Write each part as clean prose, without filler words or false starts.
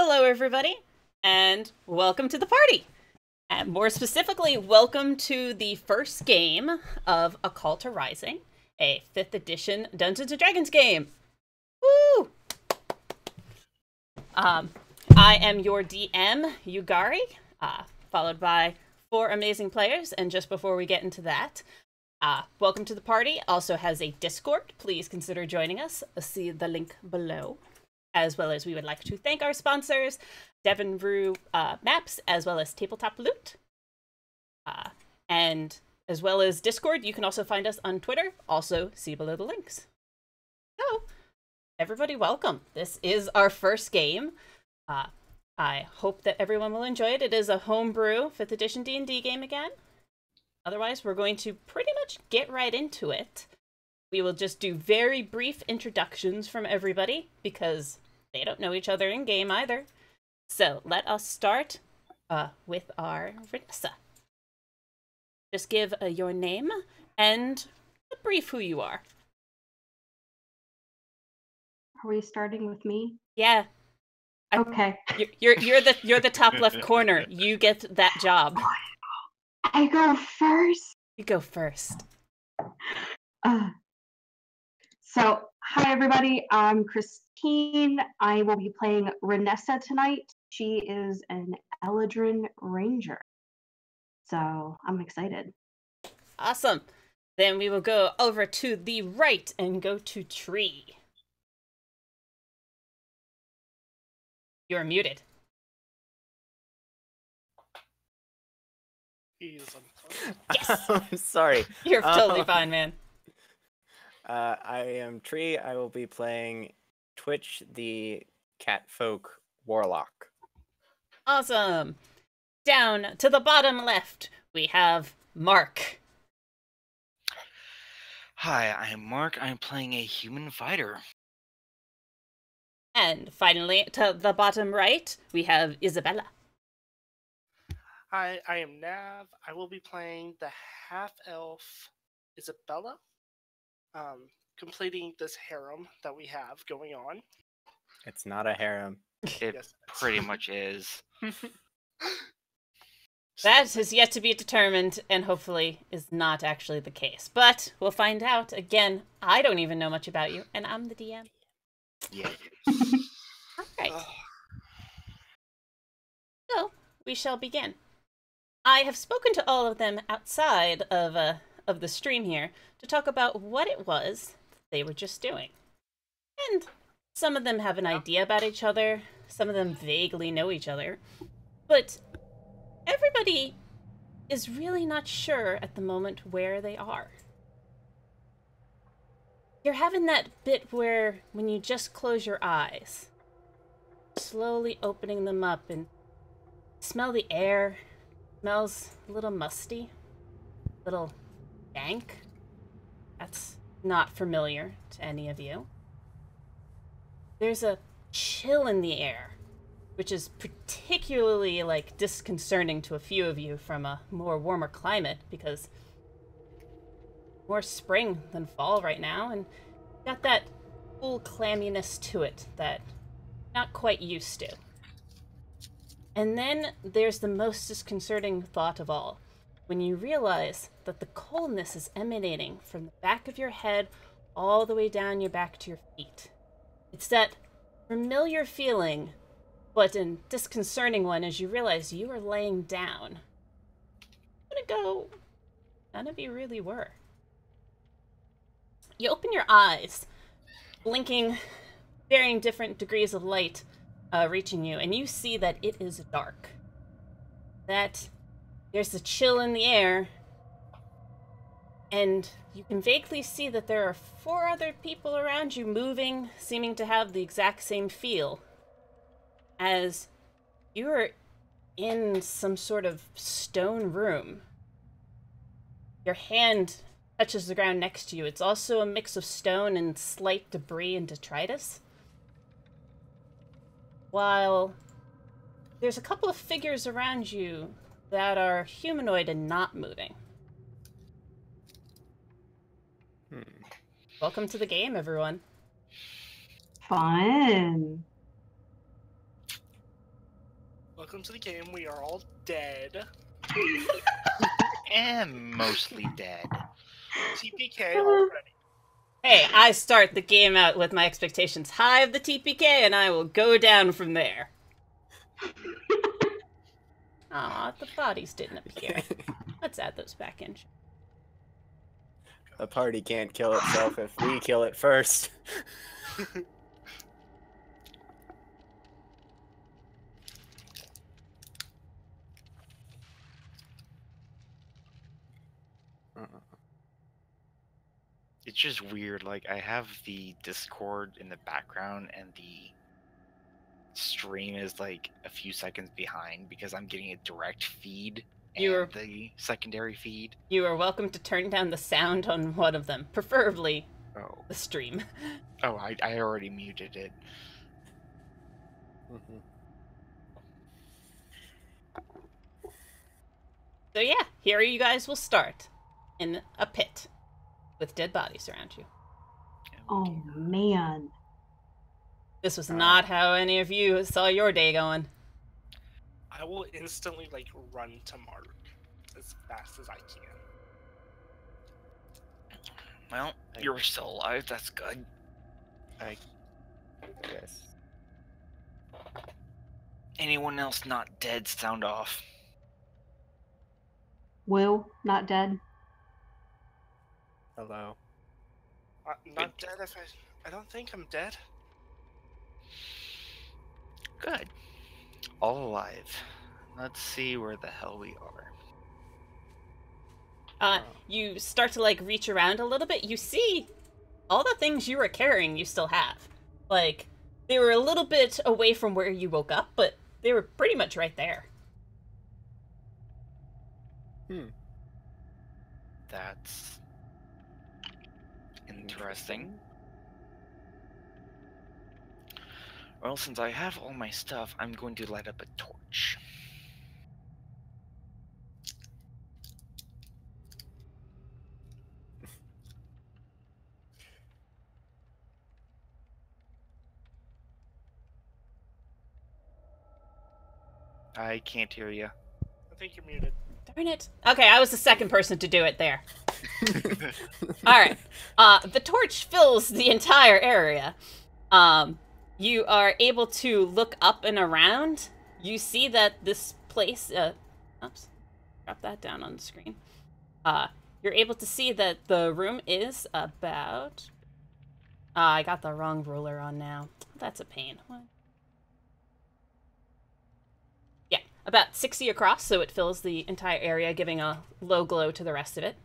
Hello, everybody, and welcome to the party. And more specifically, welcome to the first game of A Call to Rising, a 5th edition Dungeons & Dragons game. Woo! I am your DM, Yugari, followed by 4 amazing players, and just before we get into that, welcome to the party. Also has a Discord. Please consider joining us. See the link below. As well as we would like to thank our sponsors, Devon Brew Maps, as well as Tabletop Loot. And as well as Discord, you can also find us on Twitter. Also, see below the links. So, everybody welcome. This is our first game. I hope that everyone will enjoy it. It is a homebrew 5th edition D&D game again. Otherwise, we're going to pretty much get right into it. We will just do very brief introductions from everybody, because they don't know each other in-game either. So, let us start with our Vanessa. Just give your name and a brief who you are. Are we starting with me? Yeah. Okay. You're the top left corner. You get that job. I go first. You go first. So, hi everybody. I'm Christine. I will be playing Renessa tonight. She is an Eladrin Ranger. So, I'm excited. Awesome. Then we will go over to the right and go to Tree. You're muted. Yes. I'm sorry. You're totally fine, man. I am Tree. I will be playing Twitch, the Catfolk Warlock. Awesome. Down to the bottom left, we have Mark. Hi, I'm Mark. I'm playing a human fighter. And finally, to the bottom right, we have Isabella. Hi, I am Nav. I will be playing the half-elf Isabella, completing this harem that we have going on. It's not a harem. It Yes. pretty much is. That is yet to be determined, and hopefully is not actually the case. But we'll find out. Again, I don't even know much about you, and I'm the DM. Yeah. All right. So, we shall begin. I have spoken to all of them outside of the stream here to talk about what it was they were just doing. And some of them have an idea about each other, some of them vaguely know each other, but everybody is really not sure at the moment where they are. You're having that bit where when you just close your eyes, slowly opening them up and smell the air. Smells a little musty, a little dank. That's not familiar to any of you. There's a chill in the air, which is particularly disconcerting to a few of you from a more warmer climate, because more spring than fall right now, and got that cool clamminess to it that I'm not quite used to. And then there's the most disconcerting thought of all, when you realize that the coldness is emanating from the back of your head all the way down your back to your feet. It's that familiar feeling, but a disconcerting one as you realize you are laying down. I'm gonna go, none of you really were. You open your eyes, blinking varying different degrees of light reaching you, and you see that it is dark. That there's a chill in the air, and you can vaguely see that there are 4 other people around you moving, seeming to have the exact same feel, as you are in some sort of stone room. Your hand touches the ground next to you. It's also a mix of stone and slight debris and detritus. While there's a couple of figures around you that are humanoid and not moving. Welcome to the game, everyone. Fun. welcome to the game. We are all dead. And mostly dead. TPK already. Hey, I start the game out with my expectations high of the TPK, and I will go down from there. Aw, the bodies didn't appear. Let's add those back in. The party can't kill itself if we kill it first. It's just weird. Like, I have the Discord in the background, and the stream is like a few seconds behind because I'm getting a direct feed and the secondary feed. You are welcome to turn down the sound on one of them, preferably the stream. Oh, I already muted it. So yeah, here you guys will start in a pit with dead bodies around you. Oh man. This was not how any of you saw your day going. I will instantly, like, run to Mark as fast as I can. Well, you're still alive. That's good. I guess. Anyone else not dead, sound off. Will, not dead. Hello. Not dead if I don't think I'm dead. Good. All alive. Let's see where the hell we are. You start to, like, reach around a little bit. You see all the things you were carrying you still have. Like, they were a little bit away from where you woke up, but they were pretty much right there. That's interesting. Well, since I have all my stuff, I'm going to light up a torch. I can't hear you. I think you're muted. Darn it. Okay, I was the second person to do it there. Alright. The torch fills the entire area. You are able to look up and around. You see that this place... oops. Drop that down on the screen. You're able to see that the room is about... I got the wrong ruler on now. That's a pain. What? Yeah, about 60 across, so it fills the entire area, giving a low glow to the rest of it.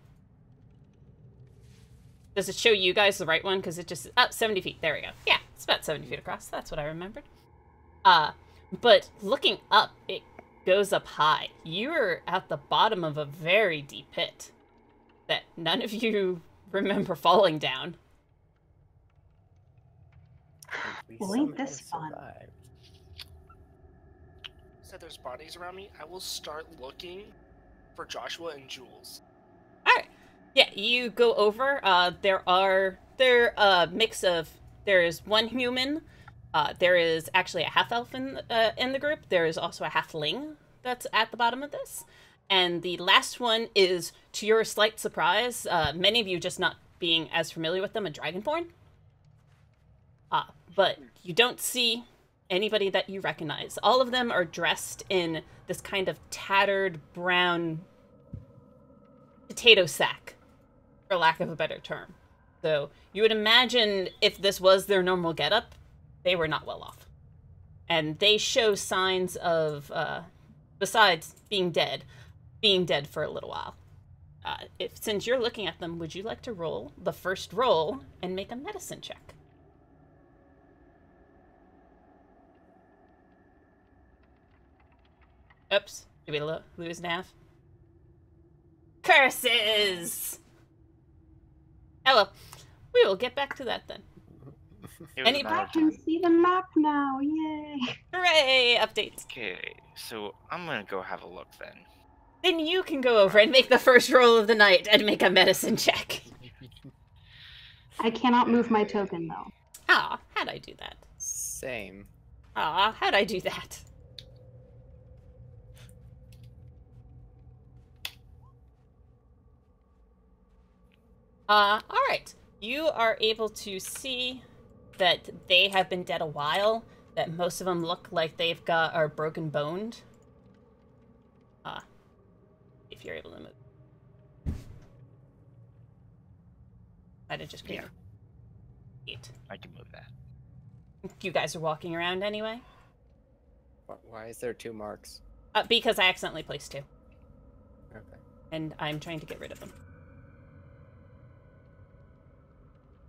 Does it show you guys the right one? Because it just... Oh, 70 feet. There we go. Yeah, it's about 70 feet across. That's what I remembered. But looking up, it goes up high. You're at the bottom of a very deep pit that none of you remember falling down. Well, ain't this fun? Said there's bodies around me. I will start looking for Joshua and Jules. Alright. Yeah, you go over. They're a mix of... There is one human. There is actually a half-elf in the group. There is also a halfling that's at the bottom of this. And the last one is, to your slight surprise, many of you just not being as familiar with them, a dragonborn. But you don't see anybody that you recognize. All of them are dressed in this kind of tattered brown potato sack, for lack of a better term. So you would imagine if this was their normal getup, they were not well off. And they show signs of, besides being dead for a little while. Since you're looking at them, would you like to roll the first roll and make a medicine check? Oops. Did we lose Nav? Curses! Oh well. We will get back to that then. I can see the map now, yay! Hooray! Updates. Okay, so I'm gonna go have a look then. Then you can go over and make the first roll of the night and make a medicine check. I cannot move my token though. Ah, how'd I do that? Same. Ah, how'd I do that? Alright. You are able to see that they have been dead a while, that most of them look like are broken boned. If you're able to move. Might have just been eight. I can move that. You guys are walking around anyway? Why is there 2 marks? Because I accidentally placed 2. Okay. And I'm trying to get rid of them.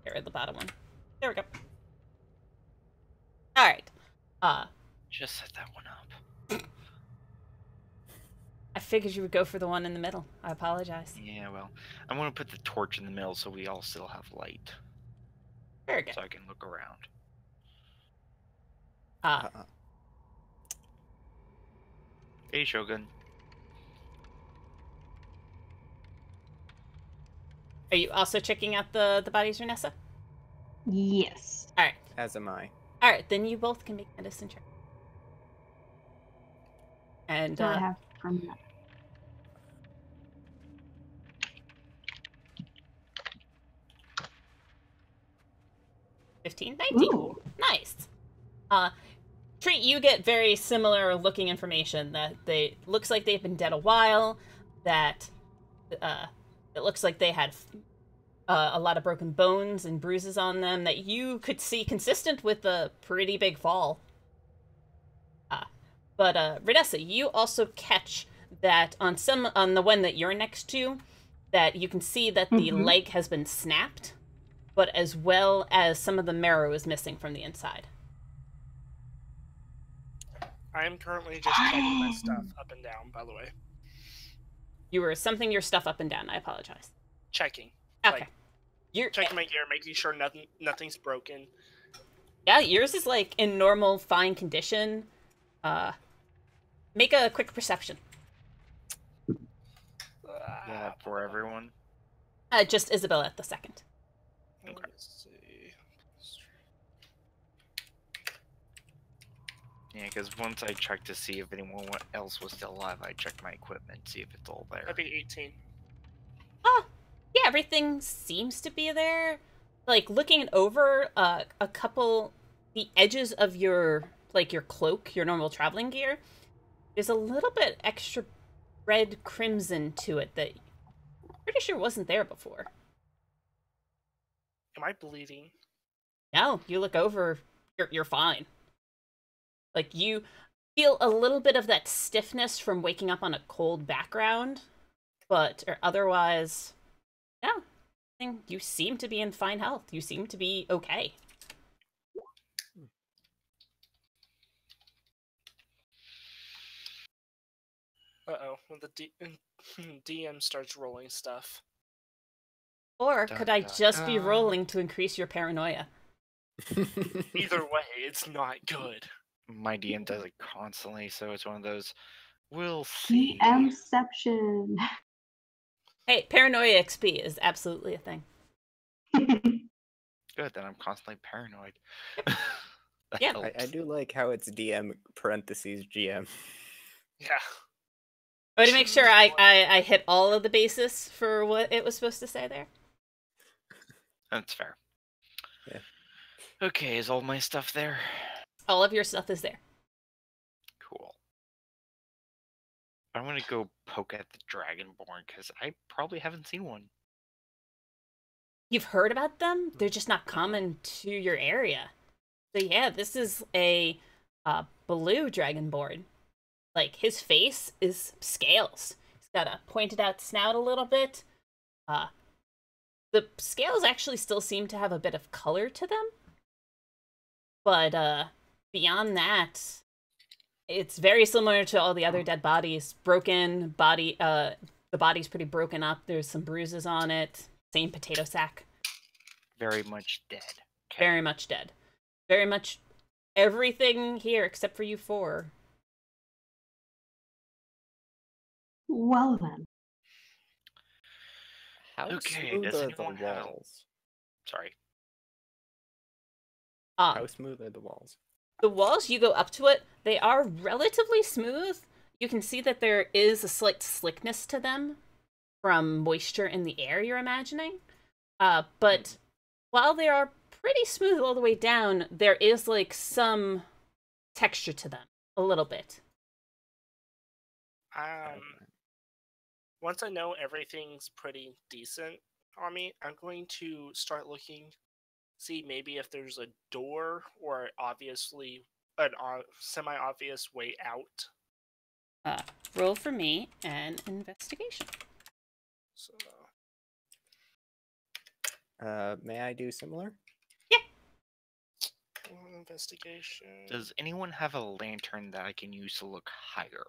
Get rid of the bottom one. There we go. Alright. Just set that one up. I figured you would go for the one in the middle. I apologize. Yeah, well, I'm gonna put the torch in the middle so we all still have light. Very good. So I can look around. Hey, Shogun. Are you also checking out the bodies, Renessa? Yes. Alright. As am I. Alright, then you both can make medicine check. And, So I have from that. 15, 19. Ooh. Nice. Treat, you get very similar looking information that looks like they've been dead a while, that it looks like they had a lot of broken bones and bruises on them that you could see consistent with a pretty big fall. But Renessa, you also catch that on the one that you're next to, that you can see that the leg has been snapped, but as well as some of the marrow is missing from the inside. I am currently just checking my stuff up and down, by the way. You were something your stuff up and down. I apologize. Checking. Okay. Like, You're checking my gear, making sure nothing's broken. Yeah, yours is like in normal, fine condition. Make a quick perception. Yeah, for everyone. Just Isabella at the second. Okay. Let's see. Yeah, because once I checked to see if anyone else was still alive, I checked my equipment, see if it's all there. That'd be 18. Yeah, everything seems to be there. Like, looking over a couple, the edges of your cloak, your normal traveling gear, there's a little bit extra red crimson to it that I'm pretty sure wasn't there before. Am I bleeding? No, you look over, you're fine. Like, you feel a little bit of that stiffness from waking up on a cold background, but otherwise, no. You seem to be in fine health. You seem to be okay. Uh-oh. When the DM starts rolling stuff. Or could I just be rolling to increase your paranoia? Either way, it's not good. My DM does it constantly, so it's one of those, we'll see. DMception. Hey, paranoia XP is absolutely a thing. Good, then I'm constantly paranoid. Yeah. I do like how it's DM parentheses GM. Yeah. I want to make sure I hit all of the bases for what it was supposed to say there. That's fair. Yeah. Okay, is all my stuff there? All of your stuff is there. Cool. I'm gonna go poke at the Dragonborn, because I probably haven't seen one. You've heard about them? They're just not common to your area. So yeah, this is a blue Dragonborn. Like, his face is scales. He's got a pointed out snout a little bit. The scales actually still seem to have a bit of color to them. But beyond that, it's very similar to all the other dead bodies. Broken body, the body's pretty broken up. There's some bruises on it. Same potato sack. Very much dead. Okay. Very much dead. Very much everything here except for you four. Well then. How Okay, smooth does are the anyone have- walls? Sorry. How smooth are the walls? The walls, you go up to it, they are relatively smooth. You can see that there is a slight slickness to them from moisture in the air, you're imagining. But while they are pretty smooth all the way down, there is like some texture to them, a little bit. Once I know everything's pretty decent on me, I'm going to start looking, see maybe if there's a door or obviously an semi-obvious way out. Roll for me an investigation. So, May I do similar? investigation. Does anyone have a lantern that I can use to look higher?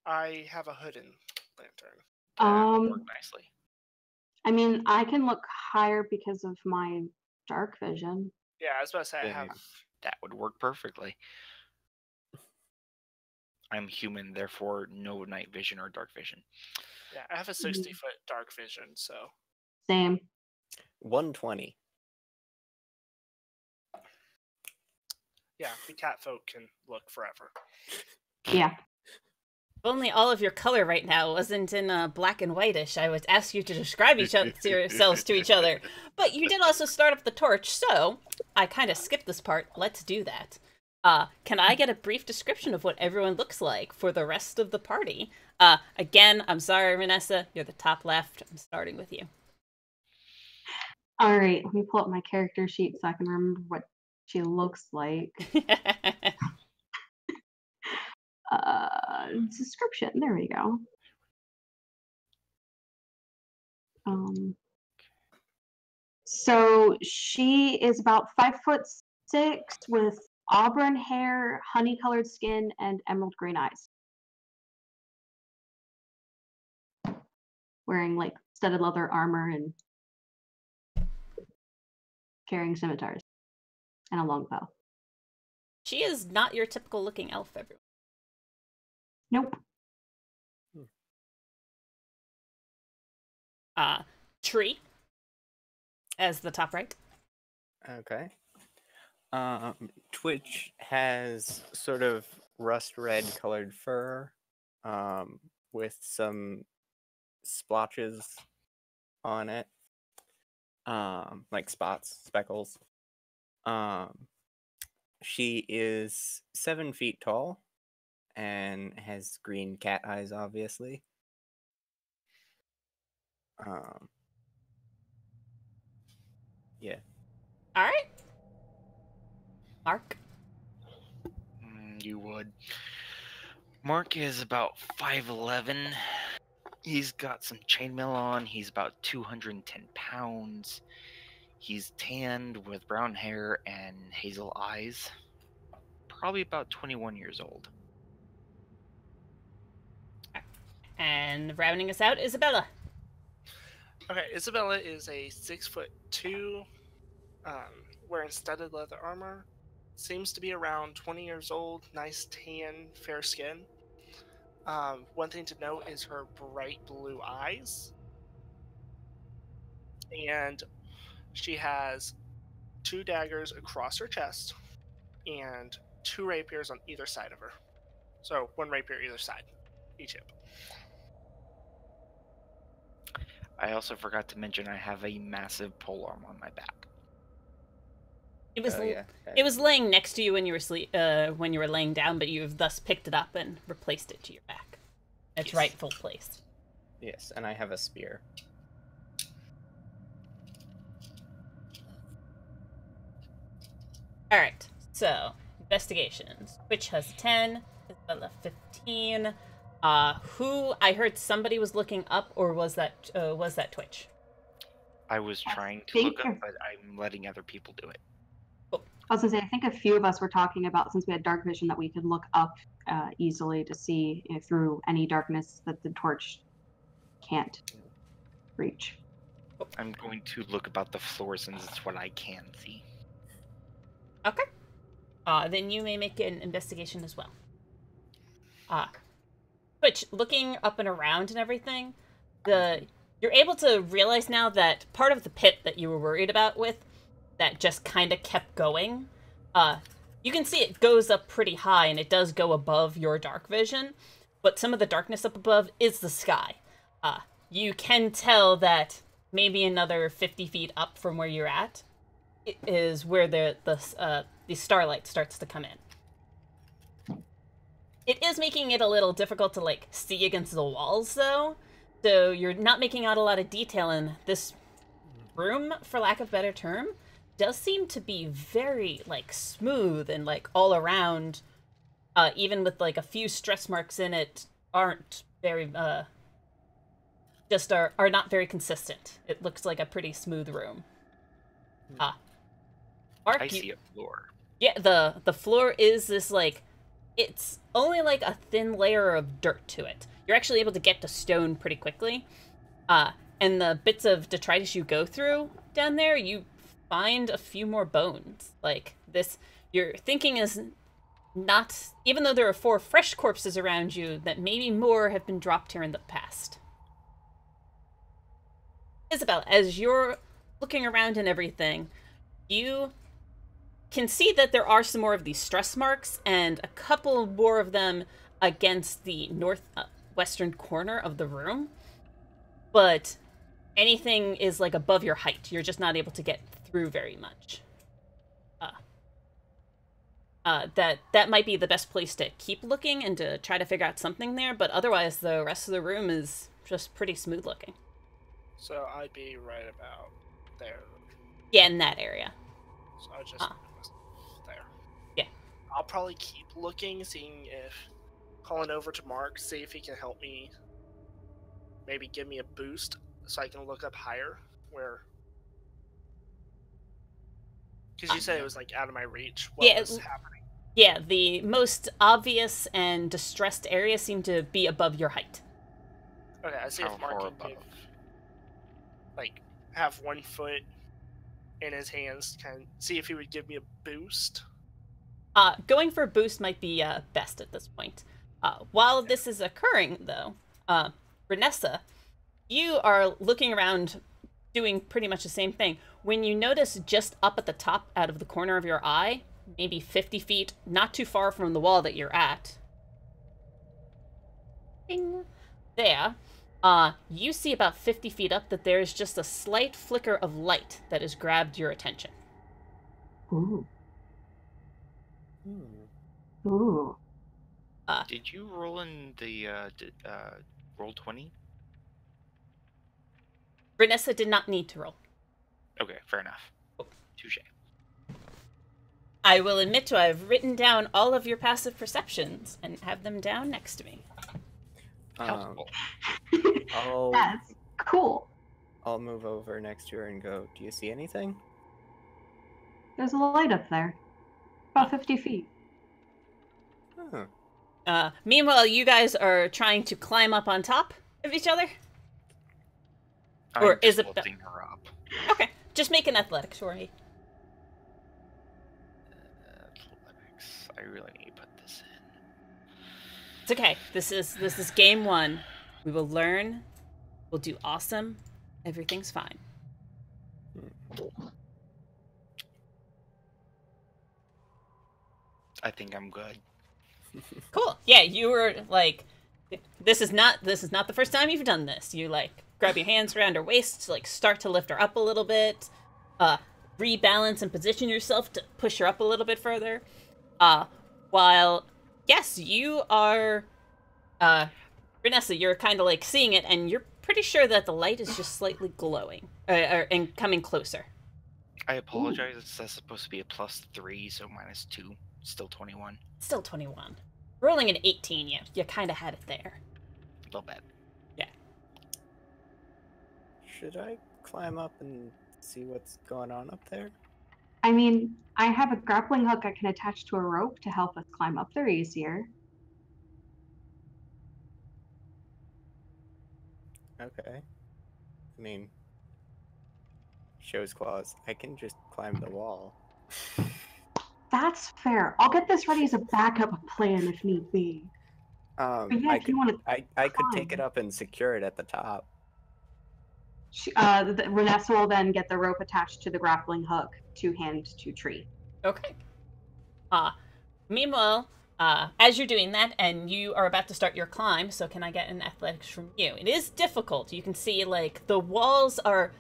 I have a hidden lantern. That would work nicely. I mean, I can look higher because of my dark vision. Yeah, I was about to say I have. That would work perfectly. I'm human, therefore no night vision or dark vision. Yeah, I have a 60-foot dark vision, so. Same. 120. Yeah, the cat folk can look forever. Yeah. If only all of your color right now wasn't in black and whitish, I would ask you to describe yourselves to each other. But you did also start up the torch, so I kind of skipped this part. Let's do that. Can I get a brief description of what everyone looks like for the rest of the party? Again, I'm sorry, Vanessa, you're the top left. I'm starting with you. All right, let me pull up my character sheet so I can remember what she looks like. Description, there we go. So she is about 5'6" with auburn hair, honey-colored skin, and emerald green eyes. Wearing like studded leather armor and carrying scimitars and a longbow. She is not your typical looking elf, everyone. Nope. Tree as the top right. Okay. Twitch has sort of rust red colored fur, with some splotches on it, like spots, speckles. She is 7 feet tall and has green cat eyes, obviously. Yeah. All right. Mark. You would. Mark is about 5'11". He's got some chainmail on. He's about 210 pounds. He's tanned with brown hair and hazel eyes. Probably about 21 years old. And rounding us out, Isabella. Okay, Isabella is a 6'2", wearing studded leather armor. Seems to be around 20 years old. Nice tan, fair skin. One thing to note is her bright blue eyes. And she has 2 daggers across her chest and 2 rapiers on either side of her. So 1 rapier either side, each hip. I also forgot to mention I have a massive polearm on my back. It was yeah. It was laying next to you when you were when you were laying down, but you've thus picked it up and replaced it to your back. Its rightful place. Yes, and I have a spear. All right. So investigations. Twitch has 10. Isabella 15. Who I heard somebody was looking up, or was that Twitch? I was trying to look up, but I'm letting other people do it. I was gonna say, I think a few of us were talking about, since we had dark vision, that we could look up easily to see through any darkness that the torch can't reach. I'm going to look about the floor since it's what I can see. Okay. Then you may make an investigation as well. Which, looking up and around and everything, you're able to realize now that part of the pit that you were worried about with, that just kind of kept going, you can see it goes up pretty high, and it does go above your dark vision, but some of the darkness up above is the sky. You can tell that maybe another 50 feet up from where you're at is where the starlight starts to come in. It is making it a little difficult to, like, see against the walls, though. So you're not making out a lot of detail, in this room, for lack of a better term, does seem to be very, like, smooth and, like, all around, even with, like, a few stress marks in it, aren't very, just are not very consistent. It looks like a pretty smooth room. Mark, I see a floor. Yeah, the floor is this, like, it's only like a thin layer of dirt to it. You're actually able to get to stone pretty quickly. And the bits of detritus you go through down there, you find a few more bones. Like, this, your thinking is not, even though there are 4 fresh corpses around you, that maybe more have been dropped here in the past. Isabel, as you're looking around and everything, you can see that there are some more of these stress marks, and a couple more of them against the northwestern corner of the room. But anything is, like, above your height. You're just not able to get through very much. That might be the best place to keep looking and to try to figure out something there, but otherwise the rest of the room is just pretty smooth looking. So I'd be right about there. Yeah, in that area. So I just there. Yeah. I'll probably keep looking, seeing if calling over to Mark, see if he can help me. Maybe give me a boost so I can look up higher. Where? Because you said it was, like, out of my reach. What was happening? Yeah, the most obvious and distressed areas seem to be above your height. Okay, I see if Mark can give, like, have 1 foot in his hands, kind of see if he would give me a boost. Going for a boost might be best at this point. While this is occurring, though, Renessa, you are looking around doing pretty much the same thing. When you notice just up at the top, out of the corner of your eye, maybe 50 feet, not too far from the wall that you're at, there, you see about 50 feet up that there is just a slight flicker of light that has grabbed your attention. Ooh. Ooh. Did you roll in the roll 20? Renessa did not need to roll. Okay, fair enough. Touche. I will admit to I've written down all of your passive perceptions and have them down next to me. Helpful. That's cool. I'll move over next to her and go, do you see anything? There's a light up there. About 50 feet. Huh. Meanwhile, you guys are trying to climb up on top of each other? Or is it lifting her up? Okay, just make an athletics for me. Athletics. I really need to put this in. It's okay. This is game 1. We will learn. We'll do awesome. Everything's fine. I think I'm good. Cool. Yeah, you were like, this is not the first time you've done this. You, like, grab your hands around her waist to, like, start to lift her up a little bit, rebalance and position yourself to push her up a little bit further. While, yes, you are, Renessa, you're kind of, like, seeing it, and you're pretty sure that the light is just slightly glowing, and coming closer. I apologize. That's supposed to be a +3, so -2. Still 21. Still 21. Rolling an 18, you kind of had it there. A little bit. Yeah. Should I climb up and see what's going on up there? I mean, I have a grappling hook I can attach to a rope to help us climb up there easier. Okay. I mean, show's clause. I can just climb the wall. That's fair. I'll get this ready as a backup plan if need be. But yeah, I if you want to, I could take it up and secure it at the top. Renessa will then get the rope attached to the grappling hook to hand to Tree. Okay. Meanwhile, as you're doing that, and you are about to start your climb, so can I get an athletics from you? It is difficult. You can see, like, the walls are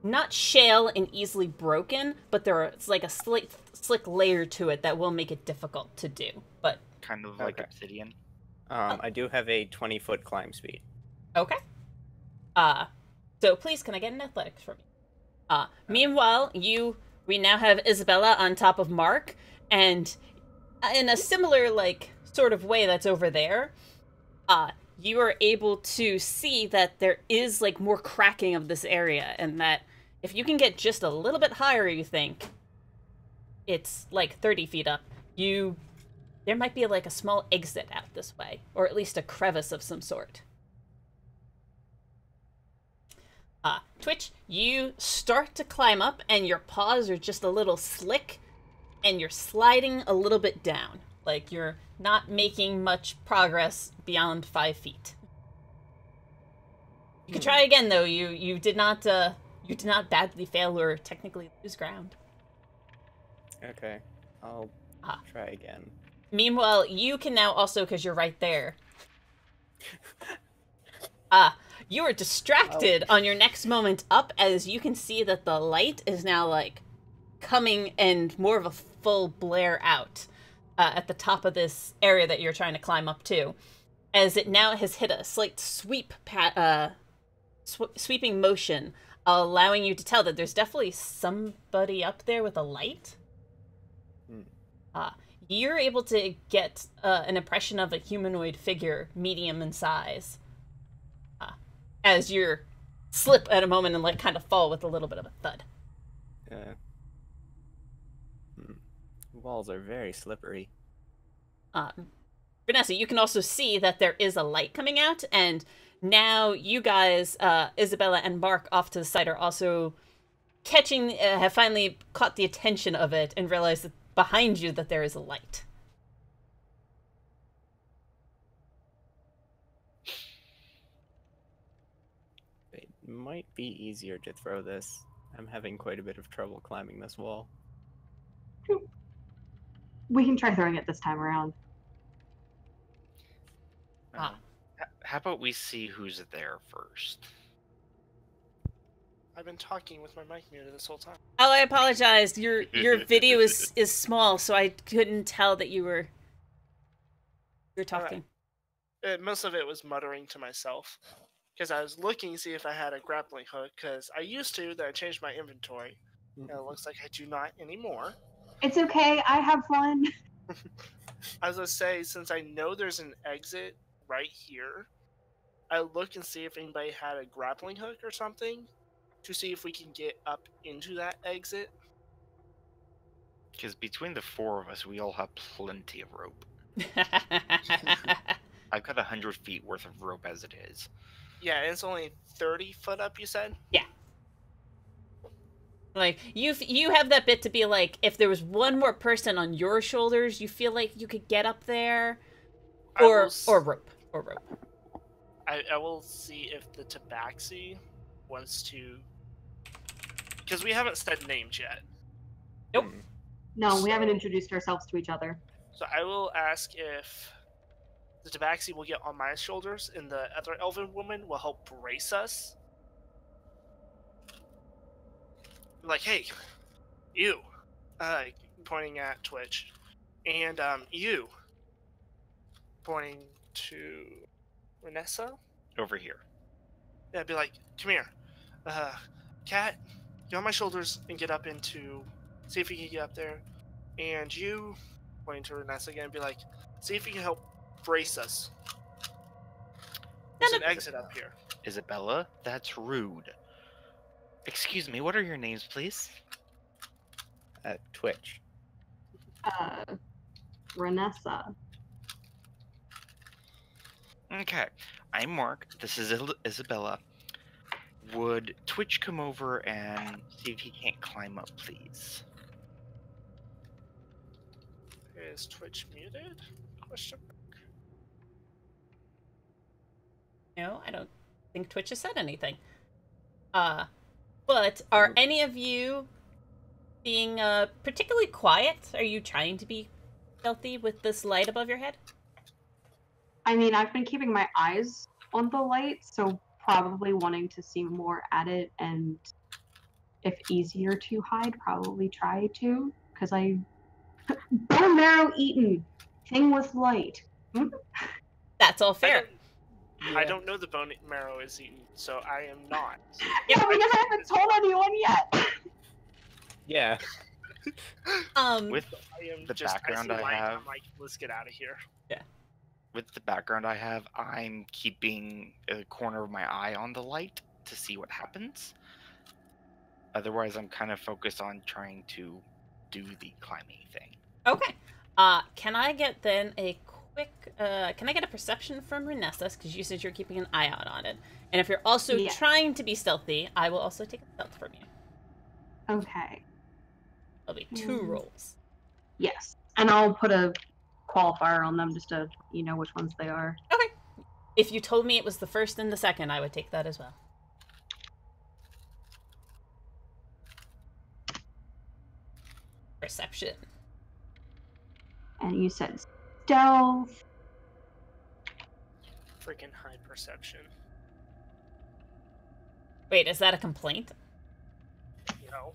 not shale and easily broken, but it's like a slick layer to it that will make it difficult to do. But Kind of like Okay. obsidian. I do have a 20-foot climb speed. okay. So please, can I get an athletics from you? Meanwhile, we now have Isabella on top of Mark, and in a similar, like, sort of way that's over there, you are able to see that there is, like, more cracking of this area, and that if you can get just a little bit higher, you think, it's, like, 30 feet up, there might be, like, a small exit out this way, or at least a crevice of some sort. Twitch, you start to climb up, and your paws are just a little slick, and you're sliding a little bit down. Like, you're not making much progress beyond 5 feet. You can try again, though. You did not badly fail or technically lose ground. Okay, I'll try again. Meanwhile, you can now also, because you're right there. You are distracted on your next moment up, as you can see that the light is now, like, coming and more of a full blare out at the top of this area that you're trying to climb up to, as it now has hit a slight sweeping motion, allowing you to tell that there's definitely somebody up there with a light. You're able to get an impression of a humanoid figure, medium in size, as you slip at a moment and, like, kind of fall with a little bit of a thud. Walls are very slippery. Vanessa, you can also see that there is a light coming out, and now you guys, Isabella and Mark off to the side, are also have finally caught the attention of it and realized that behind you that there is a light. It might be easier to throw this. I'm having quite a bit of trouble climbing this wall. We can try throwing it this time around. How about we see who's there first? I've been talking with my mic muted this whole time. Oh, I apologize. Your video is small, so I couldn't tell that you were talking. Most of it was muttering to myself, because I was looking to see if I had a grappling hook, because I used to, then I changed my inventory, and it looks like I do not anymore. It's okay, I have one. As I say, since I know there's an exit right here, I look and see if anybody had a grappling hook or something, to see if we can get up into that exit. Because between the four of us, we all have plenty of rope. I've got 100 feet worth of rope as it is. Yeah, and it's only 30 foot up, you said? Yeah. Like, you have that bit to be like, if there was one more person on your shoulders, you feel like you could get up there, or rope. I will see if the tabaxi wants to, because we haven't said names yet. Nope. No, we haven't introduced ourselves to each other. So I will ask if the tabaxi will get on my shoulders, and the other elven woman will help brace us. Like, hey, you, pointing at Twitch, and you, pointing to Renessa. Over here. Yeah, I'd be like, come here, Cat, get on my shoulders and get up into, see if you can get up there, and you, pointing to Renessa again, be like, see if you can help brace us. There's an exit up here. Isabella, that's rude. Excuse me, what are your names, please? Twitch. Renessa. Okay, I'm Mark. This is Isabella. Would Twitch come over and see if he can't climb up, please? Is Twitch muted? Question mark. No, I don't think Twitch has said anything. But are any of you being particularly quiet? Are you trying to be stealthy with this light above your head? I mean, I've been keeping my eyes on the light, so probably wanting to see more at it and if easier to hide, probably try to, because I bone marrow eaten thing with light. Hmm? That's all fair. I don't know the bone marrow is eaten, so I am not. Yeah, because I haven't told anyone yet. Yeah. With I am the just, background I see I light, have, I'm like, let's get out of here. with the background I have, I'm keeping a corner of my eye on the light to see what happens. Otherwise, I'm kind of focused on trying to do the climbing thing. Okay. Can I get then a quick, can I get a perception from Renessa? Because you said you're keeping an eye out on it. And if you're also Yeah. trying to be stealthy, I will also take a stealth from you. Okay. It'll be 2 Mm. rolls. Yes. And I'll put a qualifier on them just to which ones they are. Okay. If you told me it was the first and the second, I would take that as well. Perception. And you said stealth. Freaking high perception. Wait, is that a complaint? No.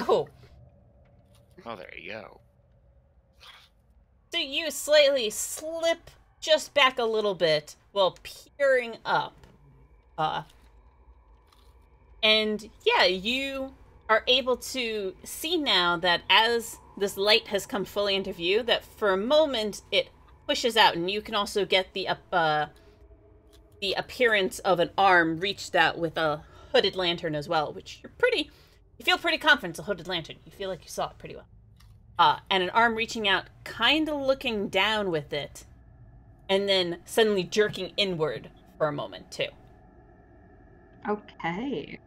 Oh. Oh, there you go. So you slightly slip just back a little bit while peering up. And yeah, you are able to see now that as this light has come fully into view, that for a moment it pushes out, and you can also get the appearance of an arm reached out with a hooded lantern as well, which you feel pretty confident it's a hooded lantern. You feel like you saw it pretty well. And an arm reaching out, kind of looking down with it, and then suddenly jerking inward for a moment, too. Okay.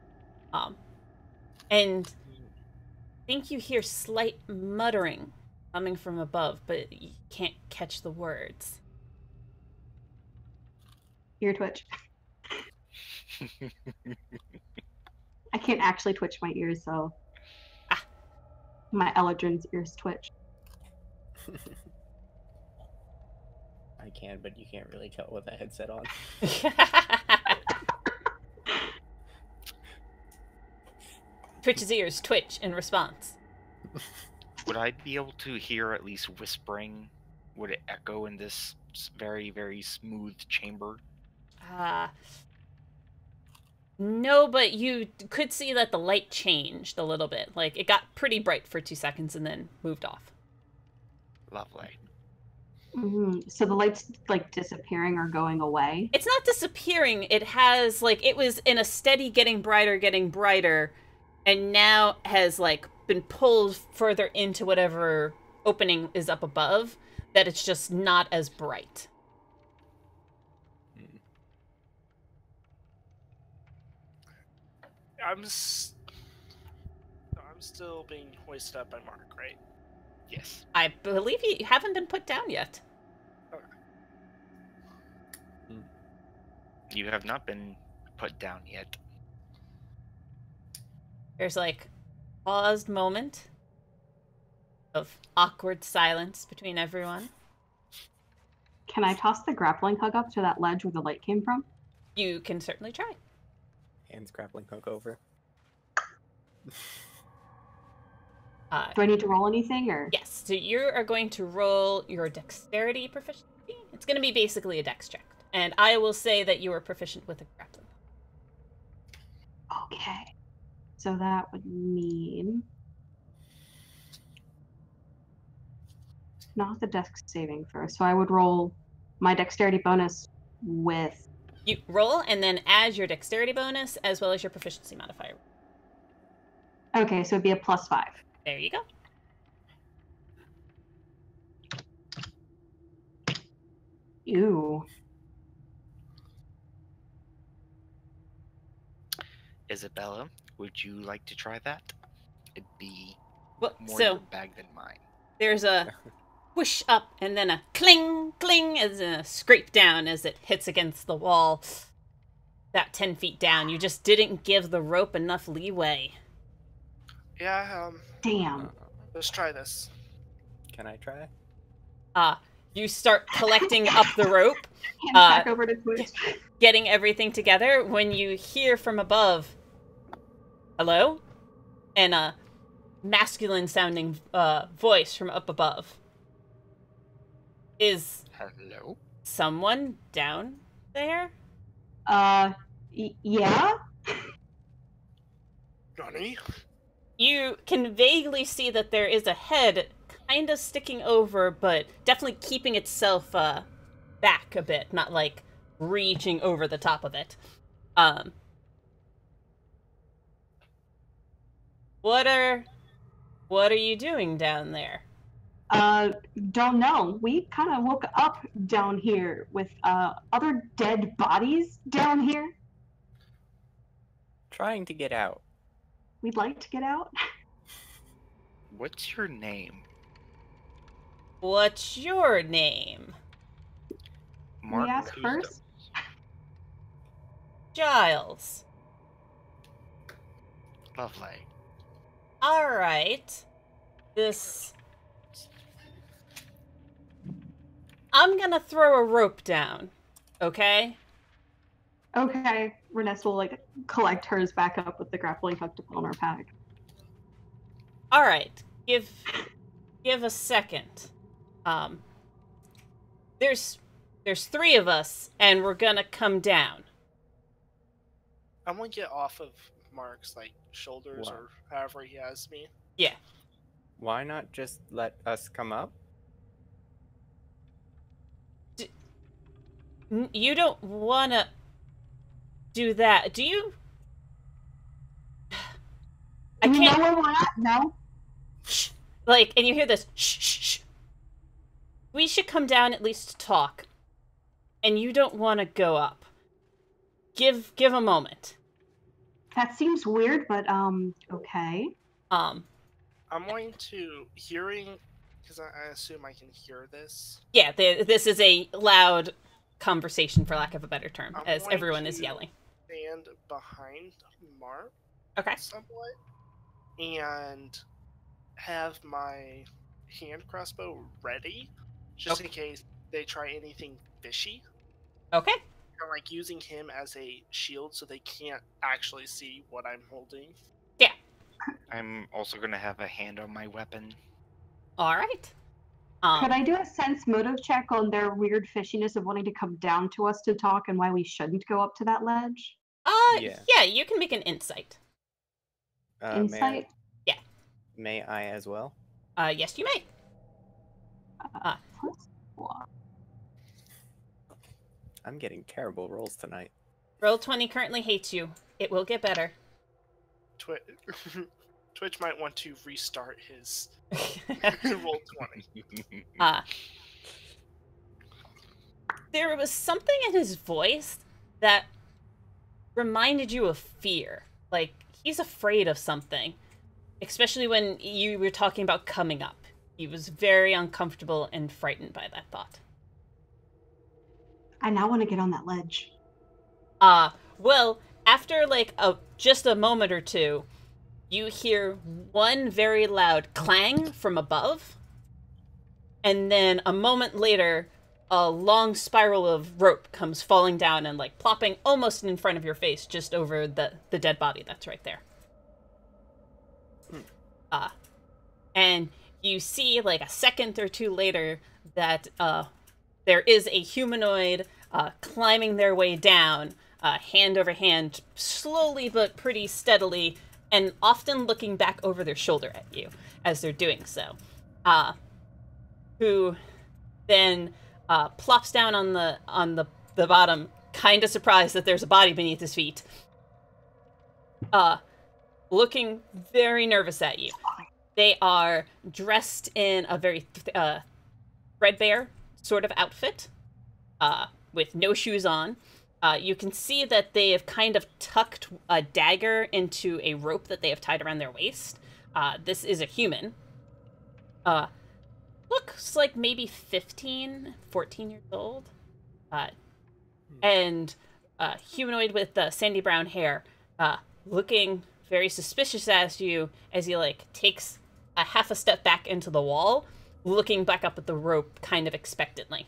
And I think you hear slight muttering coming from above, but you can't catch the words. Ear twitch. I can't actually twitch my ears, so my Eldrin's ears twitch. I can, but you can't really tell with a headset on. Twitch's ears twitch in response. Would I be able to hear at least whispering? Would it echo in this very, very smooth chamber? No, but you could see that the light changed a little bit. Like, it got pretty bright for 2 seconds and then moved off. Lovely. Mm-hmm. So the light's like disappearing or going away? It's not disappearing. It has, like, it was in a steady getting brighter, and now has, like, been pulled further into whatever opening is up above, that it's just not as bright. I'm still being hoisted up by Mark, right? Yes. I believe you haven't been put down yet. Okay. You have not been put down yet. There's, like, paused moment of awkward silence between everyone. Can I toss the grappling hook up to that ledge where the light came from? You can certainly try. Hands grappling hook over. Do I need to roll anything, or? Yes, so you are going to roll your dexterity proficiency. It's going to be basically a dex check. And I will say that you are proficient with a grappling. Okay. So that would mean... Not the dex saving first. So I would roll my dexterity bonus with... You roll, and then add your dexterity bonus as well as your proficiency modifier. Okay, so it'd be a +5. There you go. Ew. Isabella, would you like to try that? It'd be Well, more so your bag than mine. there's a whoosh up and then a cling, cling as a scrape down as it hits against the wall. About 10 feet down. You just didn't give the rope enough leeway. Yeah, Damn. let's try this. Can I try? You start collecting up the rope, Hand back over to Twitch. getting everything together when you hear from above, "Hello?" and a masculine-sounding voice from up above. Is Hello? someone down there? Yeah? Nani? You can vaguely see that there is a head kind of sticking over, but definitely keeping itself back a bit, not like reaching over the top of it. What are you doing down there? Don't know. We kind of woke up down here with other dead bodies down here. Trying to get out. We'd like to get out. What's your name? What's your name? We ask Who's first. Giles. Lovely. Alright. I'm gonna throw a rope down, okay? Okay, Renessa will like collect hers back up with the grappling hook to put on her pack. Alright, give a second. There's 3 of us, and we're gonna come down. I'm gonna get off of Mark's like shoulders Wow. or however he has me. Yeah. Why not just let us come up? You don't wanna do that, do you? I Do we can't. know where we're at? No? Shh. Like, and you hear this. Shh, shh, shh. We should come down at least to talk. And you don't want to go up. Give a moment. That seems weird, but okay. I'm going to hearing because I assume I can hear this. Yeah, this is a loud conversation, for lack of a better term, I'm as going everyone is to yelling. Stand behind Mark Okay. somewhat and have my hand crossbow ready just in case they try anything fishy. Okay. I'm like using him as a shield so they can't actually see what I'm holding. Yeah. I'm also gonna have a hand on my weapon. All right. Could I do a sense motive check on their weird fishiness of wanting to come down to us to talk and why we shouldn't go up to that ledge? Yeah, you can make an insight. Insight? May I as well? Yes, you may. Plus one. I'm getting terrible rolls tonight. Roll20 currently hates you. It will get better. Twitch might want to restart his roll 20. There was something in his voice that reminded you of fear. Like, he's afraid of something. Especially when you were talking about coming up. He was very uncomfortable and frightened by that thought. I now want to get on that ledge. Well, after like just a moment or two, you hear one very loud clang from above, and then a moment later, a long spiral of rope comes falling down and like plopping almost in front of your face, just over the dead body that's right there. And you see like a second or two later that there is a humanoid climbing their way down, hand over hand, slowly but pretty steadily, and often looking back over their shoulder at you as they're doing so. Who then plops down on the bottom, kind of surprised that there's a body beneath his feet, looking very nervous at you. They are dressed in a very threadbare sort of outfit, with no shoes on. You can see that they have kind of tucked a dagger into a rope that they have tied around their waist. This is a human. Looks like maybe 15, 14 years old. And humanoid with sandy brown hair, looking very suspicious as he like takes a half a step back into the wall, looking back up at the rope kind of expectantly.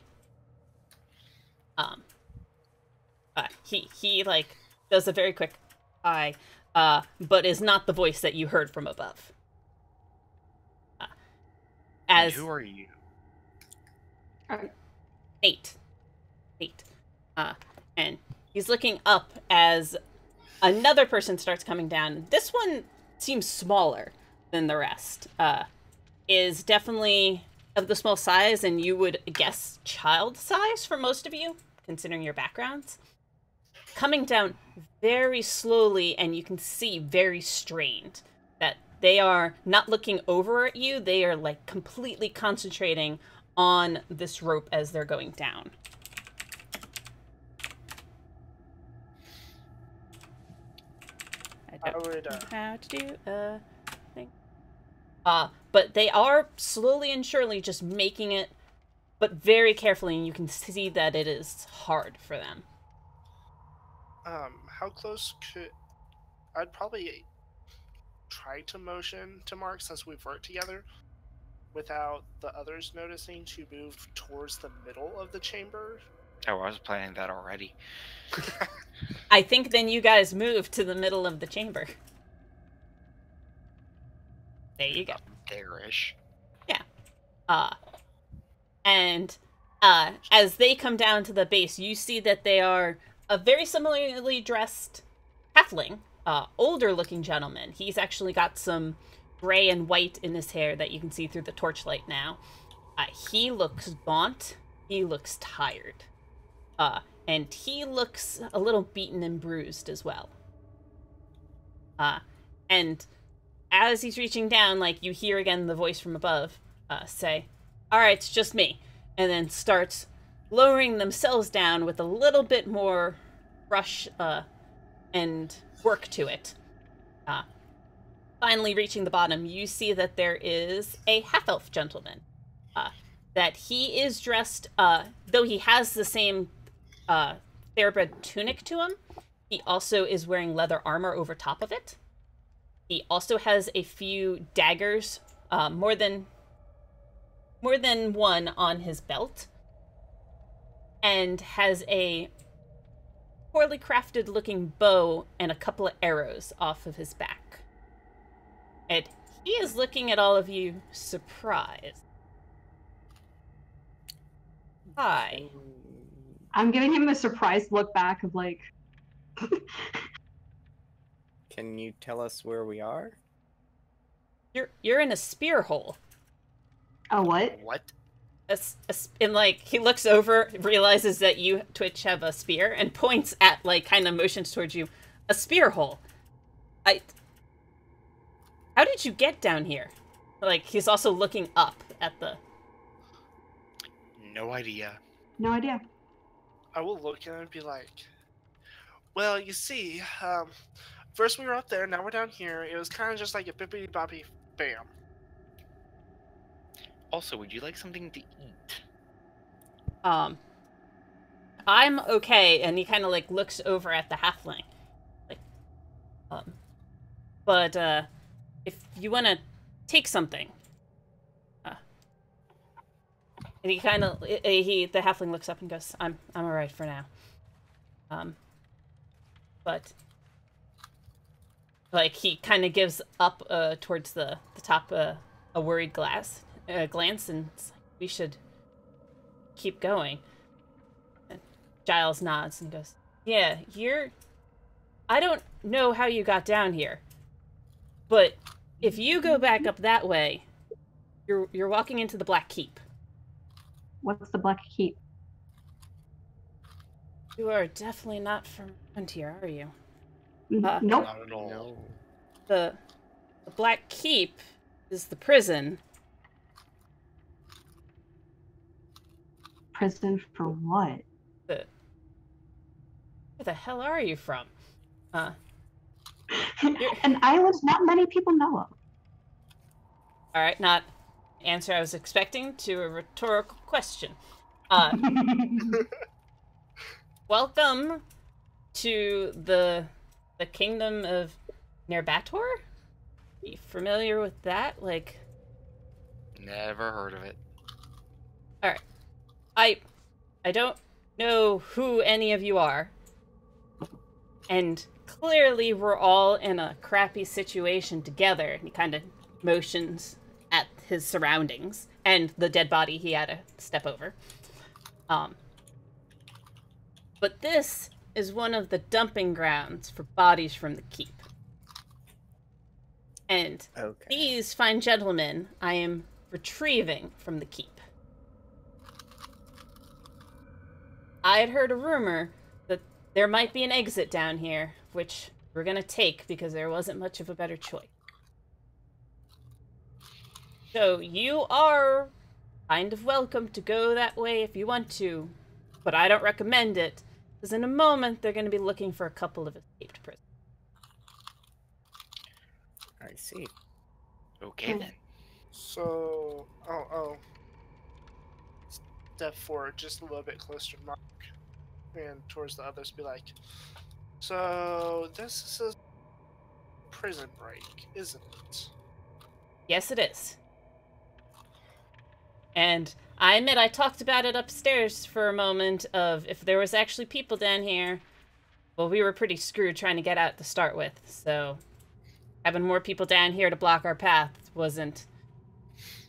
He like does a very quick, hi, but is not the voice that you heard from above. And As who are you? Eight. And he's looking up as another person starts coming down. This one seems smaller than the rest. Is definitely of the small size, and you would guess child size for most of you, considering your backgrounds. Coming down very slowly, and you can see very strained. That they are not looking over at you, they are like completely concentrating on this rope as they're going down. I don't would, know how to do a thing. But they are slowly and surely just making it, but very carefully, and you can see that it is hard for them. How close could... I'd probably try to motion to Mark, since we've worked together, without the others noticing, to move towards the middle of the chamber. Oh, I was planning that already. I think then you guys move to the middle of the chamber. There you go. There-ish. And as they come down to the base, you see that they are a very similarly dressed halfling, older-looking gentleman. He's actually got some gray and white in his hair that you can see through the torchlight now. He looks gaunt. He looks tired. And he looks a little beaten and bruised as well. And as he's reaching down, like, you hear again the voice from above say, "All right, it's just me," and then starts lowering themselves down with a little bit more rush and work to it. Finally reaching the bottom, you see that there is a half-elf gentleman. That he is dressed, though he has the same thoroughbred tunic to him, he also is wearing leather armor over top of it. He also has a few daggers, more than one on his belt, and has a poorly crafted looking bow and a couple of arrows off of his back. And he is looking at all of you surprised. Hi. I'm giving him a surprised look back of like, Can you tell us where we are? You're in a spear hole. oh, what? What? And like he looks over, realizes that you, Twitch, have a spear, and points at, like, kind of motions towards you. A spear hole. How did you get down here? Like, he's also looking up at the... No idea. No idea. I will look at him and be like, well, you see, first we were up there, now we're down here. It was kind of just like a bippity-boppy bam. Also, would you like something to eat? I'm okay, and he kind of, like, looks over at the halfling. Like, but, if you want to take something. And he kind of, the halfling looks up and goes, I'm alright for now. But, like, he kind of gives up, towards the top, a worried glance, and it's like, we should keep going. And Giles nods and goes, yeah, I don't know how you got down here, but if you go back up that way, you're walking into the Black Keep. What's the Black Keep? You are definitely not from around here, are you? Nope. Not at all. No. The Black Keep is the prison. Prison for what? Where the hell are you from? An island not many people know of. Alright, not answer I was expecting to a rhetorical question. Welcome to the kingdom of Nerbator? Are you familiar with that? Like, Never heard of it. alright. I don't know who any of you are. And clearly we're all in a crappy situation together. And he kind of motions at his surroundings and the dead body he had to step over. But this is one of the dumping grounds for bodies from the keep. And these fine gentlemen I am retrieving from the keep. I had heard a rumor that there might be an exit down here, which we're gonna take because there wasn't much of a better choice. So you are kind of welcome to go that way if you want to, but I don't recommend it, because in a moment they're going to be looking for a couple of escaped prisoners. I see. Okay then. So, step forward just a little bit closer to Mark and towards the others, be like, so this is a prison break, isn't it? Yes, it is. And I admit I talked about it upstairs for a moment of if there was actually people down here. Well, we were pretty screwed trying to get out to start with, so having more people down here to block our path wasn't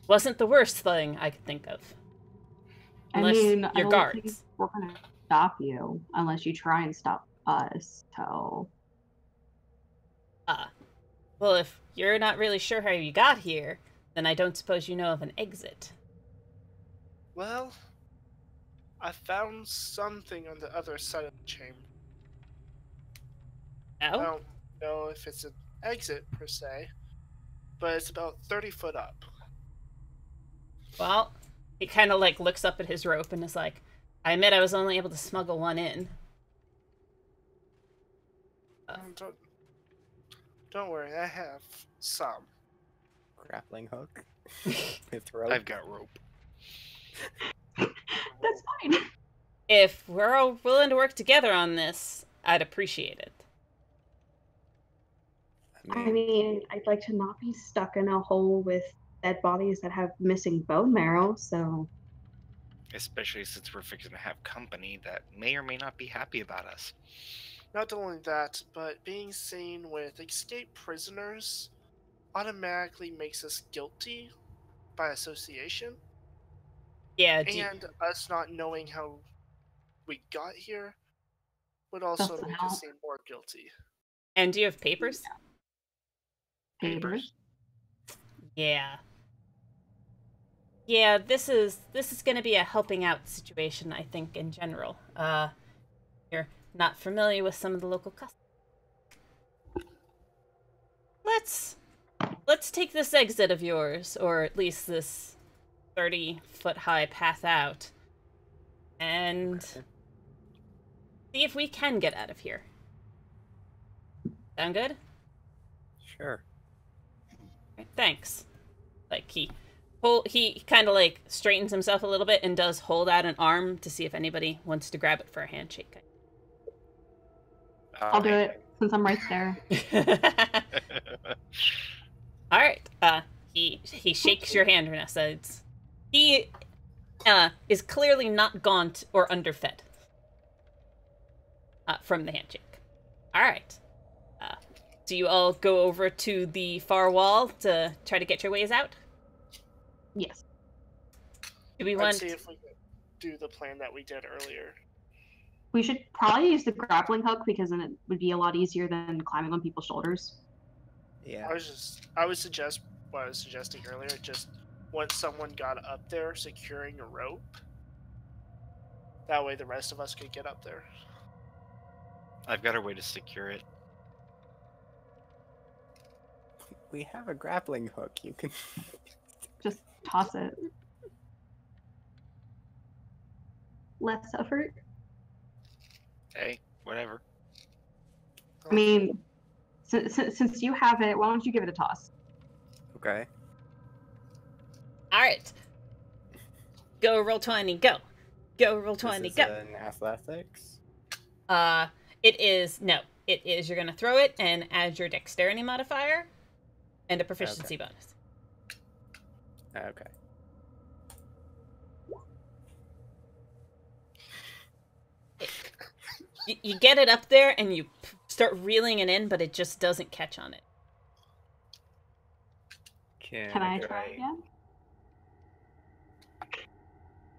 the worst thing I could think of. Unless I your don't guards. think we're gonna stop you unless you try and stop us. So. Well, if you're not really sure how you got here, then I don't suppose you know of an exit. Well, I found something on the other side of the chamber. I Oh? don't know if it's an exit per se, but it's about 30 foot up. Well, he kind of like looks up at his rope and is like, I admit I was only able to smuggle one in. Don't worry, I have some. Grappling hook. With rope. I've got rope. That's fine. If we're all willing to work together on this, I'd appreciate it. I mean, I'd like to not be stuck in a hole with dead bodies that have missing bone marrow, so. Especially since we're fixing to have company that may or may not be happy about us. Not only that, but being seen with escaped prisoners automatically makes us guilty by association. Yeah, and us not knowing how we got here would also make us seem more guilty. And do you have papers? Papers? Yeah. Yeah, this is going to be a helping out situation, I think, in general. You're not familiar with some of the local customs. Let's take this exit of yours, or at least this 30-foot high path out, and see if we can get out of here. Sound good? Sure. Right, thanks. Like he kind of like straightens himself a little bit and does hold out an arm to see if anybody wants to grab it for a handshake. I'll do it since I'm right there. All right. He shakes your hand, Renessa. He is clearly not gaunt or underfed from the handshake. All right. Do you all go over to the far wall to try to get your ways out? Yes. Do we Let's see if we could do the plan that we did earlier. We should probably use the grappling hook because then it would be a lot easier than climbing on people's shoulders. Yeah. I would suggest what I was suggesting earlier, just once someone got up there securing a rope. That way the rest of us could get up there. I've got a way to secure it. We have a grappling hook. You can just toss it. Less effort. Hey, whatever. I mean, since you have it, why don't you give it a toss? Okay. All right. Go roll 20. Go. Go roll 20. This is go. An athletics. It is you're gonna throw it and add your dexterity modifier and a proficiency bonus. Okay. You get it up there and you start reeling it in, but it just doesn't catch on it. Can I try again?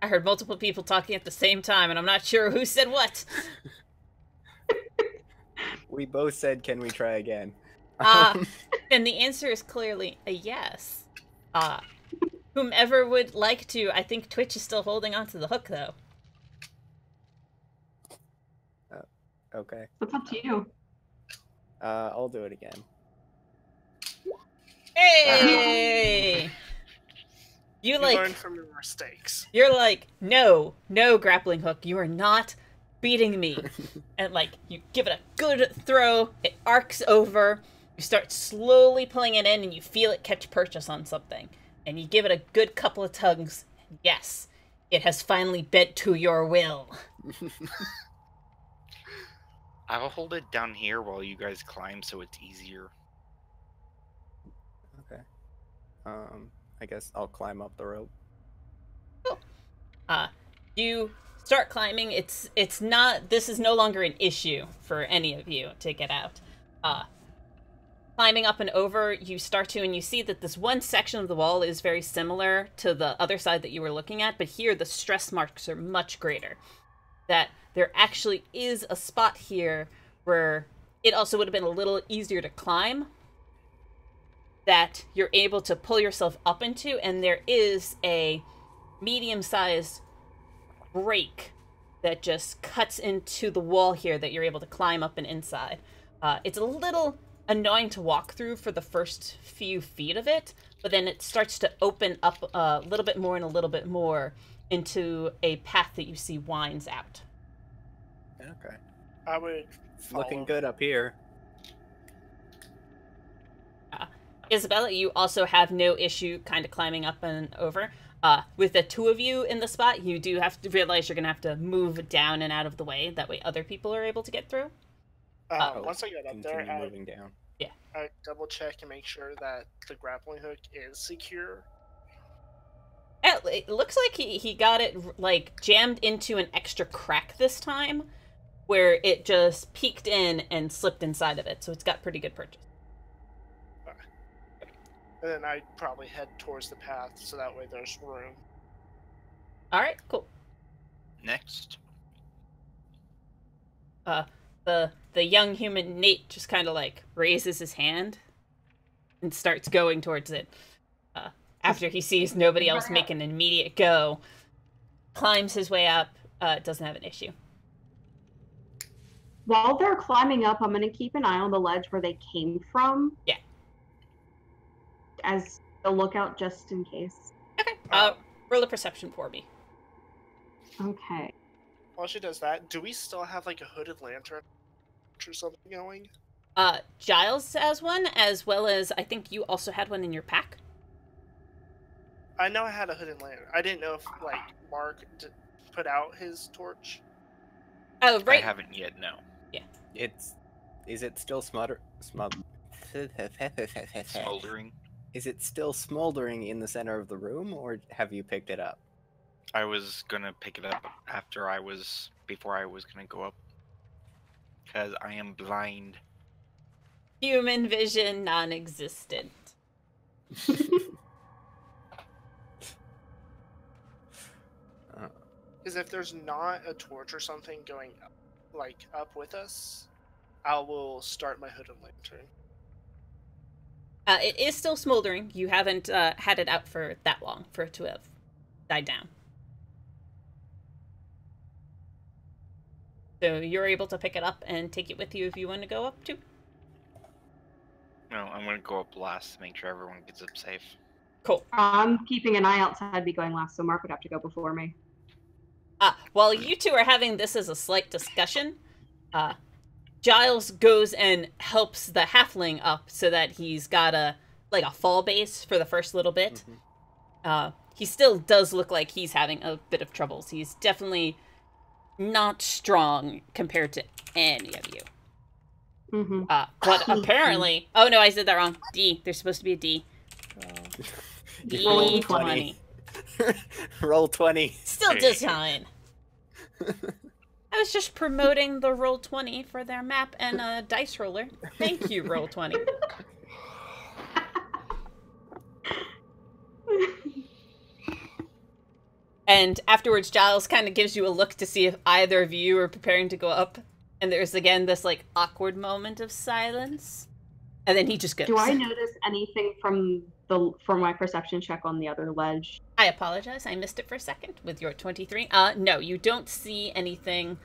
I heard multiple people talking at the same time, and I'm not sure who said what. We both said, "Can we try again?" And the answer is clearly a yes. Whomever would like to, I think Twitch is still holding on to the hook, though. Okay. What's up to you? I'll do it again. Hey! You learn from your mistakes. You're like, no grappling hook. You are not beating me. And like, you give it a good throw. It arcs over. You start slowly pulling it in, and you feel it catch purchase on something. And you give it a good couple of tugs. Yes, it has finally bent to your will. I'll hold it down here while you guys climb, so it's easier. Okay. I guess I'll climb up the rope. Cool. You start climbing. This is no longer an issue for any of you to get out. Climbing up and over, you start to, and you see that this one section of the wall is very similar to the other side that you were looking at, but here the stress marks are much greater. That there actually is a spot here where it also would have been a little easier to climb, that you're able to pull yourself up into, and there is a medium-sized break that just cuts into the wall here that you're able to climb up and inside. It's a little annoying to walk through for the first few feet of it, but then it starts to open up a little bit more and a little bit more into a path that you see winds out. Okay. I would follow. Looking good up here. Isabella, you also have no issue kind of climbing up and over. With the two of you in the spot, you do have to realize you're going to have to move down and out of the way. That way other people are able to get through. Once I get up there, moving down. Yeah. I double check and make sure that the grappling hook is secure. It looks like he got it like jammed into an extra crack this time, where it just peeked in and slipped inside of it. So it's got pretty good purchase. And then I'd probably head towards the path, so that way there's room. All right, cool. Next. The young human Nate just kind of like raises his hand and starts going towards it. After he sees nobody else make an immediate go, climbs his way up, doesn't have an issue. While they're climbing up, I'm going to keep an eye on the ledge where they came from. Yeah. As a lookout, just in case. Okay. Roll a perception for me. Okay. While she does that, do we still have like a hooded lantern or something going? Giles has one, as well as I think you also had one in your pack. I know I had a hooded lantern. I didn't know if like Mark put out his torch. Oh, right. I haven't yet, no. Yeah. Is it still smoldering? Is it still smoldering in the center of the room, or have you picked it up? I was gonna pick it up before I was gonna go up. Because I am blind. Human vision non-existent. Because if there's not a torch or something going like up with us, I will start my hooded lantern. It is still smoldering. You haven't had it out for that long for it to have died down. So you're able to pick it up and take it with you if you want to go up too. No, I'm gonna go up last to make sure everyone gets up safe. Cool. I'm keeping an eye outside. I'd be going last, so Mark would have to go before me. While you two are having this as a slight discussion, Giles goes and helps the halfling up so that he's got a fall base for the first little bit. Mm-hmm. He still does look like he's having a bit of troubles. He's definitely not strong compared to any of you. Mm-hmm. But apparently... Oh, no, I said that wrong. D. There's supposed to be a D. Roll 20. Roll 20. Still just fine. I was just promoting the Roll20 for their map and a dice roller. Thank you, Roll20. And afterwards, Giles kind of gives you a look to see if either of you are preparing to go up. And there's again this like awkward moment of silence. And then he just goes. Do I notice anything from my perception check on the other ledge? I apologize, I missed it for a second with your 23. No, you don't see anything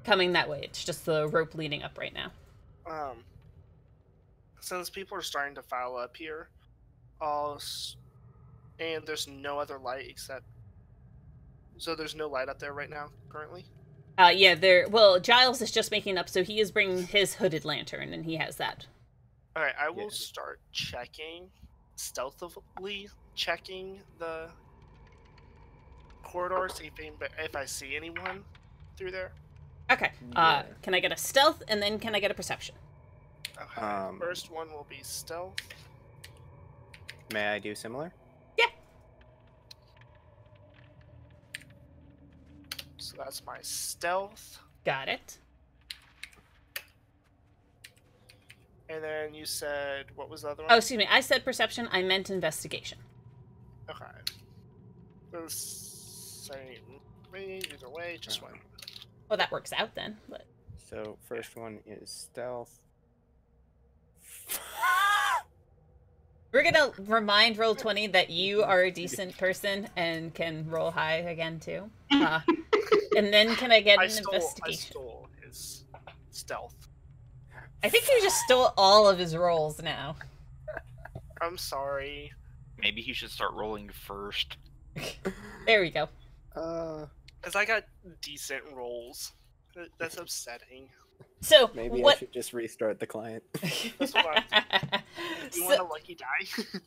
coming that way. It's just the rope leading up right now. Since people are starting to file up here, and there's no other light except... So there's no light up there right now, currently? Yeah, well, Giles is just making up, so he is bringing his hooded lantern, and he has that. Alright, I will start stealthily checking the corridor, see if I see anyone through there. Okay, can I get a stealth, and then can I get a perception? Okay, first one will be stealth. May I do similar? Yeah. So that's my stealth. Got it. And then you said, what was the other one? Oh, excuse me, I said perception, I meant investigation. Okay. The same way, either way, just one. Well, that works out then, but... So, first one is stealth. We're gonna remind Roll20 that you are a decent person and can roll high again, too. And then can I get an investigation? I stole his stealth. I think you just stole all of his rolls now. I'm sorry. Maybe he should start rolling first. There we go. Because I got decent rolls. That's upsetting. So, maybe what... I should just restart the client. That's what you want a lucky die?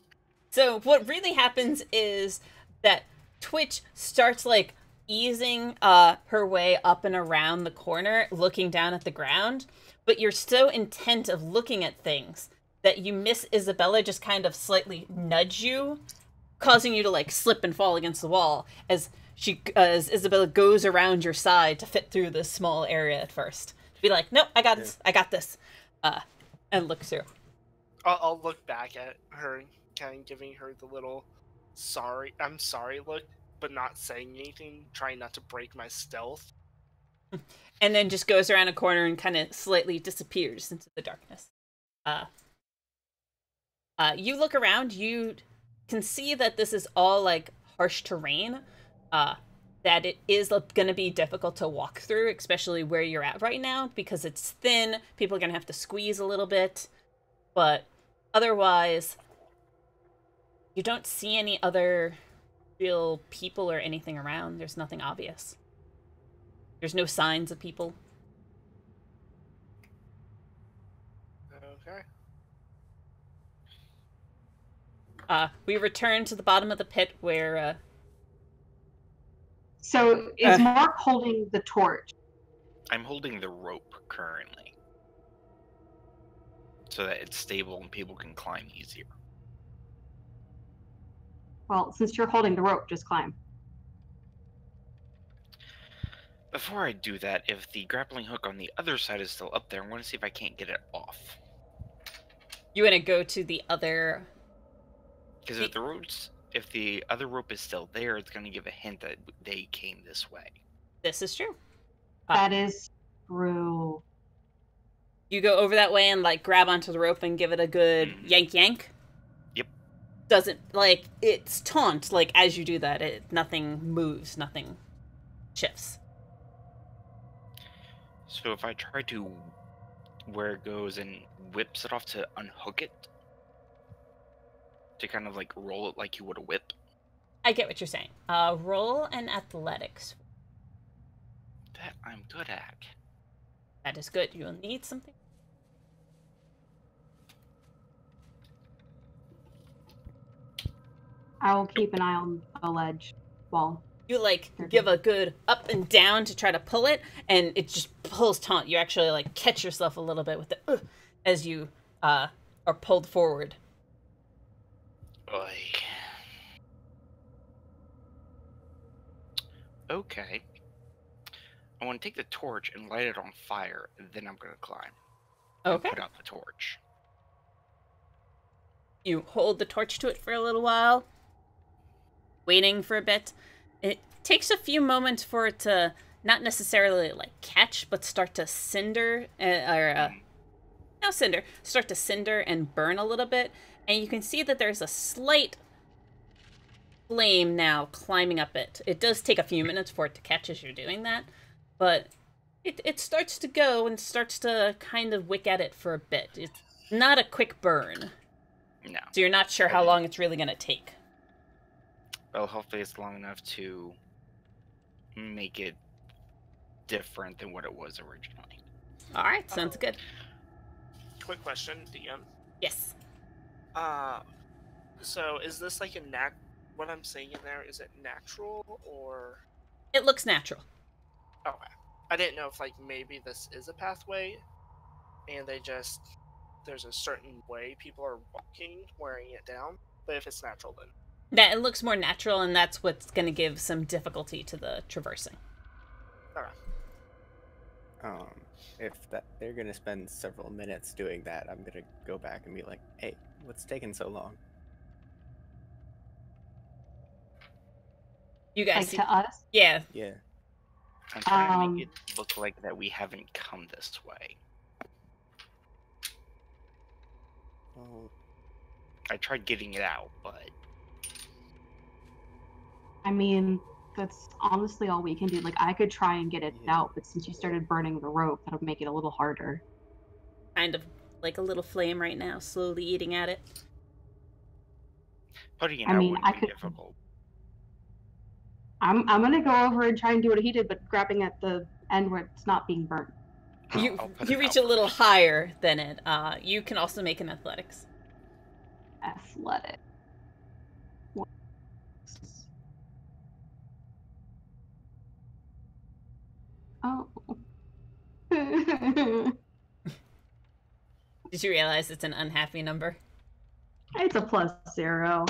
So what really happens is that Twitch starts, like, easing her way up and around the corner, looking down at the ground, but you're so intent of looking at things that you miss Isabella just kind of slightly nudge you, causing you to, like, slip and fall against the wall as Isabella goes around your side to fit through this small area at first. Be like, nope, I got this, and look through. I'll look back at her, kind of giving her the little I'm sorry look, but not saying anything, trying not to break my stealth. And then just goes around a corner and kind of slightly disappears into the darkness. You look around, you can see that this is all, like, harsh terrain, that it is going to be difficult to walk through, especially where you're at right now, because it's thin, people are going to have to squeeze a little bit, but otherwise, you don't see any other real people or anything around. There's nothing obvious. There's no signs of people. Okay. We return to the bottom of the pit where, So, is Mark holding the torch? I'm holding the rope currently, so that it's stable and people can climb easier. Well, since you're holding the rope, just climb. Before I do that, if the grappling hook on the other side is still up there, I want to see if I can't get it off. you want to go to the other... Because if the other rope is still there, it's going to give a hint that they came this way. This is true. That is true. You go over that way and, like, grab onto the rope and give it a good yank. Yep. Doesn't, like, it's taunt, like, as you do that, nothing moves, nothing shifts. So if I try to where it goes and whips it off to unhook it, to kind of, like, roll it like you would a whip. I get what you're saying. Roll an athletics. That I'm good at. That is good. You'll need something. I will keep an eye on the ledge while You, like, give a good up and down to try to pull it, and it just pulls taunt. You actually, like, catch yourself a little bit with the as you are pulled forward. Oy. Okay. I want to take the torch and light it on fire, and then I'm going to climb. Okay. And put out the torch. You hold the torch to it for a little while, waiting for a bit. It takes a few moments for it to not necessarily like catch, but start to cinder, start to cinder and burn a little bit. And you can see that there's a slight flame now climbing up it. It does take a few minutes for it to catch as you're doing that, but it starts to go and starts to kind of wick at it for a bit. It's not a quick burn. No. So you're not sure how long it's really going to take. Well, hopefully it's long enough to make it different than what it was originally. All right, sounds good. Quick question, DM. Yes. So is this like what I'm seeing in there, is it natural or? It looks natural. Okay. I didn't know if like maybe this is a pathway and there's a certain way people are walking, wearing it down, but if it's natural then. Yeah, it looks more natural, and that's what's going to give some difficulty to the traversing. Alright. If they're gonna spend several minutes doing that, I'm gonna go back and be like, "Hey, what's taking so long?" You guys Like see? to us? Yeah. Yeah. I'm trying to make it look like that we haven't come this way. Well, I tried getting it out, but I mean, that's honestly all we can do. Like, I could try and get it Yeah. out, but since you started burning the rope, that'll make it a little harder. Kind of like a little flame right now, slowly eating at it. putting it I out mean, wouldn't I be could- difficult. I'm gonna go over and try and do what he did, but grabbing at the end where it's not being burnt. You I'll put you it reach out a little first. higher than it. You can also make an athletics. Athletic. Oh. Did you realize it's an unhappy number? It's a +0.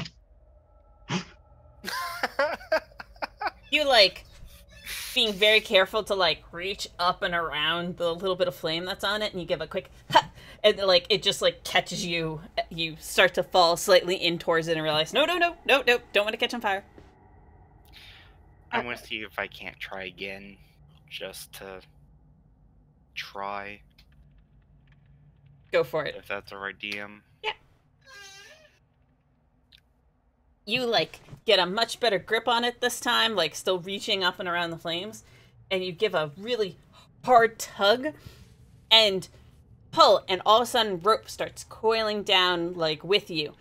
You like being very careful to like reach up and around the little bit of flame that's on it, and you give a quick ha, and like it just like catches you. You start to fall slightly in towards it and realize, no, don't want to catch on fire. I'm going to see if I can't try again, just to try, Go for it. if that's alright, DM. You like get a much better grip on it this time, like still reaching up and around the flames, and you give a really hard tug and pull, and all of a sudden rope starts coiling down like with you.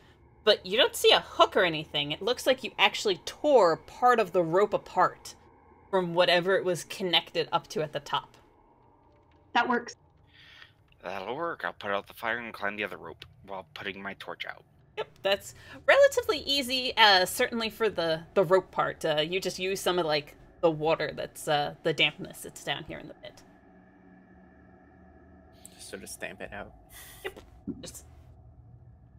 But you don't see a hook or anything. It looks like you actually tore part of the rope apart from whatever it was connected up to at the top. That works. That'll work. I'll put out the fire and climb the other rope while putting my torch out. Yep, that's relatively easy, certainly for the rope part. You just use some of, like, the water that's, the dampness that's down here in the pit. Just sort of stamp it out. Just,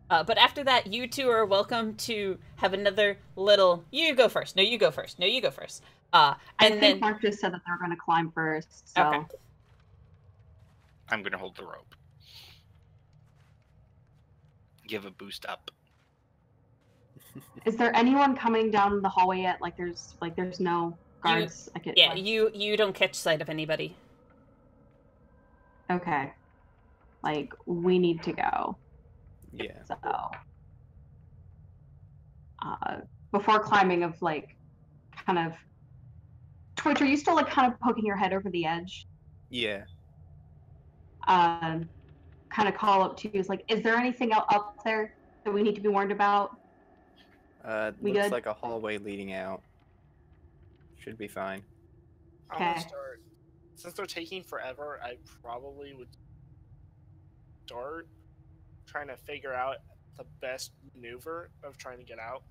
but after that, you two are welcome to have another little, you go first, no, you go first, no, you go first. I And think then, Mark just said that they're going to climb first, so... Okay. I'm going to hold the rope. Give a boost up. Is there anyone coming down the hallway yet? Like there's no guards. yeah, you don't catch sight of anybody. Okay. Like we need to go. Yeah. So before climbing of like kind of Twitch, are you still like kind of poking your head over the edge? Yeah. Kind of call up to you is like, is there anything up there that we need to be warned about? Looks good? like a hallway leading out. Should be fine. I'm gonna Okay. start. Since they're taking forever, I probably would start trying to figure out the best maneuver of trying to get out.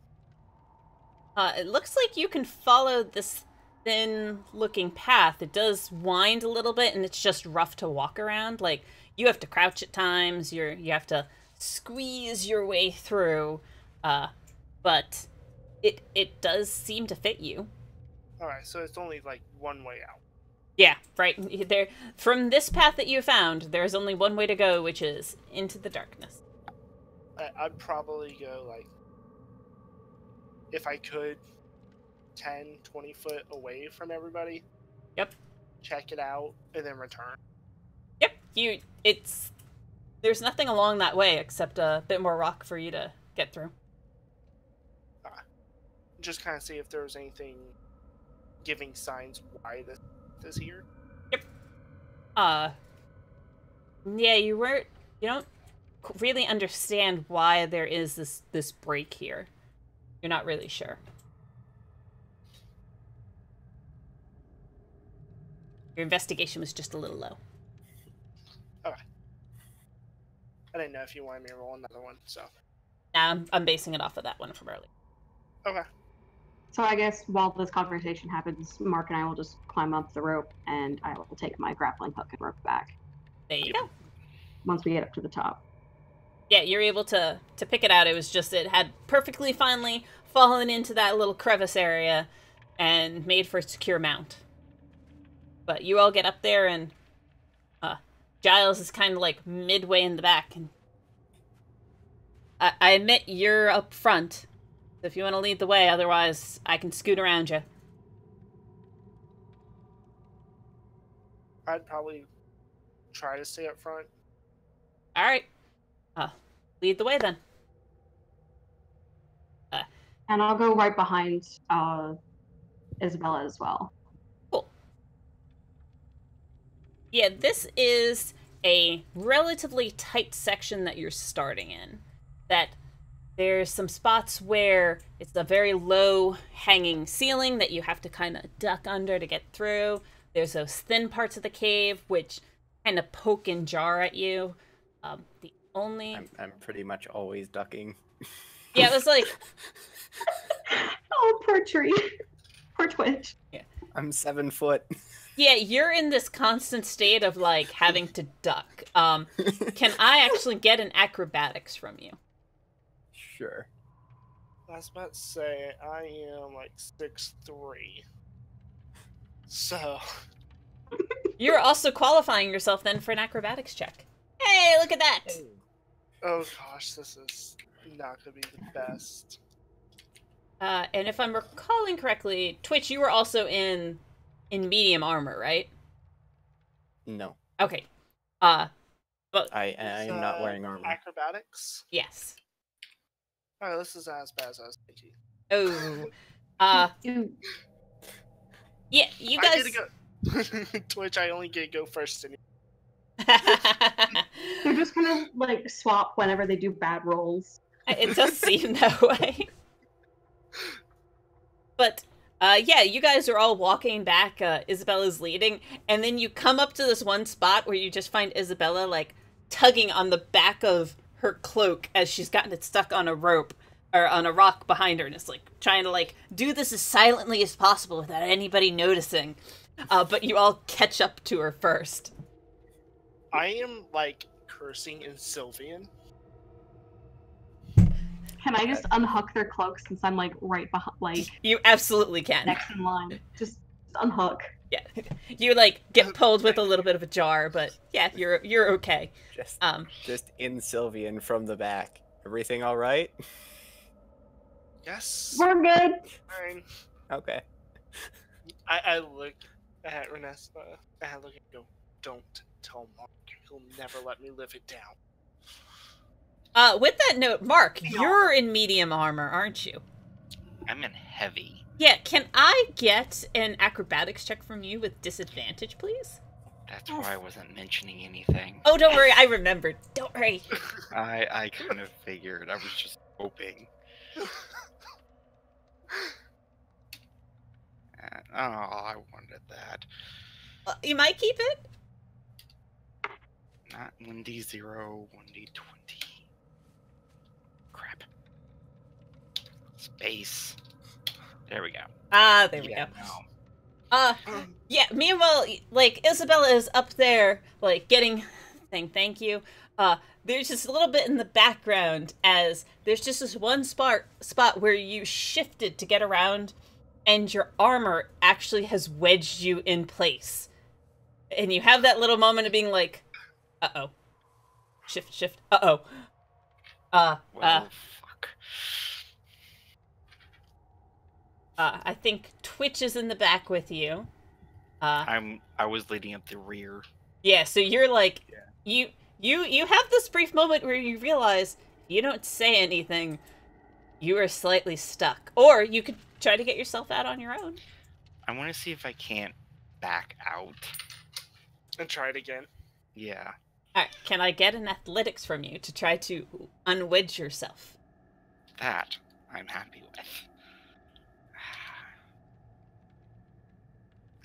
It looks like you can follow this thin-looking path. It does wind a little bit, and it's just rough to walk around. Like, you have to crouch at times. You have to squeeze your way through. But it does seem to fit you. Alright, so it's only like one way out. Yeah, right. There, from this path that you found, there's only one way to go, which is into the darkness. I'd probably go, like, if I could, 10, 20 foot away from everybody. Yep. Check it out, and then return. Yep. There's nothing along that way except a bit more rock for you to get through. Just kind of see if there's anything giving signs why this is here. Yep. Yeah, you don't really understand why there is this break here. You're not really sure. Your investigation was just a little low. Okay. I didn't know if you wanted me to roll another one, so. Nah, I'm basing it off of that one from earlier. Okay. So I guess while this conversation happens, Mark and I will just climb up the rope, and I will take my grappling hook and rope back There you go. once we get up to the top. Yeah, you're able to pick it out. It was just, it had perfectly finely fallen into that little crevice area and made for a secure mount. But you all get up there, and Giles is kind of like midway in the back. And I admit you're up front, so if you want to lead the way, otherwise I can scoot around you. I'd probably try to stay up front. All right. Lead the way then. And I'll go right behind Isabella as well. Cool. Yeah, this is a relatively tight section that you're starting in. That there's some spots where it's a very low hanging ceiling that you have to kind of duck under to get through. There's those thin parts of the cave which kind of poke and jar at you. The only... I'm pretty much always ducking. Yeah, it was like... Oh, poor tree. Poor Twitch. Yeah. I'm 7 foot. Yeah, you're in this constant state of, like, having to duck. Can I actually get an acrobatics from you? Sure. I was about to say, I am like 6'3". So. You're also qualifying yourself then for an acrobatics check. Hey, look at that! Oh gosh, this is not gonna be the best. And if I'm recalling correctly, Twitch, you were also in medium armor, right? No. Okay. But I am not wearing armor. Acrobatics? yes. Oh, this is as bad as I was thinking. Oh. Ew. Yeah, you I guys... get to go. Twitch, I only get to go first. They're just gonna like swap whenever they do bad rolls. It does seem that way. But, yeah, you guys are all walking back. Isabella's leading. And then you come up to this one spot where you just find Isabella, like, tugging on the back of her cloak as she's gotten it stuck on a rope. Or on a rock behind her. And it's, like, trying to, like, do this as silently as possible without anybody noticing. But you all catch up to her first. I am, like, cursing in Sylvian. Can I just unhook their cloaks since I'm like right behind, like You absolutely can. next in line? Just unhook. Yeah. You, like, get pulled with a little bit of a jar, but yeah, you're okay. Just in Sylvian from the back. Everything all right? Yes. We're good. Fine. Okay. I look at Renessa, and I look and go, don't tell Mark. He'll never let me live it down. With that note, Mark, you're in medium armor, aren't you? I'm in heavy. Yeah, can I get an acrobatics check from you with disadvantage, please? That's why I wasn't mentioning anything. Oh, don't worry, I remembered. Don't worry. I kind of figured. I was just hoping. Oh, I wanted that. You might keep it? Not 1d0, 1d20. Crap. Space. There we go. Ah, there we go. No. Yeah, meanwhile, like, Isabella is up there, like, saying thank you. There's just a little bit in the background as there's just this one spot where you shifted to get around, and your armor actually has wedged you in place And you have that little moment of being like, uh-oh. Shift. Uh-oh. Well, fuck. I think Twitch is in the back with you. I was leading up the rear. Yeah, so you're like, you have this brief moment where you realize if you don't say anything, you are slightly stuck. Or you could try to get yourself out on your own. I want to see if I can't back out. And try it again. Yeah. Alright, can I get an athletics from you to try to unwedge yourself? That I'm happy with.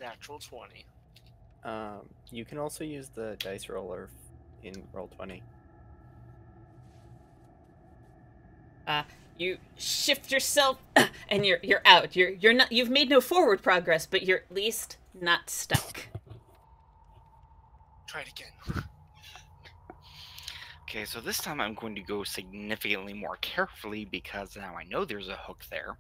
Natural 20. You can also use the dice roller in Roll20. You shift yourself and you're out. You're not, you've made no forward progress, but you're at least not stuck. Try it again. Okay, so this time I'm going to go significantly more carefully because now I know there's a hook there.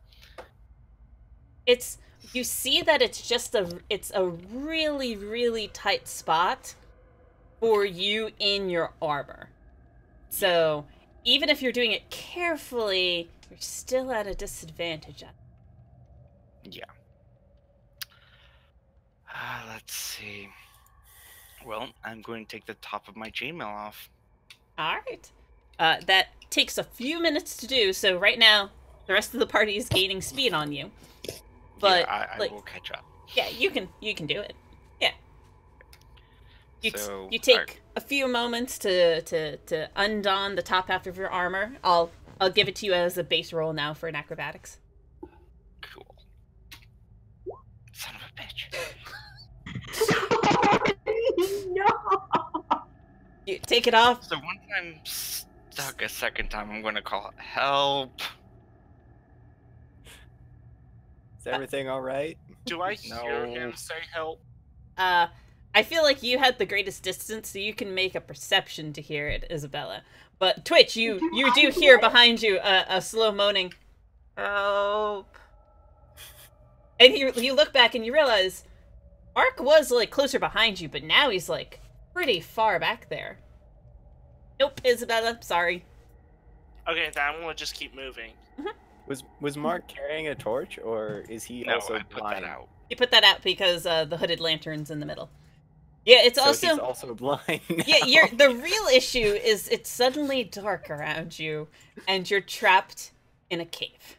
You see that it's a really, really tight spot for you in your armor. So even if you're doing it carefully, you're still at a disadvantage. Yeah. Let's see. Well, I'm going to take the top of my chainmail off. Alright. That takes a few minutes to do, so right now, the rest of the party is gaining speed on you. But yeah, I will catch up. Yeah, you can do it. Yeah. So, you take a few moments to undon the top half of your armor. I'll give it to you as a base roll now for an acrobatics. Cool. Son of a bitch. No. You take it off. So once I'm stuck a second time, I'm going to call help. Is everything all right? Do I hear him say help? I feel like you had the greatest distance, so you can make a perception to hear it, Isabella. But Twitch, you do hear behind you a slow moaning, help. And you look back and you realize Mark was like closer behind you, but now he's like pretty far back there. Nope, Isabella, sorry. Okay, then I'm gonna just keep moving. Was Mark carrying a torch, or is he also I put blind? that out. You put that out because the hooded lantern's in the middle. Yeah, it's So also he's also blind now. Yeah, the real issue is it's suddenly dark around you, and you're trapped in a cave.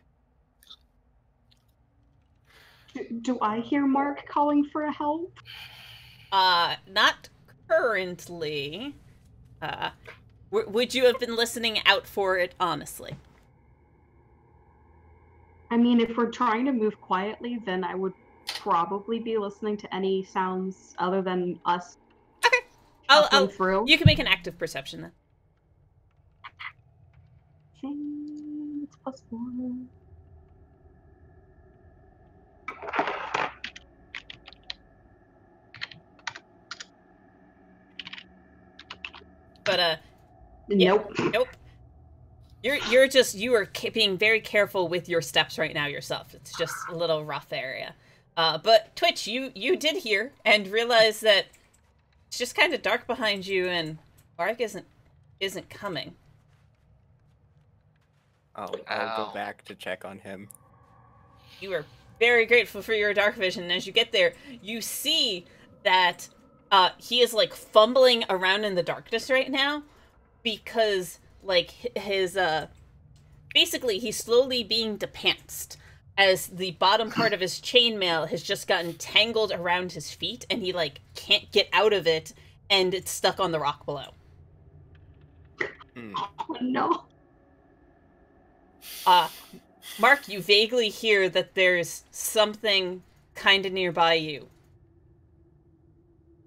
Do I hear Mark calling for help? Not currently. Would you have been listening out for it, honestly? I mean, if we're trying to move quietly, then I would probably be listening to any sounds other than us. Okay. I'll through. You can make an active perception then. It's +1. But Nope. Nope. You are being very careful with your steps right now yourself. It's just a little rough area. But Twitch, you did hear and realize that it's just kind of dark behind you, and Mark isn't coming. I'll go back to check on him. You are very grateful for your dark vision, and as you get there, you see that he is like fumbling around in the darkness right now because like his basically he's slowly being depantsed as the bottom part of his chainmail has just gotten tangled around his feet, and he like can't get out of it, and it's stuck on the rock below. Oh no. Mark, you vaguely hear that there's something kind of nearby you.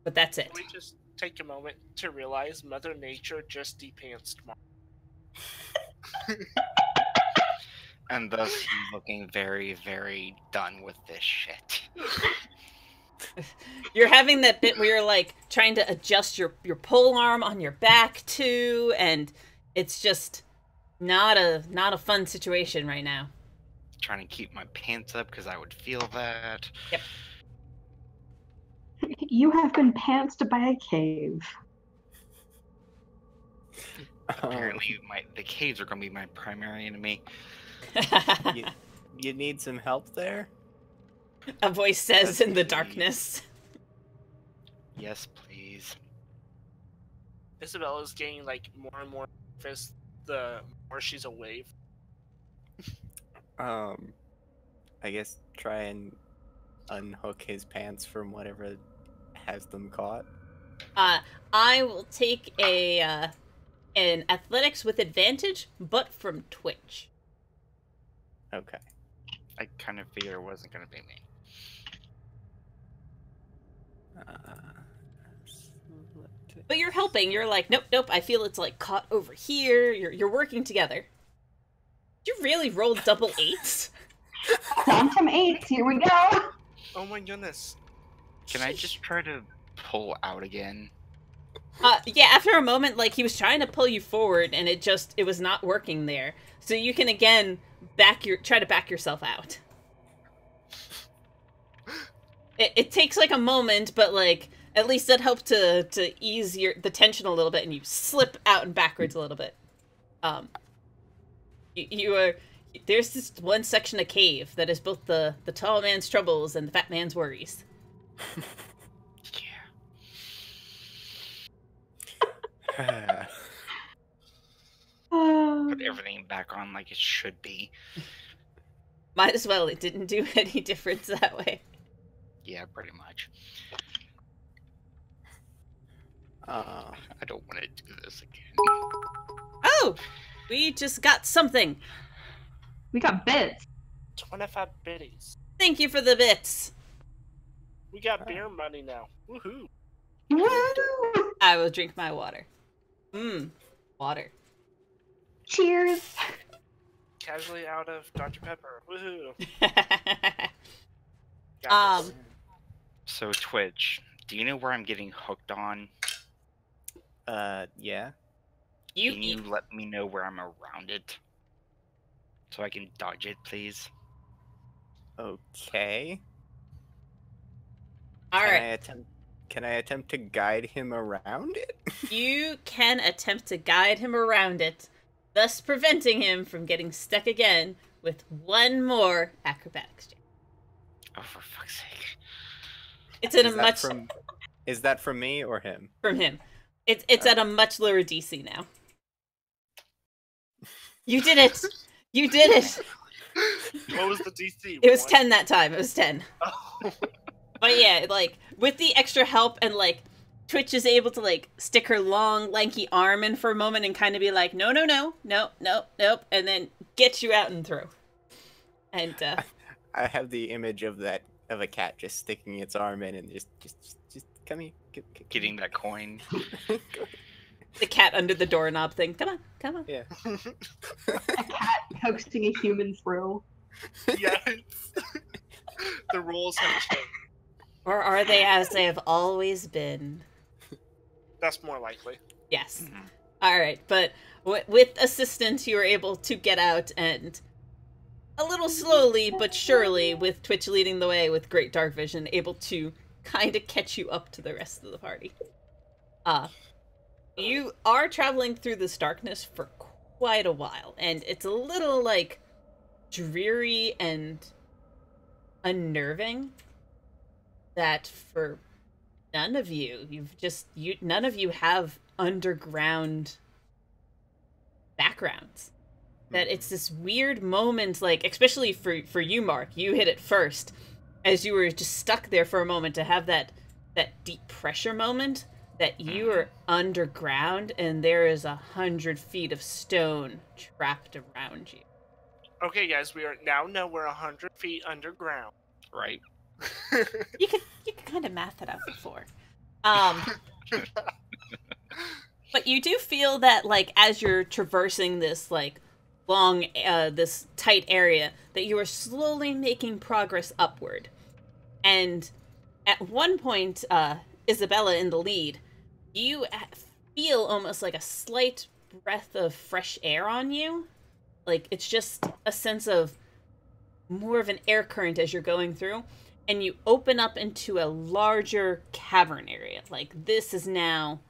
But that's it. Can we just take a moment to realize Mother Nature just depantsed Mark? And thus he's looking very, very done with this shit. You're having that bit where you're like trying to adjust your pole arm on your back too, and it's just not a fun situation right now. Trying to keep my pants up because I would feel that. Yep. You have been pantsed by a cave. Apparently, the caves are going to be my primary enemy. You need some help there? A voice says in the darkness. Yes, please. Isabella's getting like more and more nervous the more she's away. I guess try and unhook his pants from whatever has them caught. I will take an athletics with advantage, but from Twitch. Okay. I kind of figured it wasn't going to be me. But you're helping. You're like, nope. I feel it's like caught over here. You're working together. You really rolled double 8s? Quantum 8s, here we go. Oh my goodness. Can I just try to pull out again? Yeah, after a moment, like, he was trying to pull you forward, and it was not working there. So you can, again, try to back yourself out. It takes, like, a moment, but, like, at least that helped to ease the tension a little bit, and you slip out and backwards a little bit. There's this one section of cave that is both the tall man's troubles and the fat man's worries. Yeah. Put everything back on like it should be. Might as well. It didn't do any difference that way. Yeah, pretty much. Uh, I don't want to do this again. Oh! We just got something. We got bits. 25 biddies. Thank you for the bits. We got beer money now. Woohoo! Woo! I will drink my water. Water. Cheers. Casually out of Dr. Pepper. Woohoo! So Twitch, do you know where I'm getting hooked on? Yeah. Can you let me know where I'm around it? So I can dodge it, please? Okay. Alright. Can I attempt to guide him around it? You can attempt to guide him around it, thus preventing him from getting stuck again with one more acrobatics check. Oh, for fuck's sake. It's in a much... Is that from me or him? From him. It's at a much lower DC now. You did it! You did it! What was the DC? It was 10 that time. It was 10. Oh. But yeah, like, with the extra help and, like, Twitch is able to, like, stick her long, lanky arm in for a moment and kind of be like, no, and then get you out and through. And, I have the image of a cat just sticking its arm in and just come here. Getting that coin. the cat under the doorknob thing. Come on. Yeah. A cat coaxing a human through. Yes. The rules have changed. Or are they as they have always been? That's more likely. Yes. Mm-hmm. Alright, but with assistance you were able to get out, and a little slowly but surely, with Twitch leading the way with great dark vision, able to kind of catch you up to the rest of the party. You are traveling through this darkness for quite a while, and it's a little, like, dreary and unnerving that for none of you, none of you have underground backgrounds. That it's this weird moment, like, especially for you, Mark, you hit it first, as you were just stuck there for a moment to have that deep pressure moment, that you are underground and there is 100 feet of stone trapped around you. Okay, guys, we now know we're 100 feet underground. Right. You could kind of math it out before. But you do feel that, like, as you're traversing this, like, long, this tight area, that you are slowly making progress upward. And at one point, Isabella in the lead, you feel almost like a slight breath of fresh air on you. Like, it's just a sense of more of an air current as you're going through. and you open up into a larger cavern area. Like, this is now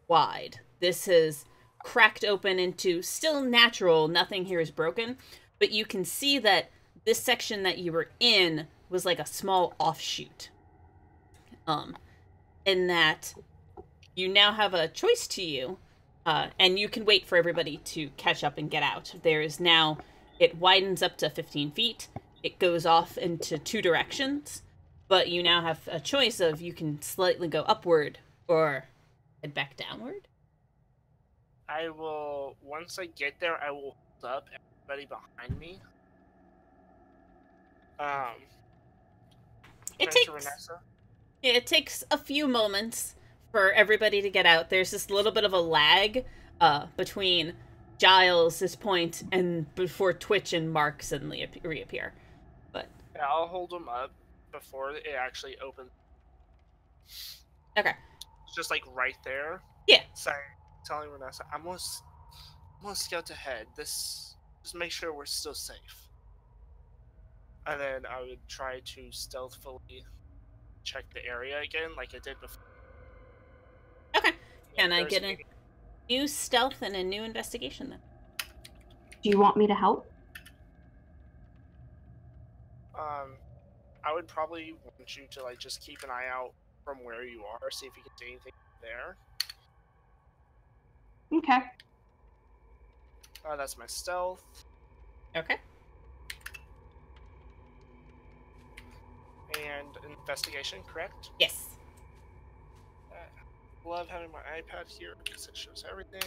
wide. This is cracked open into still natural, nothing here is broken, but you can see that this section that you were in was like a small offshoot. In that you now have a choice to you, and you can wait for everybody to catch up and get out. There is now, it widens up to 15 feet. It goes off into 2 directions, but you now have a choice of you can slightly go upward or head back downward. I will, once I get there, I will hold up everybody behind me. It takes a few moments for everybody to get out. There's this little bit of a lag between Giles' point and before Twitch and Mark suddenly reappear. But yeah, I'll hold them up before it actually opens. Okay. It's just like right there. Yeah. Telling Renessa, I'm gonna scout ahead. Just make sure we're still safe. And then I would try to stealthily check the area again, like I did before. Okay. Can I get a new stealth and a new investigation then? Do you want me to help? I would probably want you to like just keep an eye out from where you are, see if you can see anything there. Okay. That's my stealth. Okay. And investigation, correct? Yes. Love having my iPad here because it shows everything.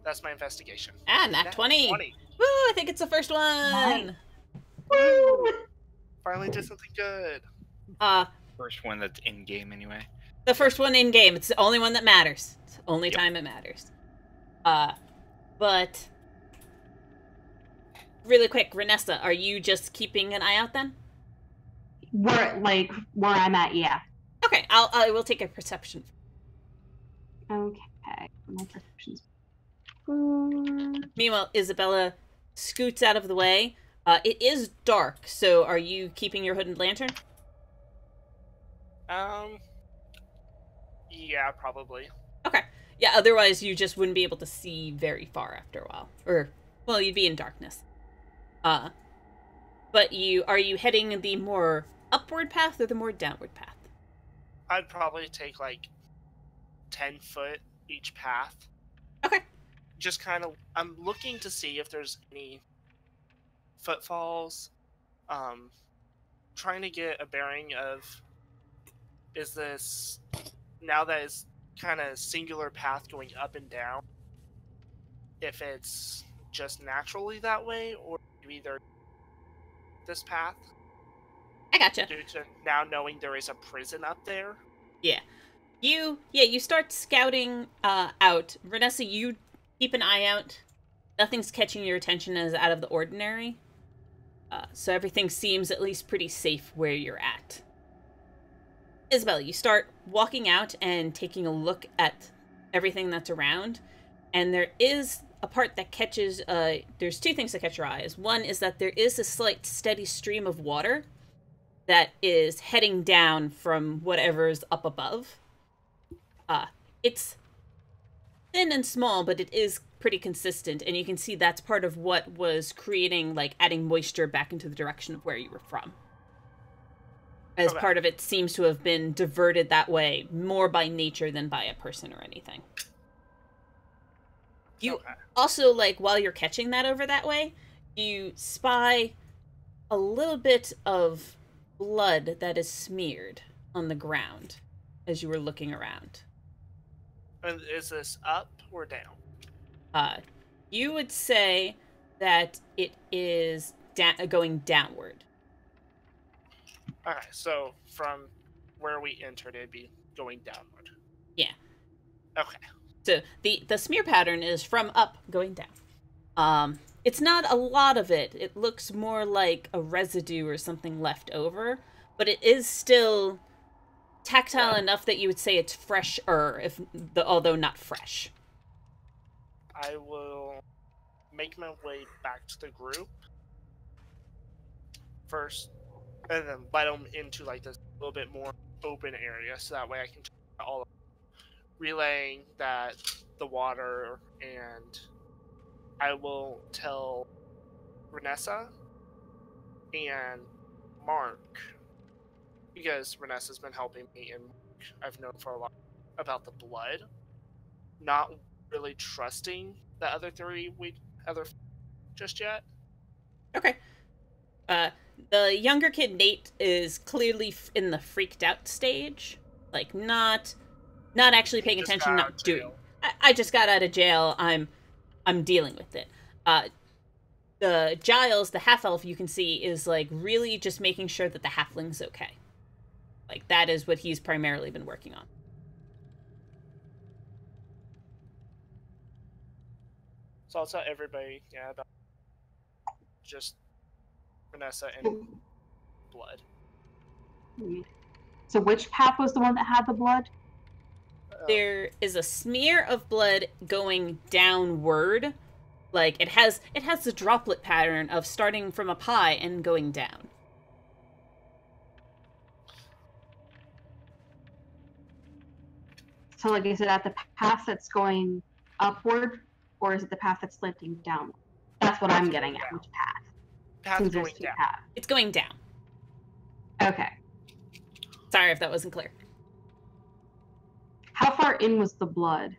That's my investigation. Nat 20. 20. Woo, I think it's the first one. Nice. Woo! Finally did something good. First one that's in-game anyway. The first one in-game. It's the only one that matters. It's the only time it matters. But really quick, Renessa, are you just keeping an eye out then? Where I'm at, yeah. Okay, I will take a perception. Okay, my perception's 4. Meanwhile, Isabella scoots out of the way. It is dark, so are you keeping your hooded lantern? Yeah, probably. Okay. Yeah, otherwise you just wouldn't be able to see very far after a while. Or, well, you'd be in darkness. But are you heading the more upward path or the more downward path? I'd probably take like 10 foot each path. Okay. Just kind of, I'm looking to see if there's any footfalls. Trying to get a bearing of, is this, now that it's kind of singular path going up and down, if it's just naturally that way, or either this path. I gotcha. Due to now knowing there is a prison up there. Yeah. You start scouting out. Renessa, you keep an eye out. Nothing's catching your attention as out of the ordinary. So everything seems at least pretty safe where you're at. Isabella, you start walking out and taking a look at everything that's around. And there is a part that catches, there's 2 things that catch your eyes. One is that there is a slight steady stream of water that is heading down from whatever's up above. It's thin and small, but it is pretty consistent, and you can see that's part of what was creating, like, adding moisture back into the direction of where you were from. As part of it seems to have been diverted that way, more by nature than by a person or anything. You also, like, while you're catching that over that way, you spy a little bit of blood that is smeared on the ground as you were looking around. And is this up or down? You would say that it is going downward. Okay, so from where we entered, it'd be going downward. Yeah. Okay. So the smear pattern is from up going down. It's not a lot of it. It looks more like a residue or something left over, but it is still tactile enough that you would say it's fresher, although not fresh. I will make my way back to the group. First, and then let them into like this little bit more open area, so that way I can all relaying that the water, and I will tell Renessa and Mark, because Renessa's been helping me and Mark I've known for a lot about the blood, not really trusting the other three just yet. Okay. The younger kid, Nate, is clearly in the freaked out stage. Like, not actually paying Just attention, got out not of doing. jail. I just got out of jail. I'm dealing with it. The Giles, the half-elf, you can see, is, like, really just making sure that the halfling's okay. Like, that is what he's primarily been working on. So I'll tell everybody, about just Renessa and blood. So which path was the one that had the blood? There is a smear of blood going downward. Like, it has the droplet pattern of starting from up high and going down. So like, is it at the path that's going upward, or is it the path that's slanting downward? That's what I'm getting at. Which path? Path Since going there's two down. paths. It's going down. Okay. Sorry if that wasn't clear. How far in was the blood?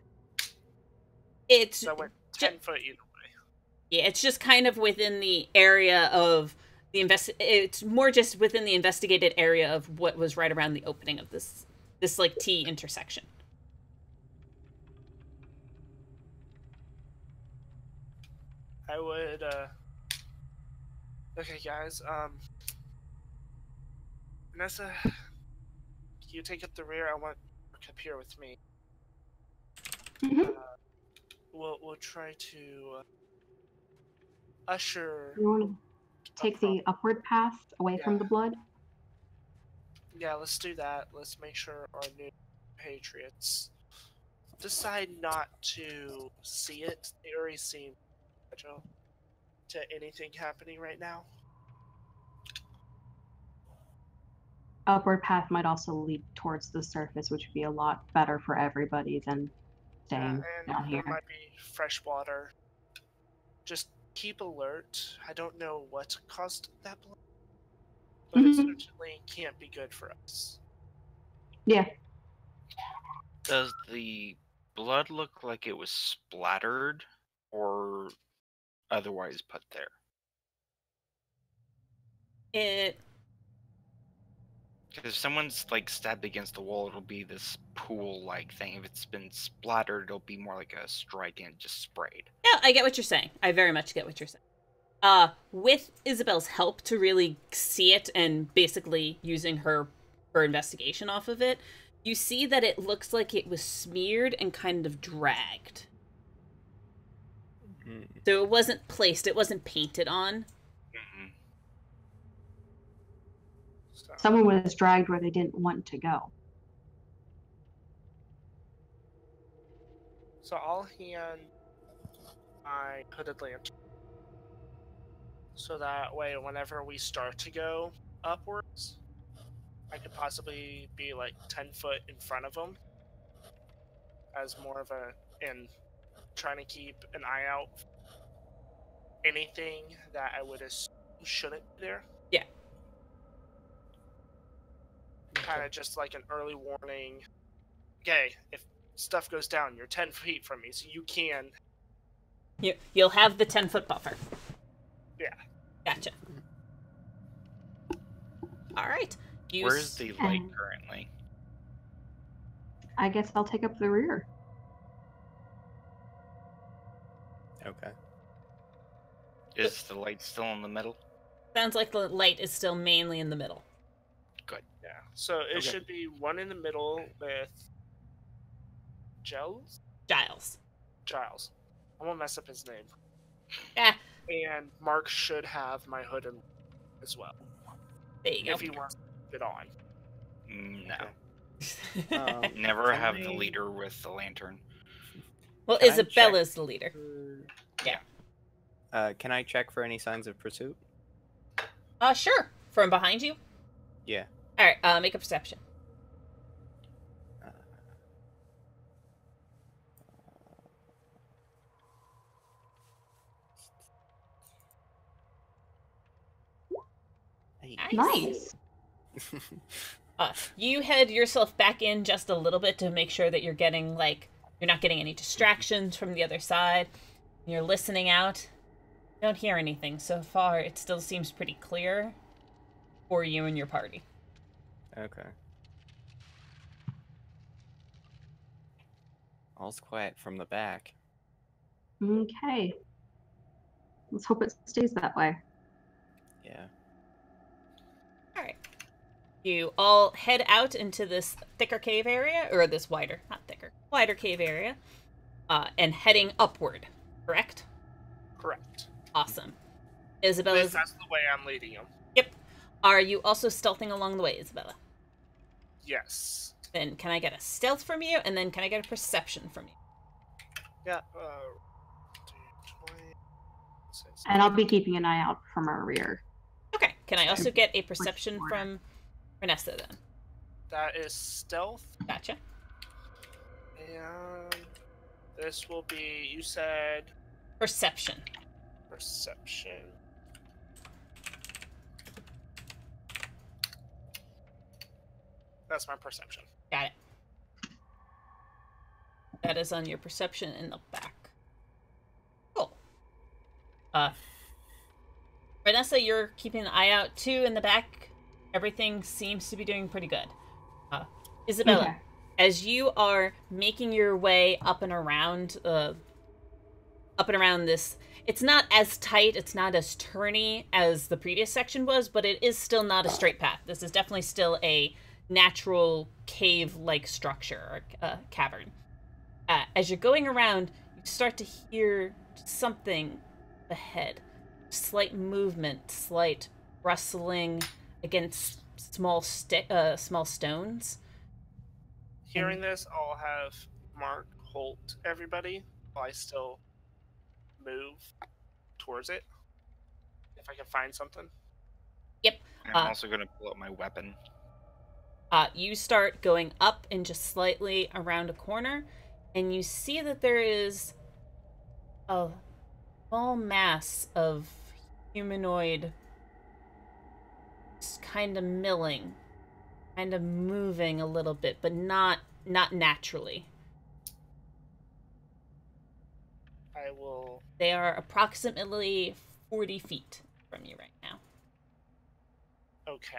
It's So I went 10 foot either way. yeah, it's just kind of within the area of the it's more just within the investigated area of what was right around the opening of this like T intersection. I would, okay, guys, Vanessa, you take up the rear. I want Mark up here with me. Mm-hmm. We'll try to usher. You want to take the upward path away from the blood? Yeah, let's do that. Let's make sure our new patriots decide not to see it. They already seem fragile to anything happening right now. Upward path might also lead towards the surface, which would be a lot better for everybody than staying And down here. there might be fresh water. Just keep alert. I don't know what caused that blood, but it certainly can't be good for us. Yeah. Does the blood look like it was splattered or otherwise put there? Because if someone's like stabbed against the wall, it'll be this pool-like thing. If it's been splattered, it'll be more like a strike and just sprayed. Yeah, I get what you're saying. I very much get what you're saying. With Isabel's help to really see it and basically using her investigation off of it, you see that it looks like it was smeared and kind of dragged. Mm-hmm. So it wasn't placed, it wasn't painted on. Mm-hmm. Someone was dragged where they didn't want to go. So I'll hand my hooded lantern, so that way whenever we start to go upwards, I could possibly be like 10 foot in front of them as more of and trying to keep an eye out for anything that I would assume shouldn't be there. Yeah. Kind of just like an early warning. Okay, if stuff goes down, you're 10 feet from me, so you can. You'll have the 10-foot buffer. Yeah. Gotcha. All right. Where's the light currently? I guess I'll take up the rear. Okay. Is the light still in the middle? Sounds like the light is still mainly in the middle. Good. Yeah. So it Okay. should be one in the middle with Giles. I'm gonna mess up his name. Yeah. And Mark should have my hood in as well, There you go. if he wants to put it on. No. Okay. Never Can have the I- leader with the lantern. Well, Can I Isabella's the leader. Can I check for any signs of pursuit? Sure. From behind you? Yeah. All right, make a perception. Uh, hey. Nice. You head yourself back in just a little bit to make sure that you're getting, like, you're not getting any distractions from the other side. You're listening out. Don't hear anything. So far, it still seems pretty clear for you and your party. Okay. All's quiet from the back. Okay. Let's hope it stays that way. Yeah. All right. You all head out into this thicker cave area, or this wider, not thicker, wider cave area, and heading upward, correct? Correct. Awesome. At Isabella's... least that's the way I'm leading him. Yep. Are you also stealthing along the way, Isabella? Yes. Then can I get a stealth from you, and then can I get a perception from you? Yeah. 20, And I'll be keeping an eye out from our rear. Okay. Can I also get a perception Sure. from Renessa, then? That is stealth. Gotcha. And this will be, you said, Perception. perception. That's my perception. Got it. That is on your perception in the back. Cool. Vanessa, you're keeping an eye out too in the back. Everything seems to be doing pretty good. Isabella, Okay. as you are making your way up and around this, it's not as tight, it's not as turny as the previous section was, but it is still not a straight path. This is definitely still a natural cave-like structure, or cavern. As you're going around, you start to hear something ahead. Slight movement, slight rustling against small stones. Hearing this, I'll have Mark halt everybody while I still move towards it. If I can find something. Yep. I'm also going to pull out my weapon. You start going up and just slightly around a corner, and you see that there is a small mass of humanoid kind of milling, kind of moving a little bit, but not naturally. I will. They are approximately 40 feet from you right now. Okay.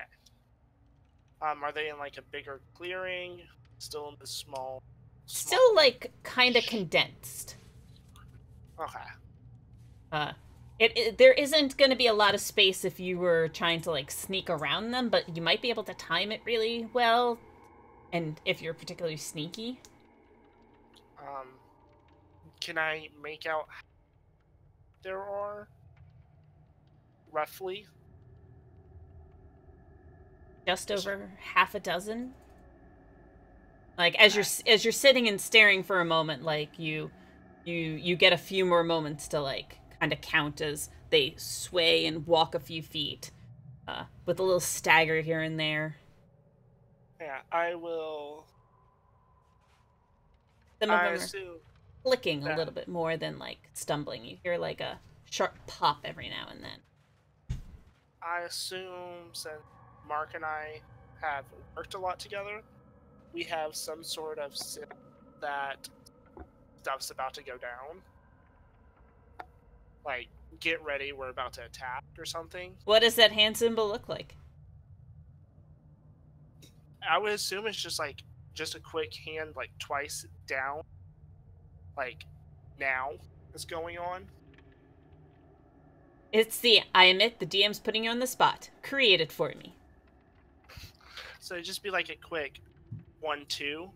Are they in like a bigger clearing? Still in the small? Still, like, kind of condensed. Okay. There isn't going to be a lot of space if you were trying to, like, sneak around them, but you might be able to time it really well, and if you're particularly sneaky. Can I make out there are roughly? Just over half a dozen. Like, as you're sitting and staring for a moment, like, you get a few more moments to, like, kind of count as they sway and walk a few feet, with a little stagger here and there. Yeah, I will. Some of I them are assume clicking a that- little bit more than, like, stumbling. You hear, like, a sharp pop every now and then. I assume since Mark and I have worked a lot together, we have some sort of sense that stuff's about to go down. Like, get ready, we're about to attack or something. What does that hand symbol look like? I would assume it's just a quick hand, like twice down. Like, now is going on. It's I admit the DM's putting you on the spot. Create it for me. So it'd just be like a quick 1, 2.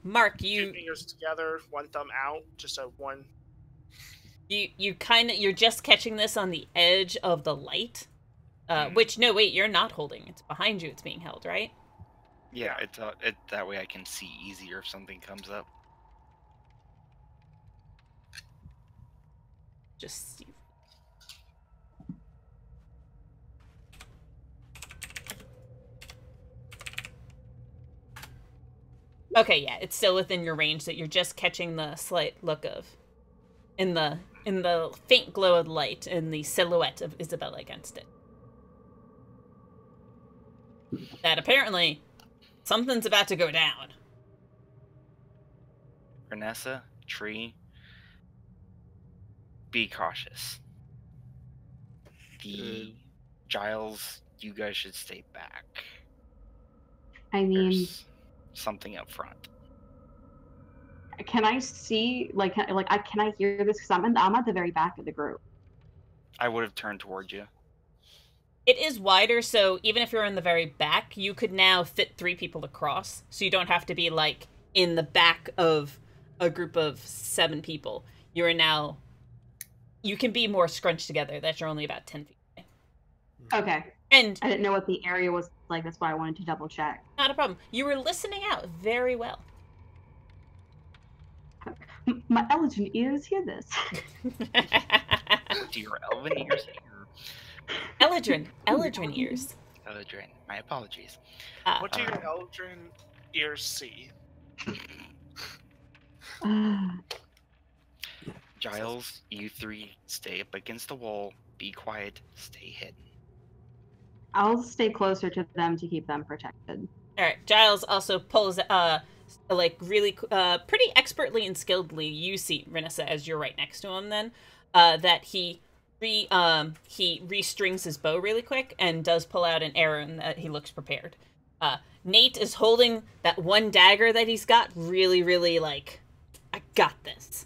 Mark, 2 fingers together, 1 thumb out, just a 1. You're just catching this on the edge of the light. Which, no, wait, you're not holding. It's behind you. It's being held, right? Yeah, it's that way I can see easier if something comes up. Just see. Okay, yeah, it's still within your range that you're just catching the slight look of in the faint glow of light and the silhouette of Isabella against it. That apparently something's about to go down. Renessa, Tree, be cautious. Giles, you guys should stay back. I mean, There's something up front. can I see, can I hear this? Because I'm at the very back of the group. I would have turned towards you. It is wider, so even if you're in the very back, you could now fit 3 people across. So you don't have to be, like, in the back of a group of 7 people. You can be more scrunched together, that you're only about 10 feet away. Okay. And I didn't know what the area was like. That's why I wanted to double check. not a problem. You were listening out very well. My Elgin ears hear this. Do your elven ears hear? Eldrin ears. Eldrin, my apologies. What do your Eldrin ears see? Giles, you 3 stay up against the wall. Be quiet. Stay hidden. I'll stay closer to them to keep them protected. All right. Giles also pulls, really, pretty expertly and skilledly. You see Renessa as you're right next to him. Then, that he restrings his bow really quick and does pull out an arrow, and that he looks prepared. Nate is holding that one dagger that he's got really, really like, I got this.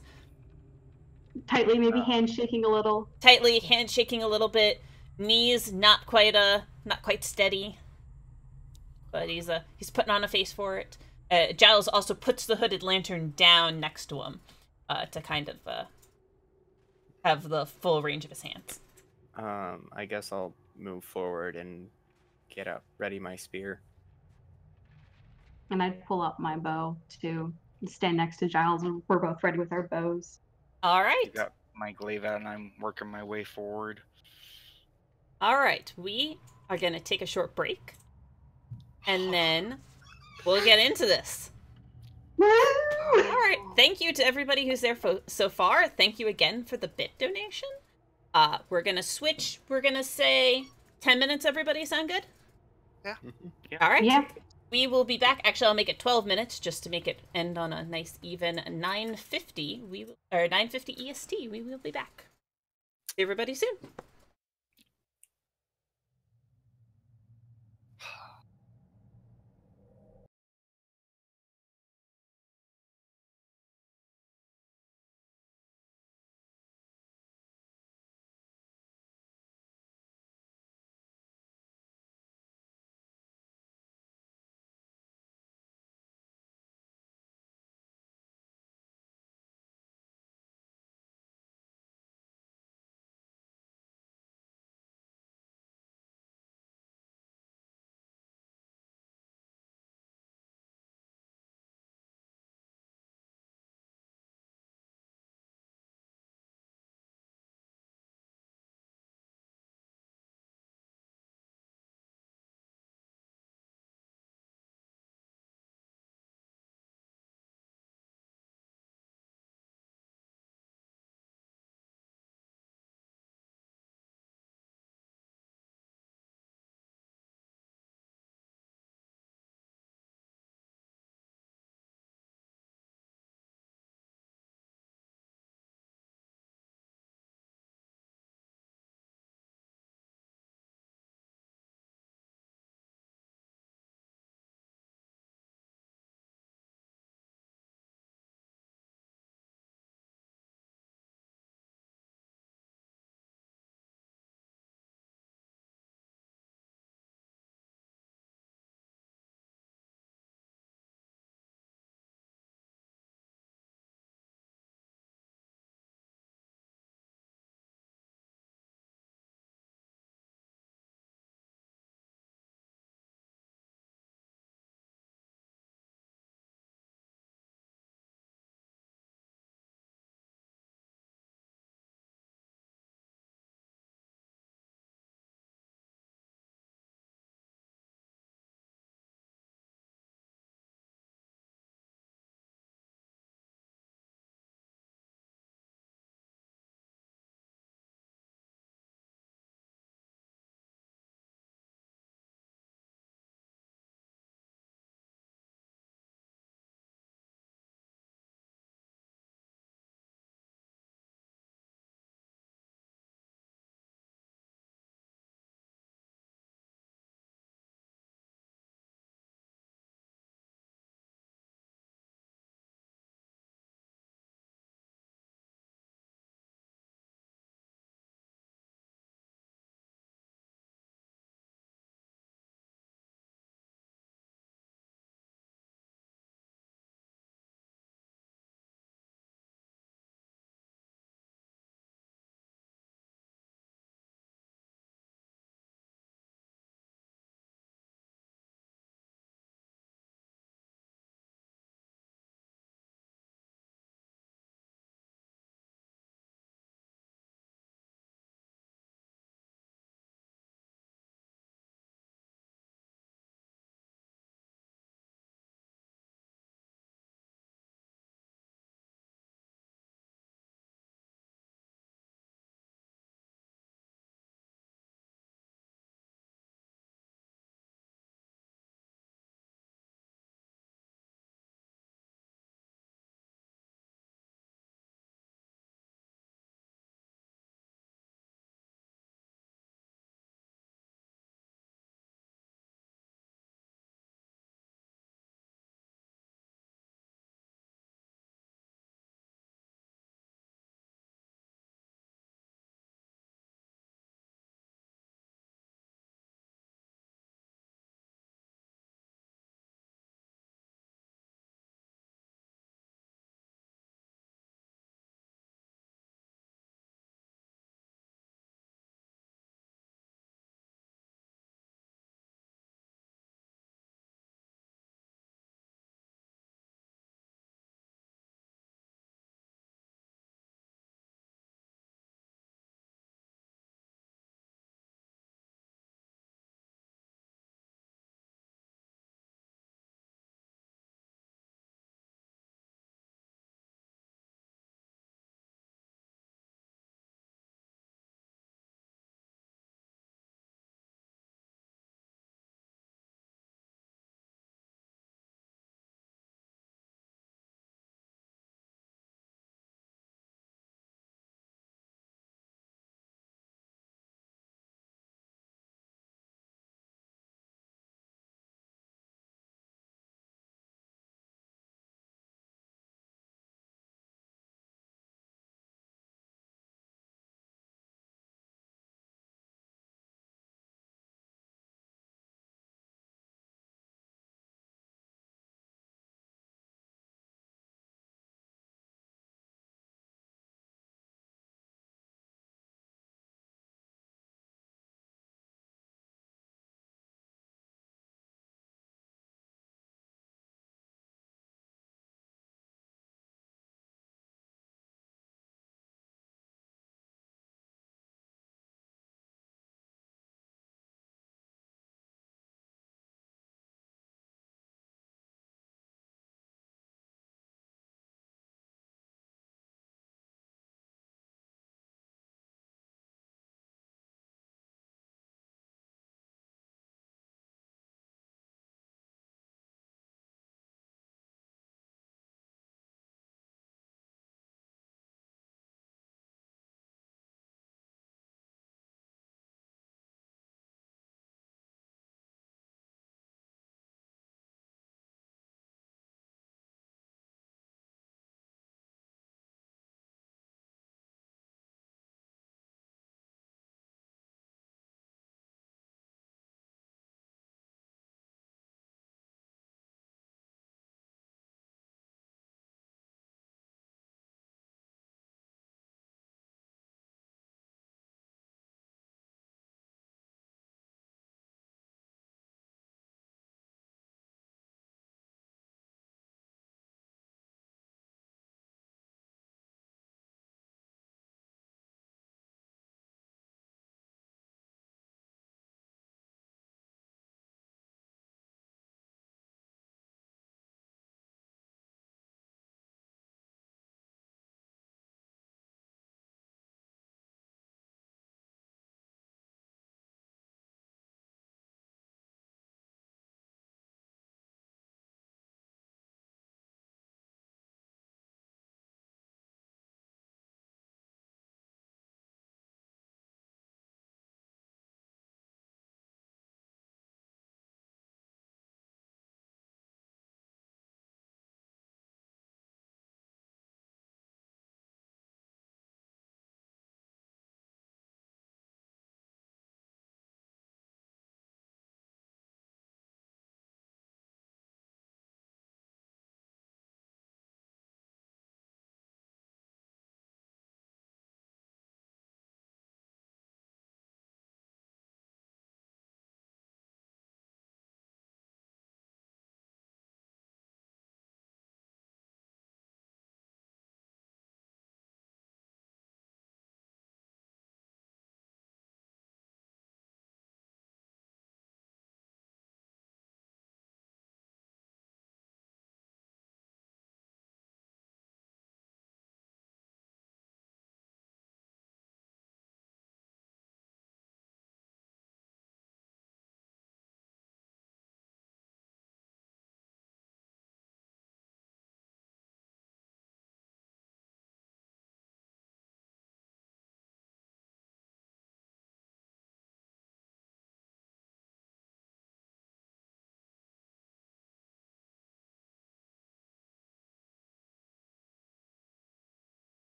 Tightly, maybe handshaking a little. Tightly, handshaking a little bit. Knees not quite steady. But he's putting on a face for it. Giles also puts the hooded lantern down next to him, to kind of have the full range of his hands. I guess I'll move forward and get up, ready my spear. And I'd pull up my bow to stand next to Giles, and we're both ready with our bows. All right. I got my glaive out and I'm working my way forward. All right. We are going to take a short break. And then we'll get into this. Woo! All right. Thank you to everybody who's there so far. Thank you again for the bit donation. We're going to switch. We're going to say 10 minutes, everybody. Sound good? Yeah. All right. Yeah. We will be back. Actually, I'll make it 12 minutes just to make it end on a nice even 9:50. 9:50 EST. We will be back. See everybody soon.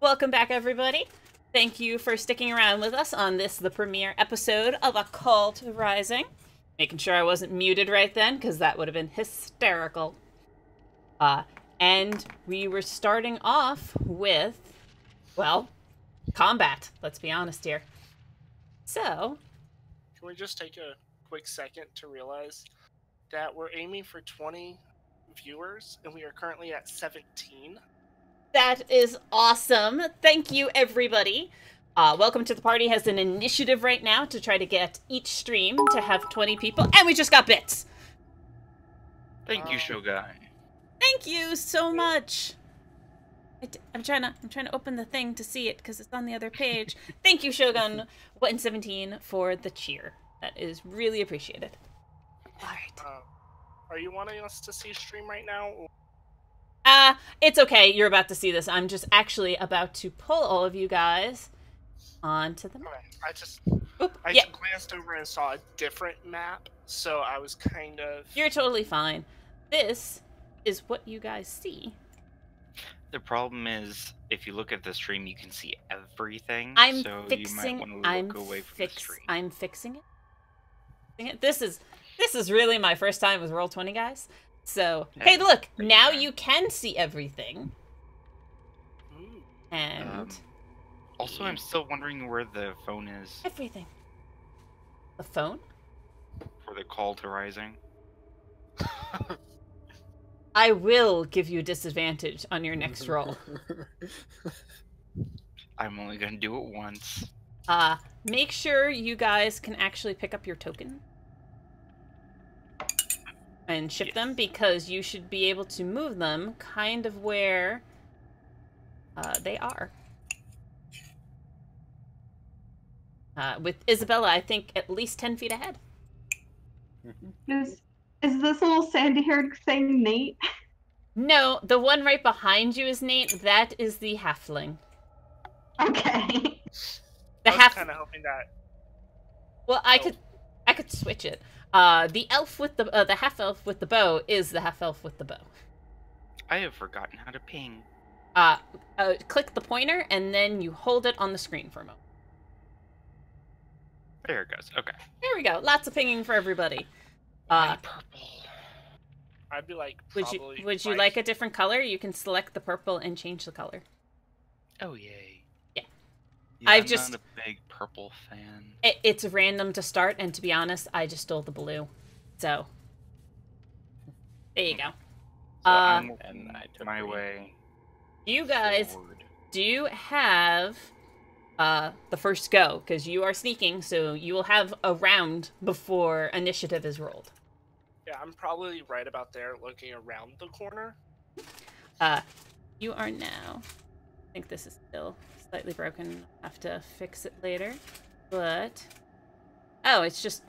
Welcome back, everybody. Thank you for sticking around with us on this, the premiere episode of A Call to Rising. Making sure I wasn't muted right then, because that would have been hysterical. And we were starting off with, well, combat. Let's be honest here. So, Can we just take a quick second to realize that we're aiming for 20 viewers, and we are currently at 17? that is awesome. Thank you, everybody. Welcome to the Party has an initiative right now to try to get each stream to have 20 people, and we just got bits. Thank you, Shogun. Thank you so much. I'm trying to open the thing to see it because it's on the other page. Thank you, Shogun 117, for the cheer. That is really appreciated. All right. Are you wanting us to see stream right now? Or... It's okay. You're about to see this. I'm just actually about to pull all of you guys onto the map. Okay. I just glanced over and saw a different map, so I was kind of... You're totally fine. This is what you guys see. The problem is, if you look at the stream, you can see everything. I'm so fixing. You might want to look away from the stream. I'm fixing it. This is really my first time with Roll20, guys. So hey, look! Now you can see everything. And also, I'm still wondering where the phone is. Everything. The phone? For the Call to Rising. I will give you a disadvantage on your next roll. I'm only gonna do it once. Make sure you guys can actually pick up your token and ship them, because you should be able to move them kind of where they are. With Isabella, I think at least 10 feet ahead. Is this little sandy-haired thing Nate? No, the one right behind you is Nate. That is the halfling. Okay. The I was kind of hoping that... Well, I could switch it. The elf with the half elf with the bow is the half elf with the bow. I have forgotten how to ping. Click the pointer and then you hold it on the screen for a moment. There it goes. Okay. There we go. Lots of pinging for everybody. Purple. I'd be like, would you like a different color? You can select the purple and change the color. Oh yay. Yeah. I'm not a big purple fan. It's random to start, and to be honest, I just stole the blue. So there you go. So I'm and I took my way. You guys do have the first go, because you are sneaking, so you will have a round before initiative is rolled. Yeah, I'm probably right about there, looking around the corner. You are now... I think this is still slightly broken. I'll have to fix it later. But... Oh, it's just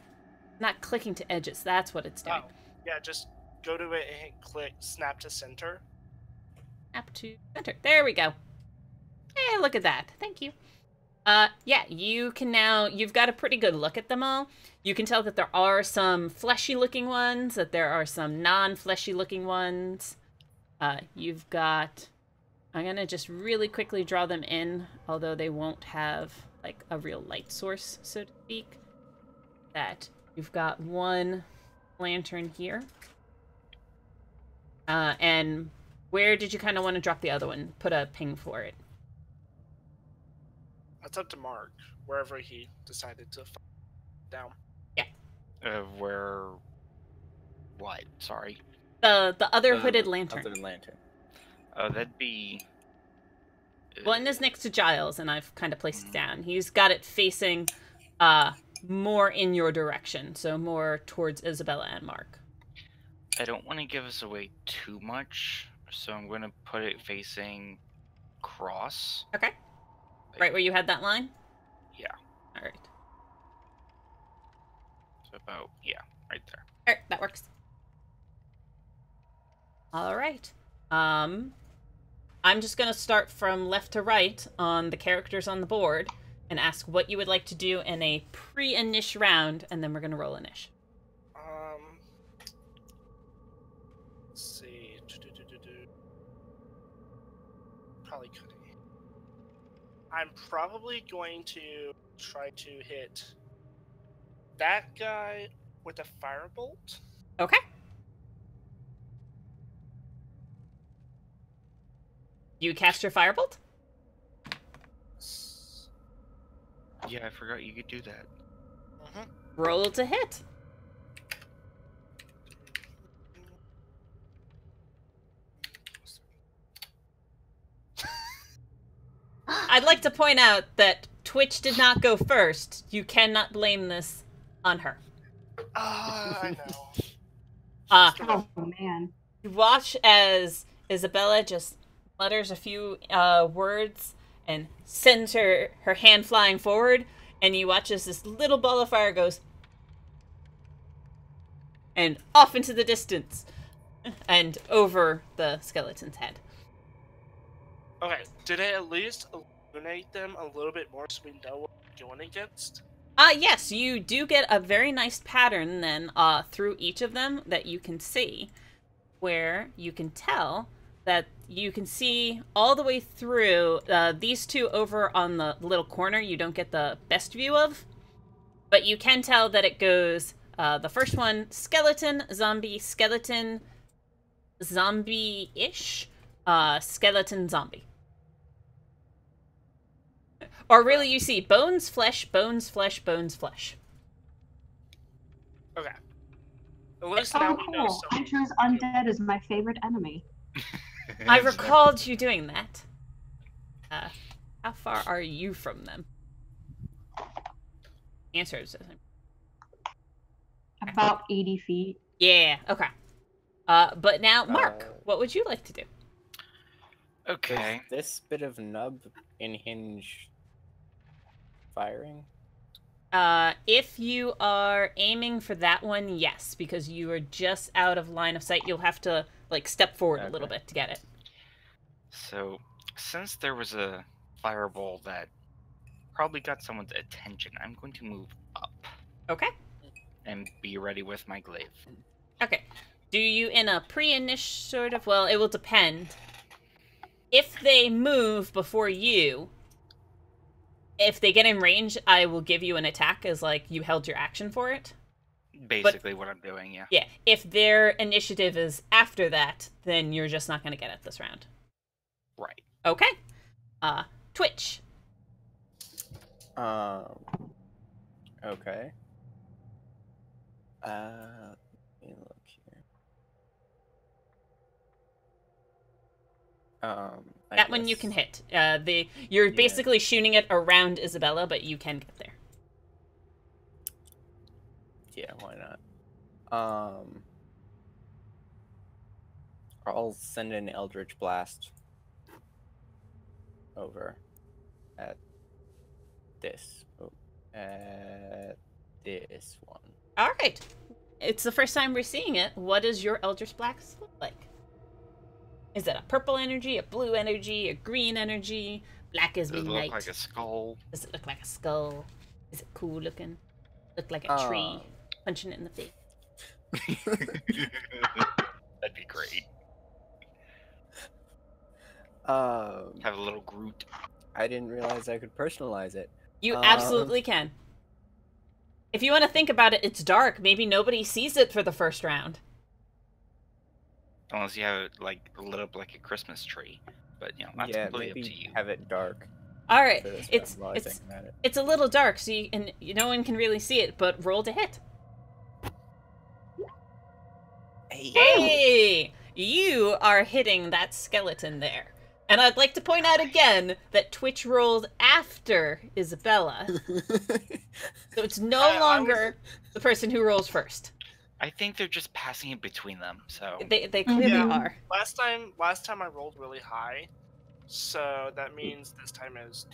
not clicking to edges. That's what it's doing. Oh, yeah, just go to it and click snap to center. Snap to center. There we go. Hey, look at that. Thank you. Yeah, you can now... You've got a pretty good look at them all. You can tell that there are some fleshy-looking ones, that there are some non-fleshy-looking ones. You've got... I'm gonna just really quickly draw them in, although they won't have, like, a real light source, so to speak. That you've got one lantern here. And where did you kind of want to drop the other one? Put a ping for it. That's up to Mark, wherever he decided to down. Yeah. Where... What? Sorry. The other hooded lantern. Other lantern. Oh, that'd be... One is next to Giles, and I've kind of placed it down. He's got it facing more in your direction, so more towards Isabella and Mark. I don't want to give us away too much, so I'm going to put it facing cross. Okay. Right where you had that line? Yeah. All right. So about, yeah, right there. All right, that works. All right. I'm just going to start from left to right on the characters on the board and ask what you would like to do in a pre-inish round, and then we're going to roll inish. Let's see. Probably could. I'm probably going to try to hit that guy with a firebolt. Okay. You cast your firebolt? Yeah, I forgot you could do that. Roll to hit. I'd like to point out that Twitch did not go first. You cannot blame this on her. I know. Oh man. You watch as Isabella just mutters a few words and sends her hand flying forward, and you watch as this little ball of fire goes and off into the distance and over the skeleton's head. Okay, did it at least illuminate them a little bit more so we know what we're going against? Yes, you do get a very nice pattern then through each of them that you can see, where you can tell that you can see all the way through these two over on the little corner you don't get the best view of, but you can tell that it goes, the first one, skeleton, zombie-ish, skeleton, zombie. Or really, you see bones, flesh, bones, flesh, bones, flesh. Okay. At least Oh, now we know cool. I chose undead as my favorite enemy. I recalled you doing that. How far are you from them? Answer is About 80 feet. yeah, okay. But now, Mark, what would you like to do? Okay. Is this bit of nub in hinge firing? If you are aiming for that one, yes, because you are just out of line of sight. You'll have to, like, step forward a little bit to get it. So, since there was a fireball that probably got someone's attention, I'm going to move up. Okay. And be ready with my glaive. Okay. Do you in a pre-initial sort of... Well, it will depend. If they move before you, if they get in range, I will give you an attack as, like, you held your action for it. Basically what I'm doing, yeah. Yeah. If their initiative is after that, then you're just not going to get it this round. Right. Okay. Twitch. Okay. Let me look here. That one you can hit. You're basically shooting it around Isabella, but you can get there. Yeah, why not? I'll send an Eldritch Blast over at this one. All right. It's the first time we're seeing it. What does your Eldritch Blast look like? Is it a purple energy, a blue energy, a green energy? Black as midnight. Does it look like a skull? Does it look like a skull? Is it cool looking? Look like a tree punching it in the face? That'd be great. Have a little Groot. I didn't realize I could personalize it. You absolutely can. If you want to think about it, it's dark. Maybe nobody sees it for the first round. Unless you have it, like, lit up like a Christmas tree. But, you know, that's completely up to you. Have it dark. All right. It's a little dark, so no one can really see it, but roll to hit. Hey! You are hitting that skeleton there. And I'd like to point out again that Twitch rolled after Isabella. So it's no longer the person who rolls first. I think they're just passing it between them, so... They clearly are. Last time I rolled really high, so that means this time is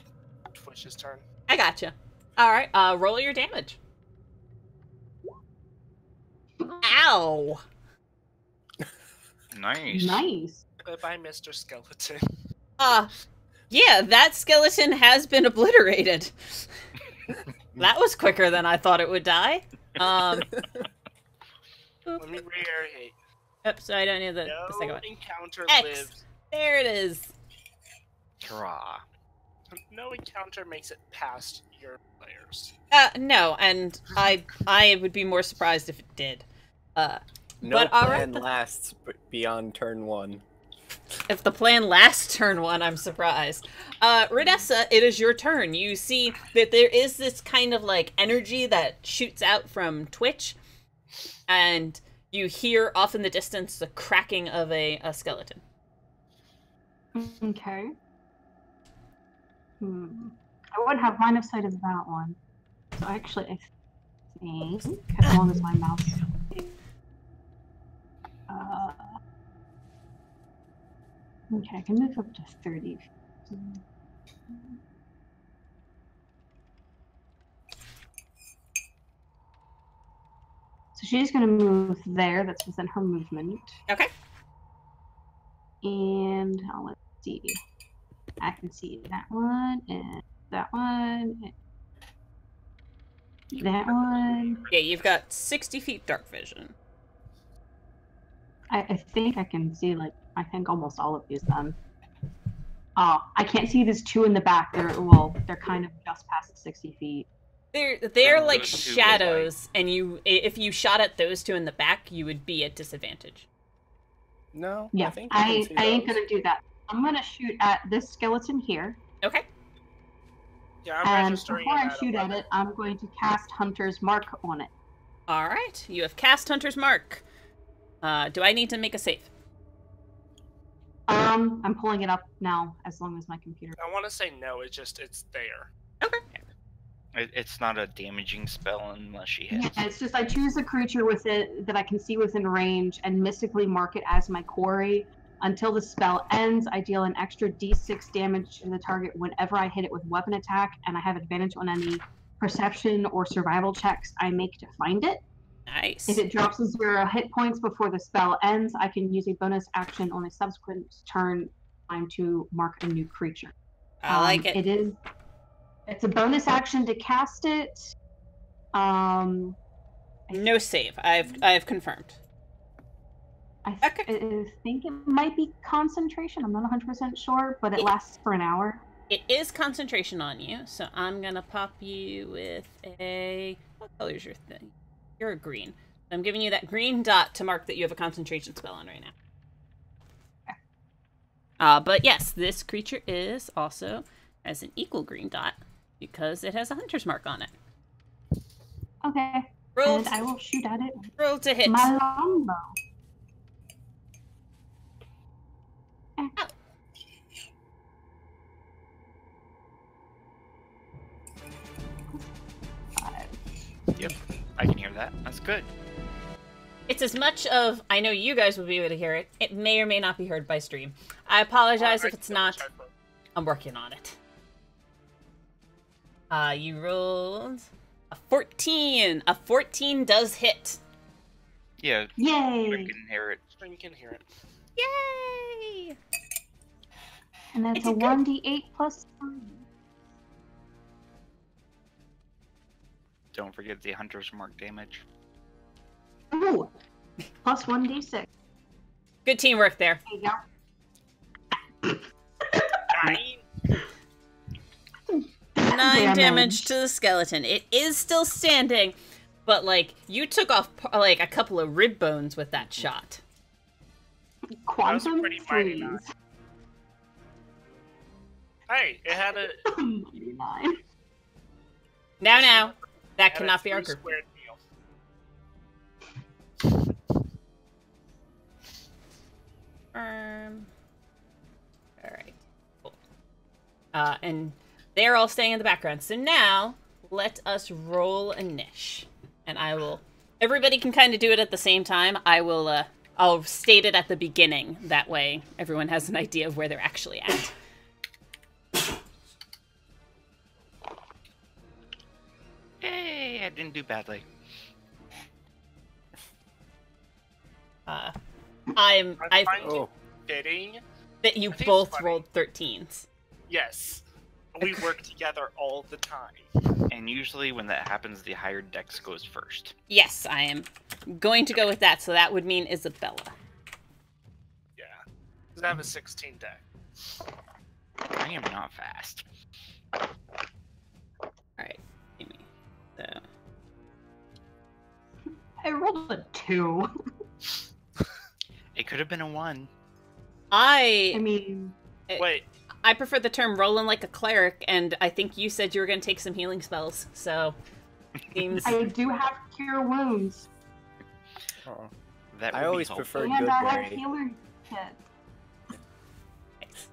Twitch's turn. I gotcha. Alright, roll your damage. Ow! Nice. Nice. Goodbye, Mr. Skeleton. Yeah, that skeleton has been obliterated. That was quicker than I thought it would die. Let me reiterate. Oops, so I don't need the second one. Encounter X. lives. There it is. Hurrah. No encounter makes it past your players. No, and I would be more surprised if it did. No but all plan right, lasts beyond turn 1. if the plan lasts turn 1, I'm surprised. Renessa, it is your turn. You see that there is this kind of like energy that shoots out from Twitch, and you hear off in the distance the cracking of a skeleton. Okay. I wouldn't have line of sight of that one. So actually, I think, as long as my mouse... okay, I can move up to 30. So she's going to move there. That's within her movement. Okay. And let's see. I can see that one and that one. And that one. Yeah, you've got 60 feet dark vision. I think I can see, like, I think almost all of these then. Oh, I can't see these two in the back. They're kind of just past 60 feet. They're like shadows, and if you shot at those two in the back, you would be at disadvantage. No, Yeah, I think I ain't those. gonna do that. I'm gonna shoot at this skeleton here. Okay. Yeah, I'm And registering before I at shoot 11. at it, I'm going to cast Hunter's Mark on it. All right. You have cast Hunter's Mark. Do I need to make a save? I'm pulling it up now, as long as my computer. I want to say no, it's there. Okay. It's not a damaging spell unless she hits. Yeah, it's just I choose a creature with it that I can see within range and mystically mark it as my quarry. Until the spell ends, I deal an extra d6 damage to the target whenever I hit it with weapon attack, and I have advantage on any perception or survival checks I make to find it. Nice. If it drops to 0 hit points before the spell ends, I can use a bonus action on a subsequent turn time to mark a new creature. I like it. It's a bonus action to cast it. No save. I've confirmed. I think it might be concentration. I'm not 100% sure, but it lasts for an hour. It is concentration on you, so I'm gonna pop you with a... What color is your thing? You're a green. I'm giving you that green dot to mark that you have a concentration spell on right now. But yes, this creature is also has an equal green dot because it has a hunter's mark on it. Okay. And I will shoot at it. Roll to hit. My longbow. Yep, I can hear that. That's good. It's as much of, I know you guys will be able to hear it. It may or may not be heard by stream. I apologize if it's not. I'm working on it. You rolled a 14. A 14 does hit. Yeah. Yay! I can hear it. You can hear it. Yay! And that's a 1d8 plus 3. Don't forget the hunter's mark damage. Ooh! Plus 1d6. Good teamwork there. There you go. 9 damage to the skeleton. It is still standing, but like you took off like a couple of rib bones with that shot. Quantum pretty mighty freeze. Hey, it had a... Mighty nine. Now, that had a cannot be our group. squared meal. Alright. Cool. And they're all staying in the background. So now, let us roll a niche. And I will... Everybody can kind of do it at the same time. I'll state it at the beginning. That way, everyone has an idea of where they're actually at. Hey, I didn't do badly. I find it Oh, fitting. that you I think it's both funny. rolled 13s. Yes. We work together all the time. And usually when that happens, the higher dex goes first. Yes, I am going to go with that. So that would mean Isabella. Yeah. Because I have a 16 deck. I am not fast. Alright, give me. So. I rolled a 2. It could have been a 1. I mean, Wait, I prefer the term rolling like a cleric, and I think you said you were going to take some healing spells, so seems. I do have cure wounds. Oh. That I would be always helpful. prefer And I have Goodberry. healer kit. Nice.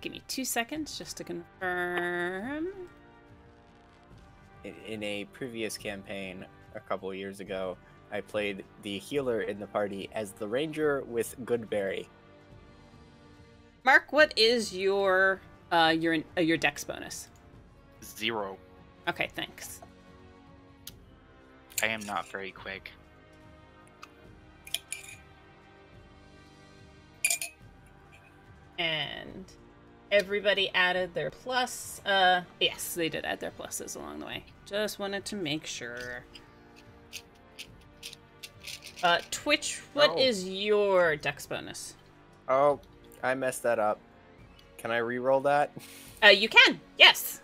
Give me 2 seconds just to confirm. In a previous campaign a couple years ago, I played the healer in the party as the ranger with Goodberry. Mark, what is your dex bonus? 0. Okay, thanks. I am not very quick. And everybody added their plus. Yes, they did add their pluses along the way. Just wanted to make sure. Twitch, what is your dex bonus? Oh, I messed that up. Can I re-roll that? You can, yes.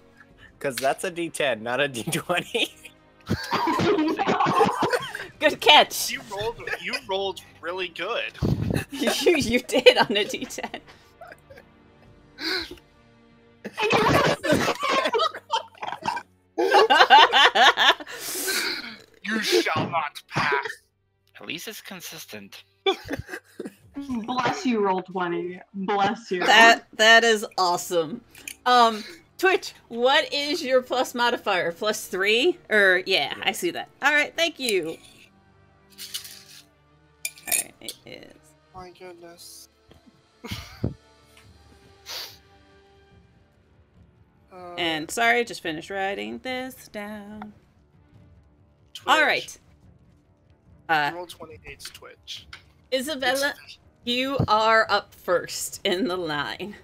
Because that's a D10, not a D20. Good catch. you rolled really good. you did on a D10. You shall not pass. At least it's consistent. Bless you, roll 20. Bless you. That is awesome. Twitch, what is your plus modifier? +3? Or yeah, I see that. All right, thank you. All right, it is. My goodness. And sorry, just finished writing this down. Twitch. All right. Roll 28's Twitch. Isabella, you are up first in the line.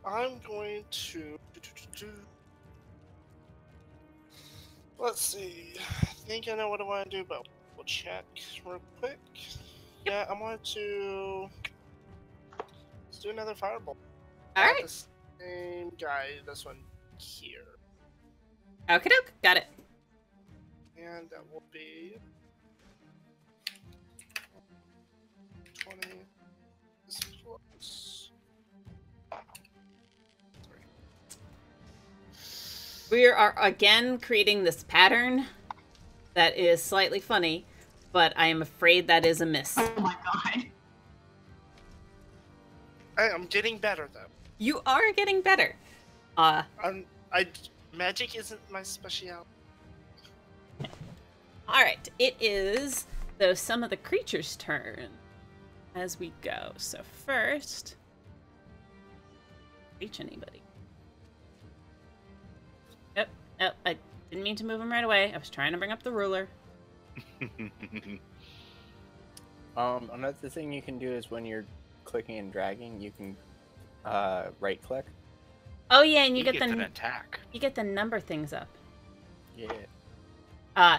I'm going to. Let's see. I think I know what I want to do, but we'll check real quick. Yeah, I want to. Let's do another fireball. All right. The same guy. This one here. Okay, doke. Got it. And that will be 20 plus 3. We are again creating this pattern that is slightly funny, but I am afraid that is a miss. Oh my god. I'm getting better though. You are getting better. Magic isn't my specialty. Alright, it is, though, some of the creatures' turn as we go. So first, reach anybody. Oh, I didn't mean to move him right away. I was trying to bring up the ruler. Another thing you can do is when you're clicking and dragging, you can right click. Oh yeah, and you get an the attack. you get the number things up. Yeah.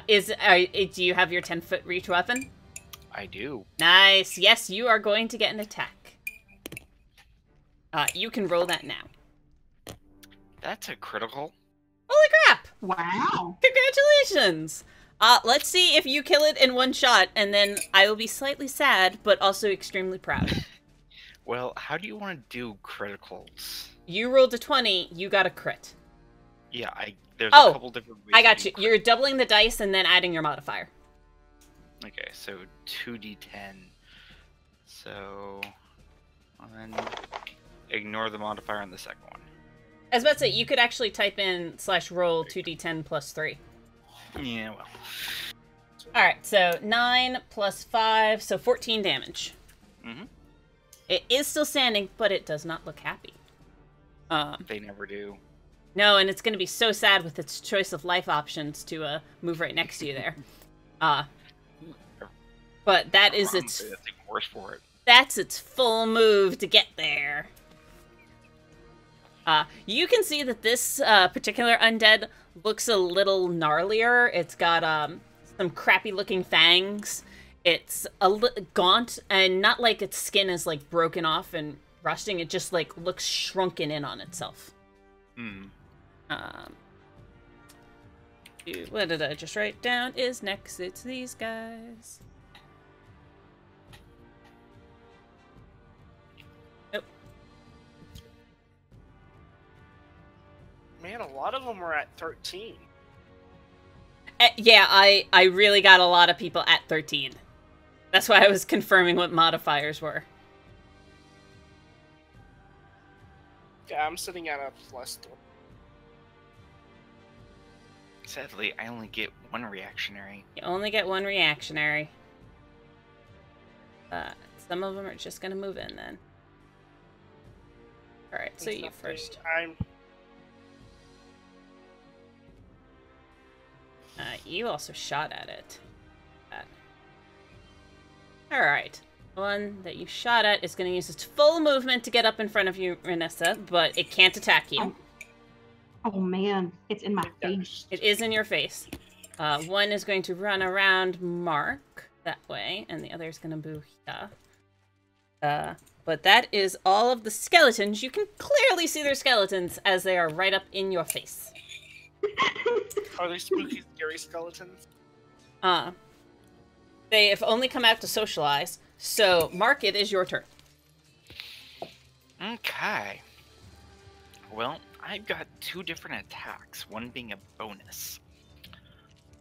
Do you have your 10-foot reach weapon? I do. Nice. Yes, you are going to get an attack. You can roll that now. That's a critical. Holy crap! Wow. Congratulations! Let's see if you kill it in one shot, and then I will be slightly sad, but also extremely proud. Well, how do you want to do criticals? You rolled a 20, you got a crit. Yeah, there's Oh, a couple different ways. I got to you. do You're doubling the dice and then adding your modifier. Okay, so 2d10. So, and then ignore the modifier on the second one. I was about to say, you could actually type in /roll 2d10 plus 3. Yeah, well. Alright, so 9 plus 5, so 14 damage. Mm-hmm. It is still standing, but it does not look happy. They never do. No, and it's going to be so sad with its choice of life options to move right next to you there. But that is its... That's even worse for it. That's its full move to get there. You can see that this particular undead looks a little gnarlier. It's got some crappy-looking fangs. It's gaunt, and not like its skin is like broken off and rusting. It just, like, looks shrunken in on itself. Hmm. What did I just write down? Is next. It's these guys. Nope. Man, a lot of them were at 13. Yeah, I really got a lot of people at 13. That's why I was confirming what modifiers were. Yeah, I'm sitting at a +3. Sadly, I only get one reactionary. You only get one reactionary. Some of them are just gonna move in then. Alright, so you first. You also shot at it. Alright. The one that you shot at is going to use its full movement to get up in front of you, Renessa, but it can't attack you. Oh man, it's in my face. It is in your face. One is going to run around Mark that way, and the other is going to move here. But that is all of the skeletons. You can clearly see their skeletons as they are right up in your face. Are they spooky, scary skeletons? They have only come out to socialize. So, Mark, it is your turn. Okay. Well, I've got 2 different attacks, one being a bonus.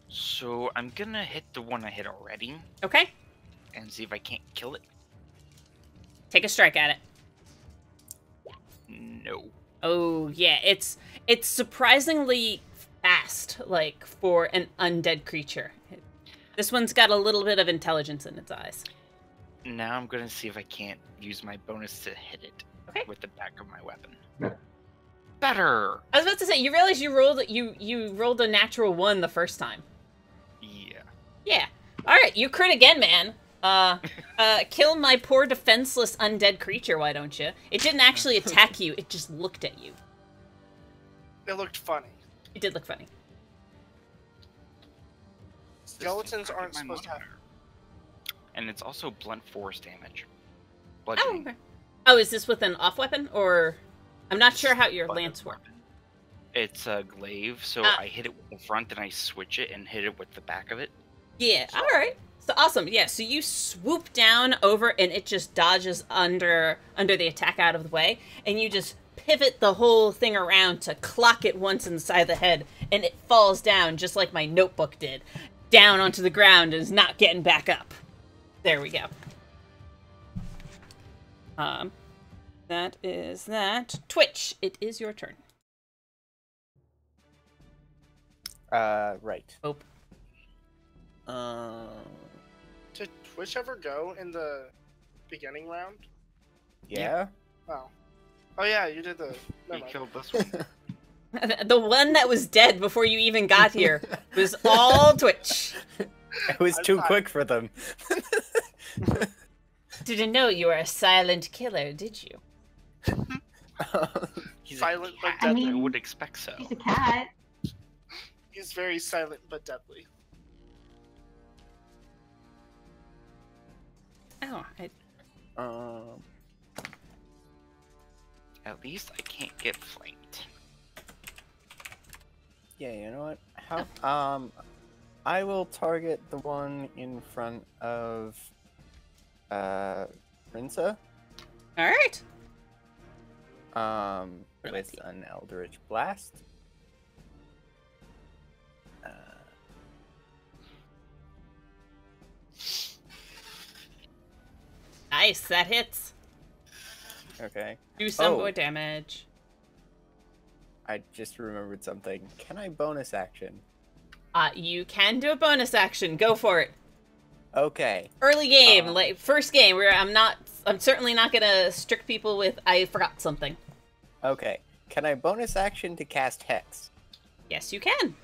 So I'm gonna hit the one I hit already. Okay. And see if I can't kill it. Take a strike at it. No. Oh, yeah. It's surprisingly fast, like, for an undead creature. This one's got a little bit of intelligence in its eyes. Now I'm gonna see if I can't use my bonus to hit it with the back of my weapon. Better. I was about to say, you realize you rolled a natural 1 the first time. Yeah. Yeah. All right, you crit again, man. Kill my poor defenseless undead creature, why don't you? It didn't actually attack you, it just looked at you. It looked funny. It did look funny. Skeletons aren't supposed to have... And it's also blunt force damage. Oh, Bludgeoning. okay. Oh, is this with an off weapon, or... I'm not sure how your lance works. It's a glaive, so I hit it with the front, and I switch it and hit it with the back of it. Yeah, so. Alright. So awesome, yeah, so you swoop down over, and it just dodges under the attack out of the way, and you just pivot the whole thing around to clock it once inside the head, and it falls down, just like my notebook did, down onto the ground and is not getting back up. There we go. That is that. Twitch, it is your turn. Right. Oh. Did Twitch ever go in the beginning round? Yeah. Oh. Oh yeah, you did the... He killed this one. The one that was dead before you even got here was all Twitch. It was too quick for them. Didn't know you were a silent killer, did you? He's silent but deadly. deadly. I would expect so. He's a cat. He's very silent but deadly. Oh, At least I can't get flanked. Yeah, you know what? How? I will target the one in front of Rinsa. all right. With an Eldritch Blast. Nice, that hits. Okay. Do some more damage. I just remembered something. Can I bonus action? You can do a bonus action. Go for it. Okay. Early game, like first game, where I'm certainly not gonna strict people with I forgot something. Okay. Can I bonus action to cast Hex? Yes, you can.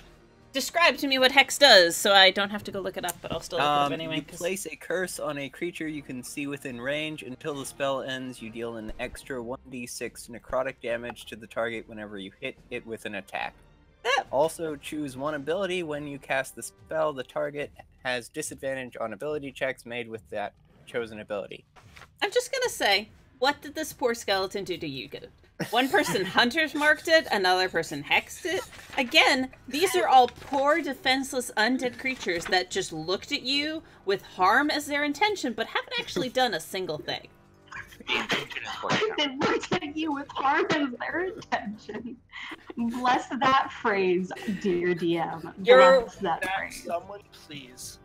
Describe to me what Hex does, so I don't have to go look it up, but I'll still look it up anyway. You place a curse on a creature you can see within range. Until the spell ends, you deal an extra 1d6 necrotic damage to the target whenever you hit it with an attack. Also, choose one ability. When you cast the spell, the target has disadvantage on ability checks made with that chosen ability. I'm just gonna say, What did this poor skeleton do to you? One person hunters marked it, another person hexed it. Again, these are all poor, defenseless, undead creatures that just looked at you with harm as their intention, but haven't actually done a single thing. They looked at you with harm as their intention. Bless that phrase, dear DM. Bless that phrase. Someone please.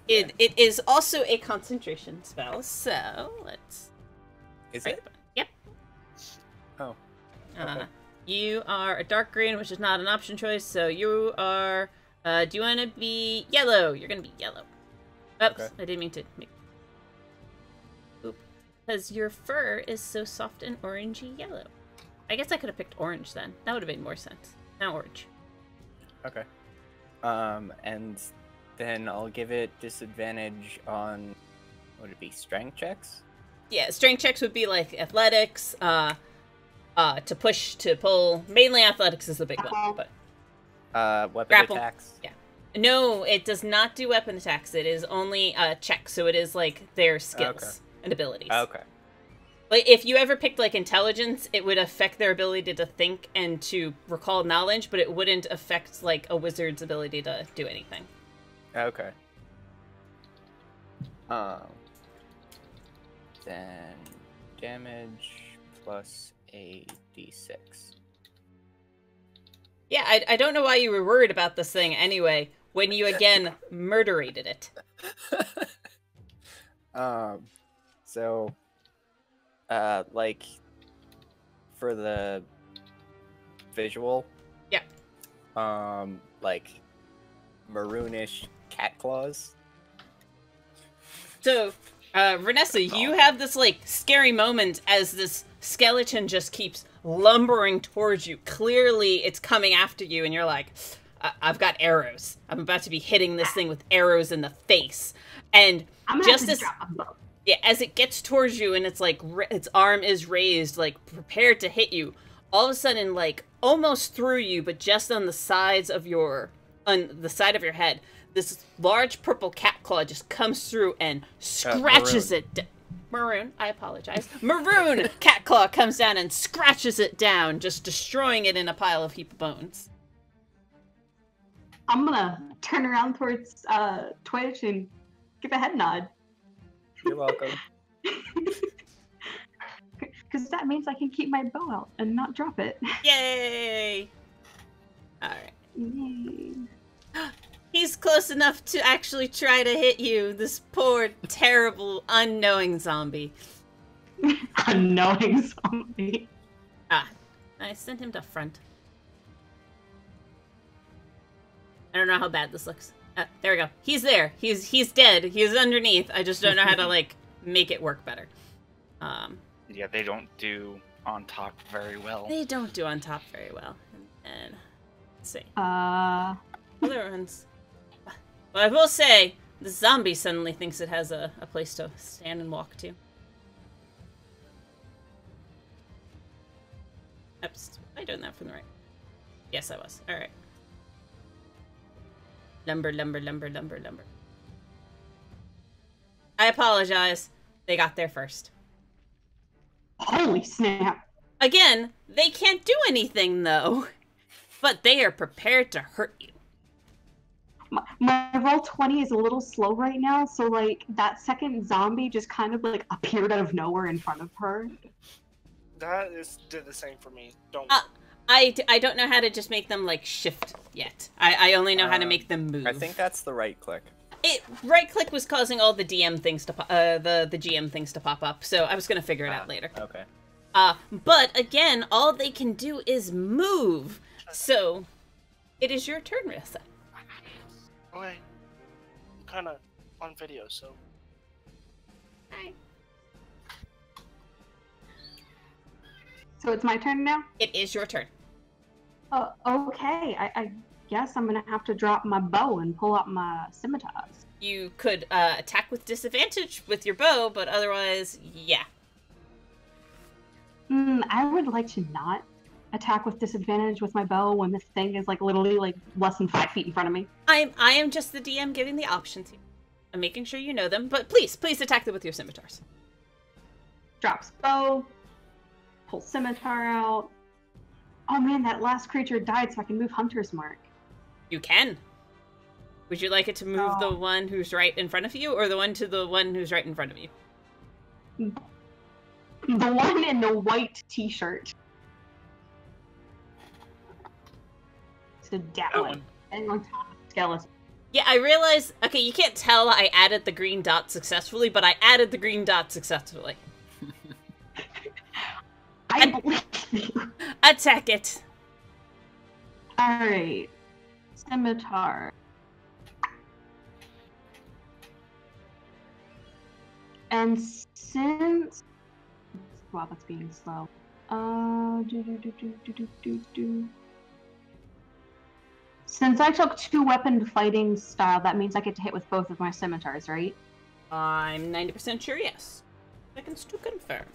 It is also a concentration spell, so let's... Is it? Yep. Oh. Okay. You are a dark green, which is not an option choice, so you are... do you want to be yellow? You're going to be yellow. Oops, okay. I didn't mean to make... Oop. Because your fur is so soft and orangey yellow. I guess I could have picked orange then. That would have made more sense. Now orange. Okay. And then I'll give it disadvantage on... Would it be strength checks? Yeah, strength checks would be like athletics, to push, to pull. Mainly athletics is the big one, but... weapon grapple. Attacks? Yeah. No, it does not do weapon attacks. It is only checks, so it is like their skills and abilities. Okay. Like, if you ever picked, like, intelligence, it would affect their ability to think and to recall knowledge, but it wouldn't affect, like, a wizard's ability to do anything. Okay. Then damage plus a d6. Yeah, I don't know why you were worried about this thing anyway, when you again murderated it. So, like, for the visual, yeah, like, maroonish cat claws. So, Vanessa, you have this, like, scary moment as this skeleton just keeps lumbering towards you. Clearly, it's coming after you, and you're like, I've got arrows. I'm about to be hitting this thing with arrows in the face. And just as... Yeah, as it gets towards you and it's like, its arm is raised, like, prepared to hit you, all of a sudden, like, almost through you, but just on the sides of your, on the side of your head, this large purple cat claw just comes through and scratches it. Maroon, I apologize. Maroon cat claw comes down and scratches it down, just destroying it in a pile of heap of bones. I'm gonna turn around towards Twitch and give a head nod. You're welcome. Because that means I can keep my bow out and not drop it. Yay! Alright. Yay. He's close enough to actually try to hit you, this poor, terrible, unknowing zombie. Unknowing zombie. Ah, I sent him to front. I don't know how bad this looks. There we go. He's there. He's dead. He's underneath. I just don't know how to, like, make it work better. Yeah, they don't do on top very well. They don't do on top very well. And let's see. Other ones. But I will say, the zombie suddenly thinks it has a place to stand and walk to. Oops. Am I doing that from the right? Yes, I was. Alright. Lumber, lumber, lumber, lumber, lumber. I apologize. They got there first. Holy snap. Again, they can't do anything, though. But they are prepared to hurt you. My roll 20 is a little slow right now, so, like, that second zombie just kind of, like, appeared out of nowhere in front of her. That did the same for me. Don't... I don't know how to just make them, like, shift yet. I only know how to make them move. I think that's the right click. Right click was causing all the DM things to the GM things to pop up, so I was gonna figure it out later. Okay. But again, all they can do is move. So, it is your turn, Rissa. Okay. I'm kind of on video, so. Hi. So it's my turn now? It is your turn. Okay. I guess I'm gonna have to drop my bow and pull out my scimitars. You could attack with disadvantage with your bow, but otherwise, yeah. I would like to not attack with disadvantage with my bow when this thing is, like, literally, like, less than 5 feet in front of me. I am just the DM giving the options here. I'm making sure you know them, but please attack them with your scimitars. drops bow, pulls scimitar out. Oh man, that last creature died, so I can move Hunter's Mark. You can. Would you like it to move the Oh. one who's right in front of you, or the one to the one who's right in front of you? The one in the white t-shirt. To that one. And on top of the skeleton. Yeah, I realize. Okay, you can't tell I added the green dot successfully, but I added the green dot successfully. I believe you. Attack it. Alright. Scimitar. And since... Wow, that's being slow. Since I took 2-weapon fighting style, that means I get to hit with both of my scimitars, right? I'm 90% sure yes. Seconds to confirm.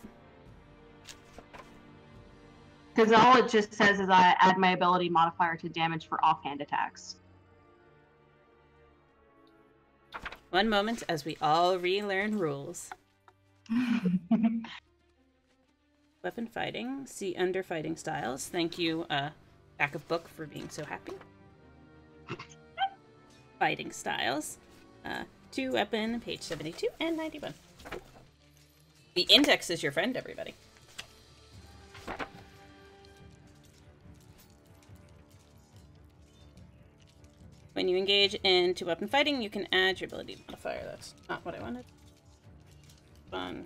Because all it just says is I add my ability modifier to damage for offhand attacks. One moment as we all relearn rules. Weapon fighting. See under fighting styles. Thank you, back of book, for being so happy. Fighting styles. 2-weapon, page 72 and 91. The index is your friend, everybody. When you engage in 2-weapon fighting, you can add your ability modifier. That's not what I wanted. Fun.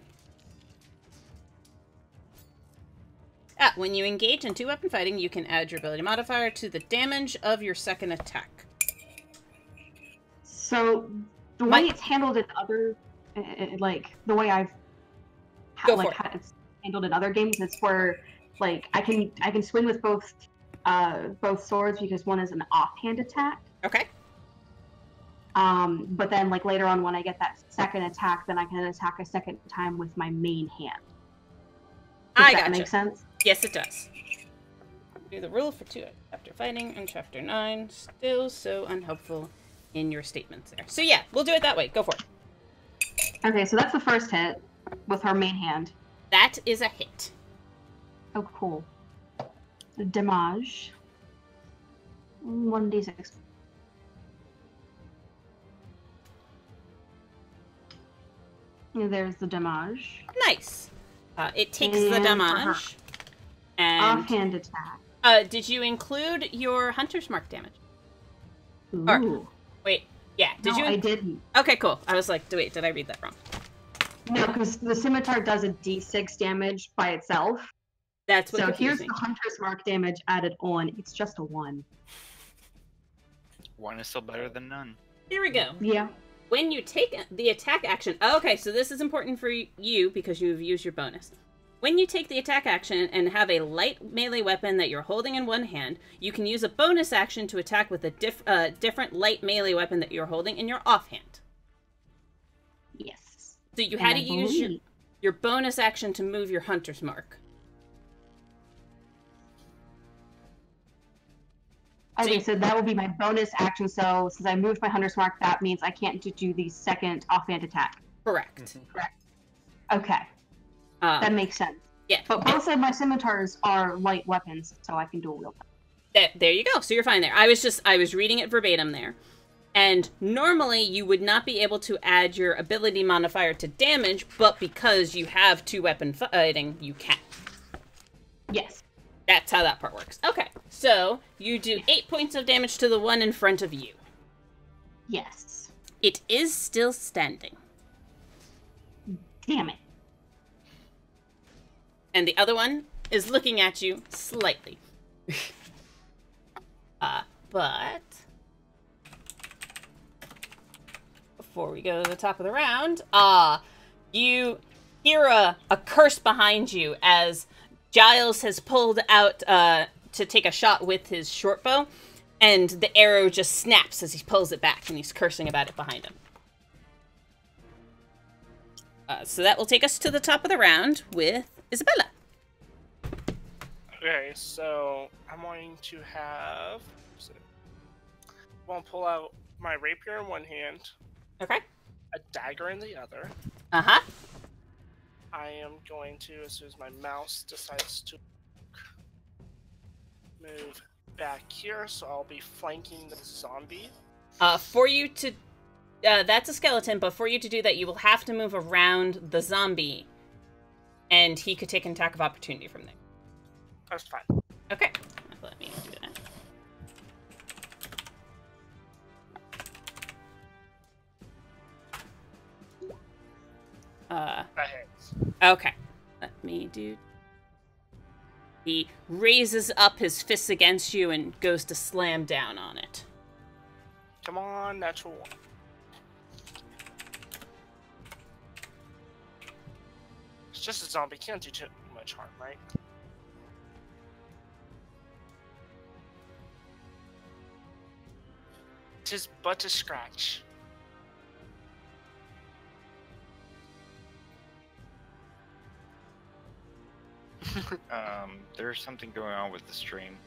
When you engage in 2-weapon fighting, you can add your ability modifier to the damage of your second attack. So, the way it's handled in other, like, the way I've had it's handled in other games, it's where, like, I can swing with both swords because one is an offhand attack. Okay. But then, like, later on when I get that second attack, then I can attack a second time with my main hand. Does that make sense? Yes, it does. Do the rule for 2 after fighting in chapter 9. Still so unhelpful in your statements there. So yeah, we'll do it that way. Go for it. Okay, so that's the first hit with her main hand. That is a hit. Oh, cool. Damage. 1d6. There's the damage. Nice. It takes the damage. And offhand attack. Did you include your Hunter's Mark damage? Ooh. Or, wait, yeah. Did you? I didn't. Okay, cool. I was like, wait, did I read that wrong? No, because the scimitar does a d6 damage by itself. That's what so confused here's me. the Hunter's Mark damage added on. It's just a 1. 1 is still better than none. Here we go. Yeah. When you take the attack action... Okay, so this is important for you because you've used your bonus. When you take the attack action and have a light melee weapon that you're holding in one hand, you can use a bonus action to attack with a different light melee weapon that you're holding in your offhand. Yes. So you had to use your bonus action to move your Hunter's Mark. Okay, so that will be my bonus action. So since I moved my Hunter's Mark, that means I can't do the second offhand attack. Correct. Correct. Okay. That makes sense. Yeah. But both of my scimitars are light weapons, so I can dual wield them. There you go. So you're fine there. I was reading it verbatim there. And normally you would not be able to add your ability modifier to damage, but because you have 2-weapon fighting, you can. Yes. That's how that part works. Okay. So you do 8 points of damage to the one in front of you. Yes. It is still standing. Damn it. And the other one is looking at you slightly. But before we go to the top of the round, you hear a curse behind you as Giles has pulled out to take a shot with his short bow, and the arrow just snaps as he pulls it back, and he's cursing about it behind him. So that will take us to the top of the round with Isabella. Okay, so I'm going to have... I'm going to pull out my rapier in one hand, Okay. a dagger in the other, Uh-huh. I am going to, as soon as my mouse decides to move back here, so I'll be flanking the zombie. For you to... that's a skeleton, but for you to do that, you will have to move around the zombie. And he could take an attack of opportunity from there. That's fine. Okay. Let me do that. That hits. Okay. Let me do... He raises up his fists against you and goes to slam down on it. Come on, natural 1. It's just a zombie, can't do too much harm, right? Tis but a scratch. There's something going on with the stream.